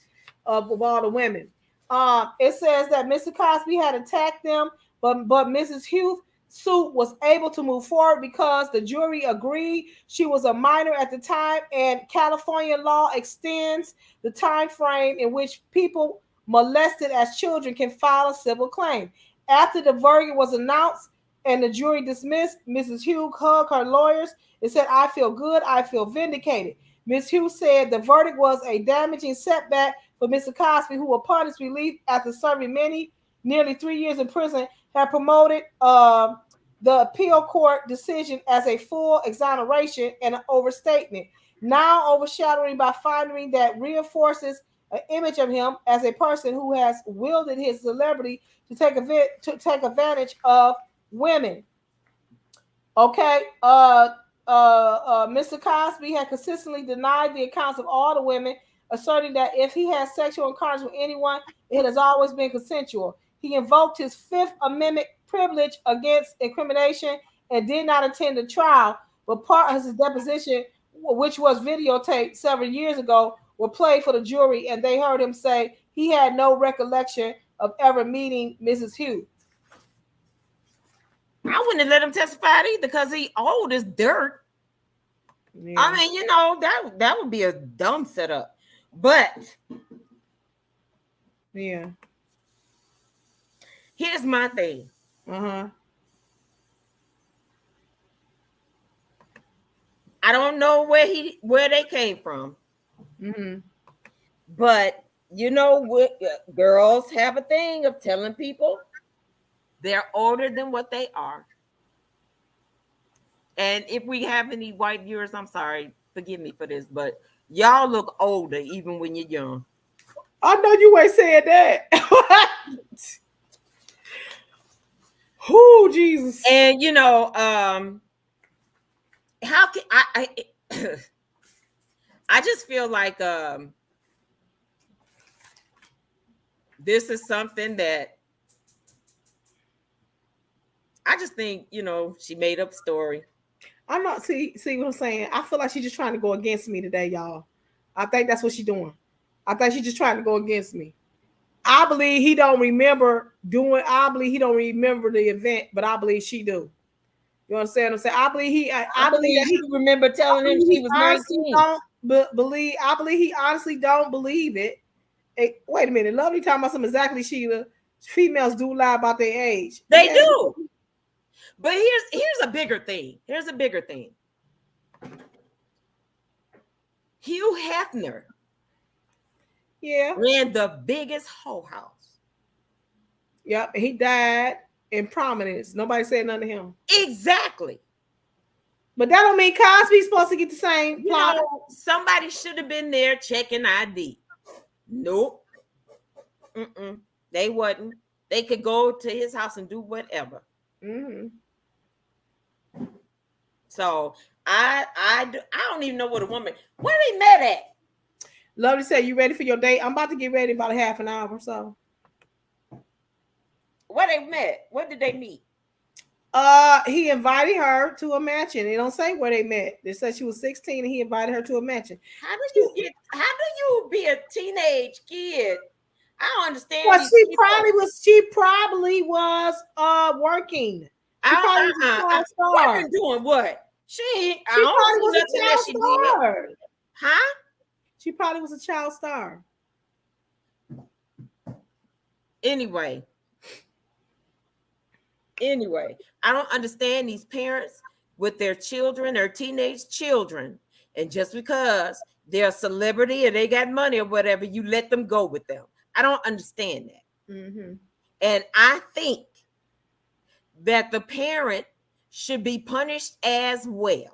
Speaker 1: of all the women. It says that Mr. Cosby had attacked them, but Mrs. Huth suit was able to move forward because the jury agreed she was a minor at the time, and California law extends the time frame in which people molested as children can file a civil claim. After the verdict was announced and the jury dismissed, Mrs. Hughes hugged her lawyers and said, "I feel good. I feel vindicated." Ms. Hughes said the verdict was a damaging setback for Mr. Cosby, who upon his release after serving nearly 3 years in prison, had promoted the appeal court decision as a full exoneration and an overstatement, now overshadowing by finding that reinforces an image of him as a person who has wielded his celebrity to take advantage of women. Okay, Mr. Cosby had consistently denied the accounts of all the women, asserting that if he had sexual encounters with anyone, it has always been consensual. He invoked his Fifth Amendment privilege against incrimination and did not attend the trial, but part of his deposition, which was videotaped several years ago, were played for the jury, and they heard him say he had no recollection of ever meeting Mrs. Hughes.
Speaker 2: I wouldn't have let him testify either because he old as dirt. Yeah. I mean, you know, that would be a dumb setup. But
Speaker 1: yeah,
Speaker 2: here's my thing. I don't know where they came from. But you know what, girls have a thing of telling people they're older than what they are. And if we have any white viewers, I'm sorry, forgive me for this, but y'all look older even when you're young.
Speaker 1: I know you ain't said that. Oh, Jesus.
Speaker 2: And you know, how can I I just feel like this is something that I just think, she made up a story.
Speaker 1: I'm not see what I'm saying. I feel like she's just trying to go against me today, y'all. I think that's what she's doing. I think she's just trying to go against me. I believe he don't remember I believe he don't remember the event, but I believe she do. You understand what I'm saying? I believe I believe that
Speaker 2: you remember telling him she was 19.
Speaker 1: I believe he honestly don't believe it. Wait a minute, Lovely talking about something exactly, Sheila. Females do lie about their age.
Speaker 2: They do. But here's a bigger thing. Here's a bigger thing. Hugh Hefner ran the biggest hoe house.
Speaker 1: Yep, he died in prominence. Nobody said nothing to him.
Speaker 2: Exactly.
Speaker 1: But that don't mean Cosby's supposed to get the same plot.
Speaker 2: Somebody should have been there checking ID. Nope. They wasn't. They could go to his house and do whatever.
Speaker 1: Mm-hmm.
Speaker 2: So I don't even know what a woman. Where they met at?
Speaker 1: Lovely said, "You ready for your date?" I'm about to get ready about a half an hour or so.
Speaker 2: Where they met? Where did they meet?
Speaker 1: He invited her to a mansion. They don't say where they met. They said she was 16 and he invited her to a mansion.
Speaker 2: How do you be a teenage kid? I don't understand.
Speaker 1: Well, she probably was working. She probably was a child star.
Speaker 2: Working doing what? She
Speaker 1: probably was a child star.
Speaker 2: Huh?
Speaker 1: She probably was a child star.
Speaker 2: Anyway, I don't understand these parents with their children, their teenage children, and just because they're a celebrity or they got money or whatever, you let them go with them. I don't understand that.
Speaker 1: Mm-hmm.
Speaker 2: And I think that the parent should be punished as well.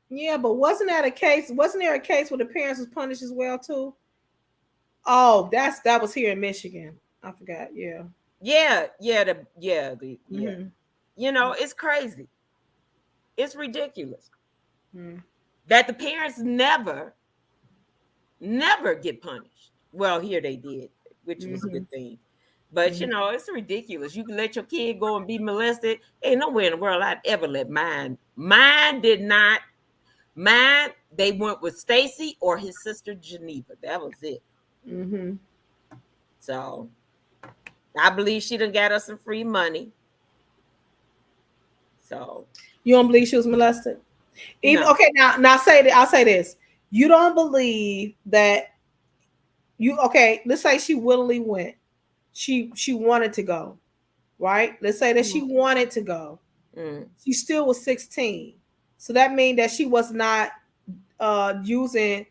Speaker 1: Yeah, but wasn't there a case where the parents was punished as well too? Oh, that was here in Michigan. I forgot. Yeah.
Speaker 2: Mm-hmm. It's crazy. It's ridiculous that the parents never get punished. Well, here they did, which was a good thing. But it's ridiculous. You can let your kid go and be molested. Ain't nowhere in the world I'd ever let mine. Mine did not. Mine, they went with Stacy or his sister Geneva. That was it.
Speaker 1: Mm-hmm.
Speaker 2: So I believe she done got us some free money. So
Speaker 1: you don't believe she was molested? Even
Speaker 2: no.
Speaker 1: Okay, now I'll say this. You don't believe that let's say she willingly went. She wanted to go, right? Let's say that she wanted to go. She still was 16. So that means that she was not using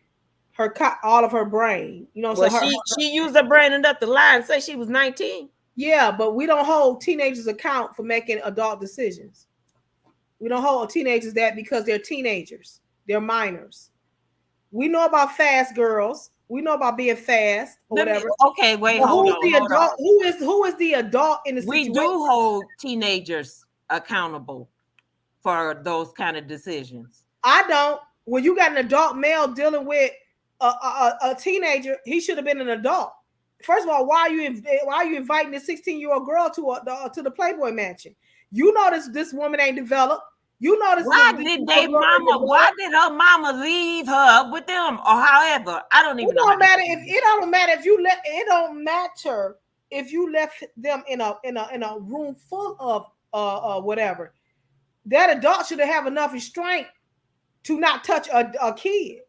Speaker 1: all of her brain.
Speaker 2: She used her brain enough to lie and say she was 19.
Speaker 1: Yeah, but we don't hold teenagers account for making adult decisions. We don't hold teenagers that because they're teenagers. They're minors. We know about fast girls. We know about being fast or whatever.
Speaker 2: Okay, wait, hold on.
Speaker 1: Who is the adult in the situation?
Speaker 2: We do hold teenagers accountable for those kind of decisions.
Speaker 1: I don't. When you got an adult male dealing with a teenager, he should have been an adult. First of all, why are you inviting this 16-year-old girl to the Playboy mansion? You know this woman ain't developed. You know this.
Speaker 2: Why did her mama leave her with them or however? I don't even know.
Speaker 1: It don't matter if you left them in a room full of whatever. That adult should have enough restraint to not touch a kid.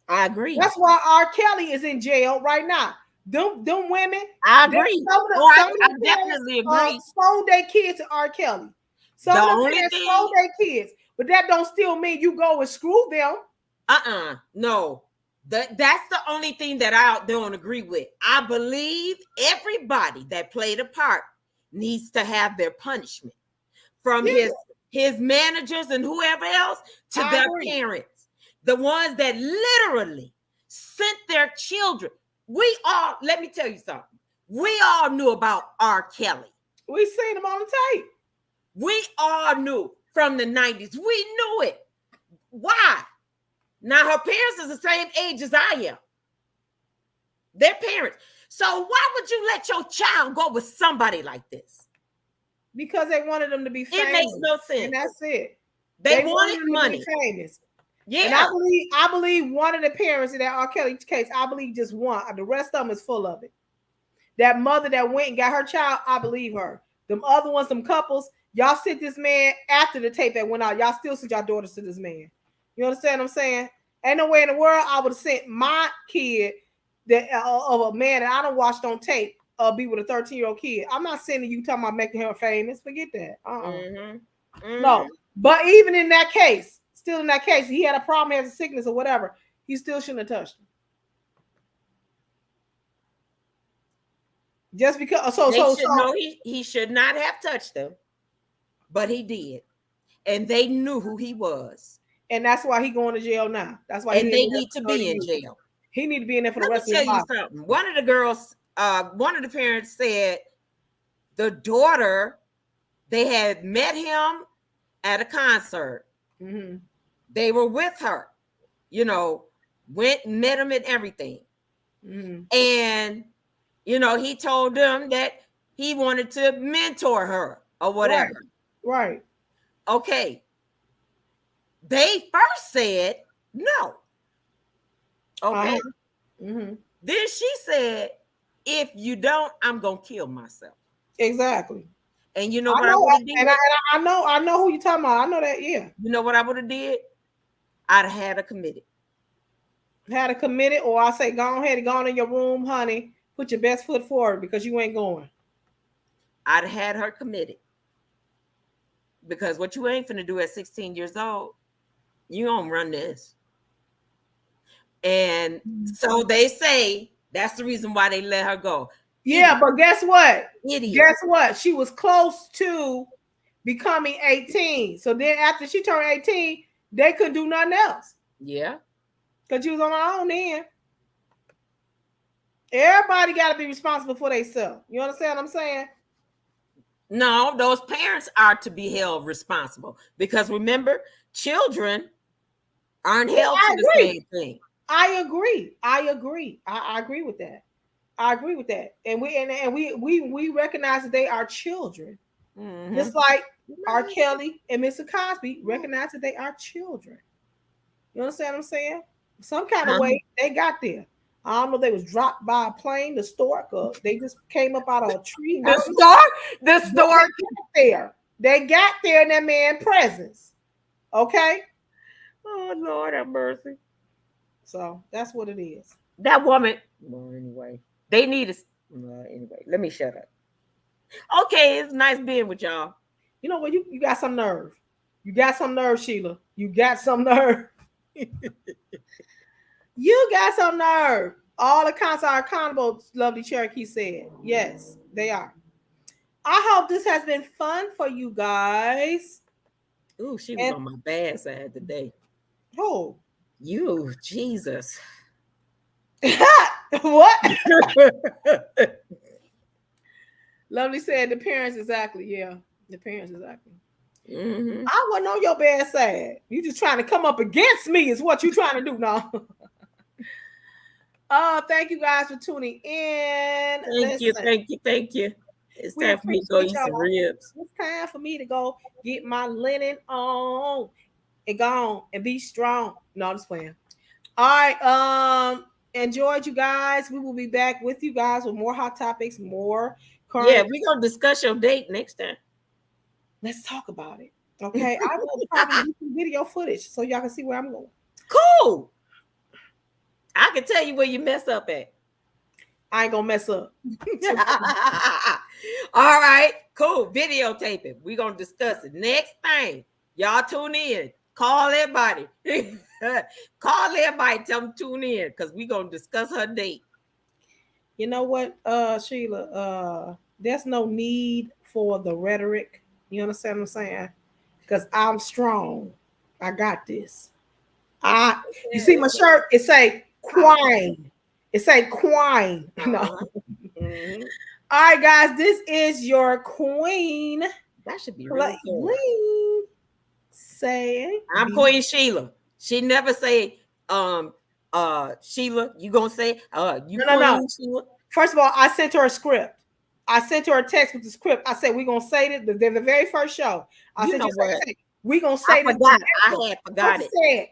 Speaker 2: I agree.
Speaker 1: That's why R. Kelly is in jail right now. Them women.
Speaker 2: I agree. I definitely agree.
Speaker 1: Sold their kids to R. Kelly. Some of them sold their kids, but that don't still mean you go and screw them.
Speaker 2: No. That's the only thing that I don't agree with. I believe everybody that played a part needs to have their punishment from his managers and whoever else to their parents. The ones that literally sent their children. Let me tell you something. We all knew about R. Kelly.
Speaker 1: We seen him on the tape.
Speaker 2: We all knew. from the 90s. We knew it. Why? Now her parents is the same age as I am. Their parents. So why would you let your child go with somebody like this?
Speaker 1: Because they wanted them to be famous.
Speaker 2: It makes no sense.
Speaker 1: And that's it.
Speaker 2: They wanted money.
Speaker 1: To be famous.
Speaker 2: Yeah.
Speaker 1: And I believe one of the parents in that R. Kelly case, I believe just one. The rest of them is full of it. That mother that went and got her child, I believe her. Them other ones, them couples, y'all sent this man after the tape that went out. Y'all still sent y'all daughters to this man. You understand what I'm saying? Ain't no way in the world I would have sent my kid that of a man that I don't watch on tape be with a 13-year-old kid. I'm not sending you talking about making her famous. Forget that. No. But even in that case, still in that case, he had a problem, he has a sickness or whatever. He still shouldn't have touched him. Just because
Speaker 2: he should not have touched them, but he did. And they knew who he was.
Speaker 1: And that's why he going to jail now. That's why
Speaker 2: they need to be in jail.
Speaker 1: He need to be in there for the rest of his life.
Speaker 2: Something. One of the girls, one of the parents said the daughter, they had met him at a concert.
Speaker 1: Mm-hmm.
Speaker 2: They were with her, went and met him and everything.
Speaker 1: Mm-hmm.
Speaker 2: And, he told them that he wanted to mentor her or whatever.
Speaker 1: Right.
Speaker 2: Okay. They first said no. Okay.
Speaker 1: Mm-hmm.
Speaker 2: Then she said, if you don't, I'm going to kill myself.
Speaker 1: Exactly.
Speaker 2: And you know what I would have did?
Speaker 1: And I know who you're talking about. I know that, yeah.
Speaker 2: You know what I would have did? I'd have had her committed.
Speaker 1: Or I say, go ahead and go on in your room, honey. Put your best foot forward because you ain't going.
Speaker 2: I'd have had her committed. Because what you ain't finna do at 16 years old, you gonna run this. And so they say that's the reason why they let her go.
Speaker 1: Yeah, but guess what?
Speaker 2: Idiot.
Speaker 1: Guess what? She was close to becoming 18. So then after she turned 18, they couldn't do nothing else.
Speaker 2: Yeah.
Speaker 1: Because she was on her own then. Everybody got to be responsible for themselves. You understand what I'm saying?
Speaker 2: No, those parents are to be held responsible. Because remember, children aren't held to the same thing.
Speaker 1: I agree. I agree with that. And we recognize that they are children. Mm-hmm. Just like R. Kelly and Mr. Cosby recognize that they are children. You understand what I'm saying? Some kind of way they got there. I don't know if they was dropped by a plane, the stork, or they just came up out of a tree.
Speaker 2: The stork
Speaker 1: there. They got there in that man's presence. Okay?
Speaker 2: Oh, Lord have mercy.
Speaker 1: So that's what it is.
Speaker 2: That woman. Well, anyway, they need us. Anyway, let me shut up. Okay, it's nice being with y'all.
Speaker 1: You know what? You got some nerve. You got some nerve, Sheila. You got some nerve. You got some nerve. All accounts are accountable, Lovely Cherokee said. Yes, they are. I hope this has been fun for you guys.
Speaker 2: Ooh, she was on my bad side today.
Speaker 1: Who?
Speaker 2: You, Jesus.
Speaker 1: What? Lovely said the parents exactly. Yeah, the parents exactly.
Speaker 2: Mm-hmm.
Speaker 1: I wasn't on your bad side. You just trying to come up against me is what you trying to do now. Thank you guys for tuning in.
Speaker 2: Thank you. It's time for me to go eat some ribs.
Speaker 1: It's time for me to go get my linen on and go on and be strong. No, I'm just playing. All right. Enjoyed you guys. We will be back with you guys with more hot topics, more current.
Speaker 2: Yeah, we're gonna discuss your date next time.
Speaker 1: Let's talk about it. Okay. I will probably do some video footage so y'all can see where I'm going.
Speaker 2: Cool. I can tell you where you mess up at.
Speaker 1: I ain't gonna mess up.
Speaker 2: All right, cool. Videotape it. We're gonna discuss it. Next thing, y'all tune in. Call everybody. Call everybody. Tell them tune in because we're gonna discuss her date.
Speaker 1: You know what, Sheila? There's no need for the rhetoric. You understand what I'm saying? Because I'm strong. I got this. You see my shirt? It say Quine. It say Quine. No.
Speaker 2: Mm-hmm.
Speaker 1: All right, guys. This is your queen.
Speaker 2: That should be really cool.
Speaker 1: Say
Speaker 2: I'm Queen Sheila. She never say, Sheila, you gonna say, you Queen Sheila?
Speaker 1: First of all, I sent her a script. I sent her a text with the script. I said, we're gonna say this. The very first show. I
Speaker 2: You
Speaker 1: said,
Speaker 2: know what?
Speaker 1: we're gonna say this.
Speaker 2: I had forgot it.
Speaker 1: Said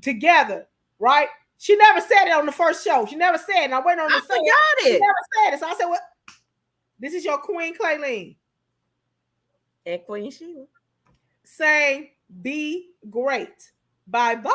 Speaker 1: together, right? She never said it on the first show. She never said it. And I went on to say it. She never said it. So I said, well, this is your Queen Clayleen.
Speaker 2: And Queen Sheila.
Speaker 1: Say, be great. Bye-bye.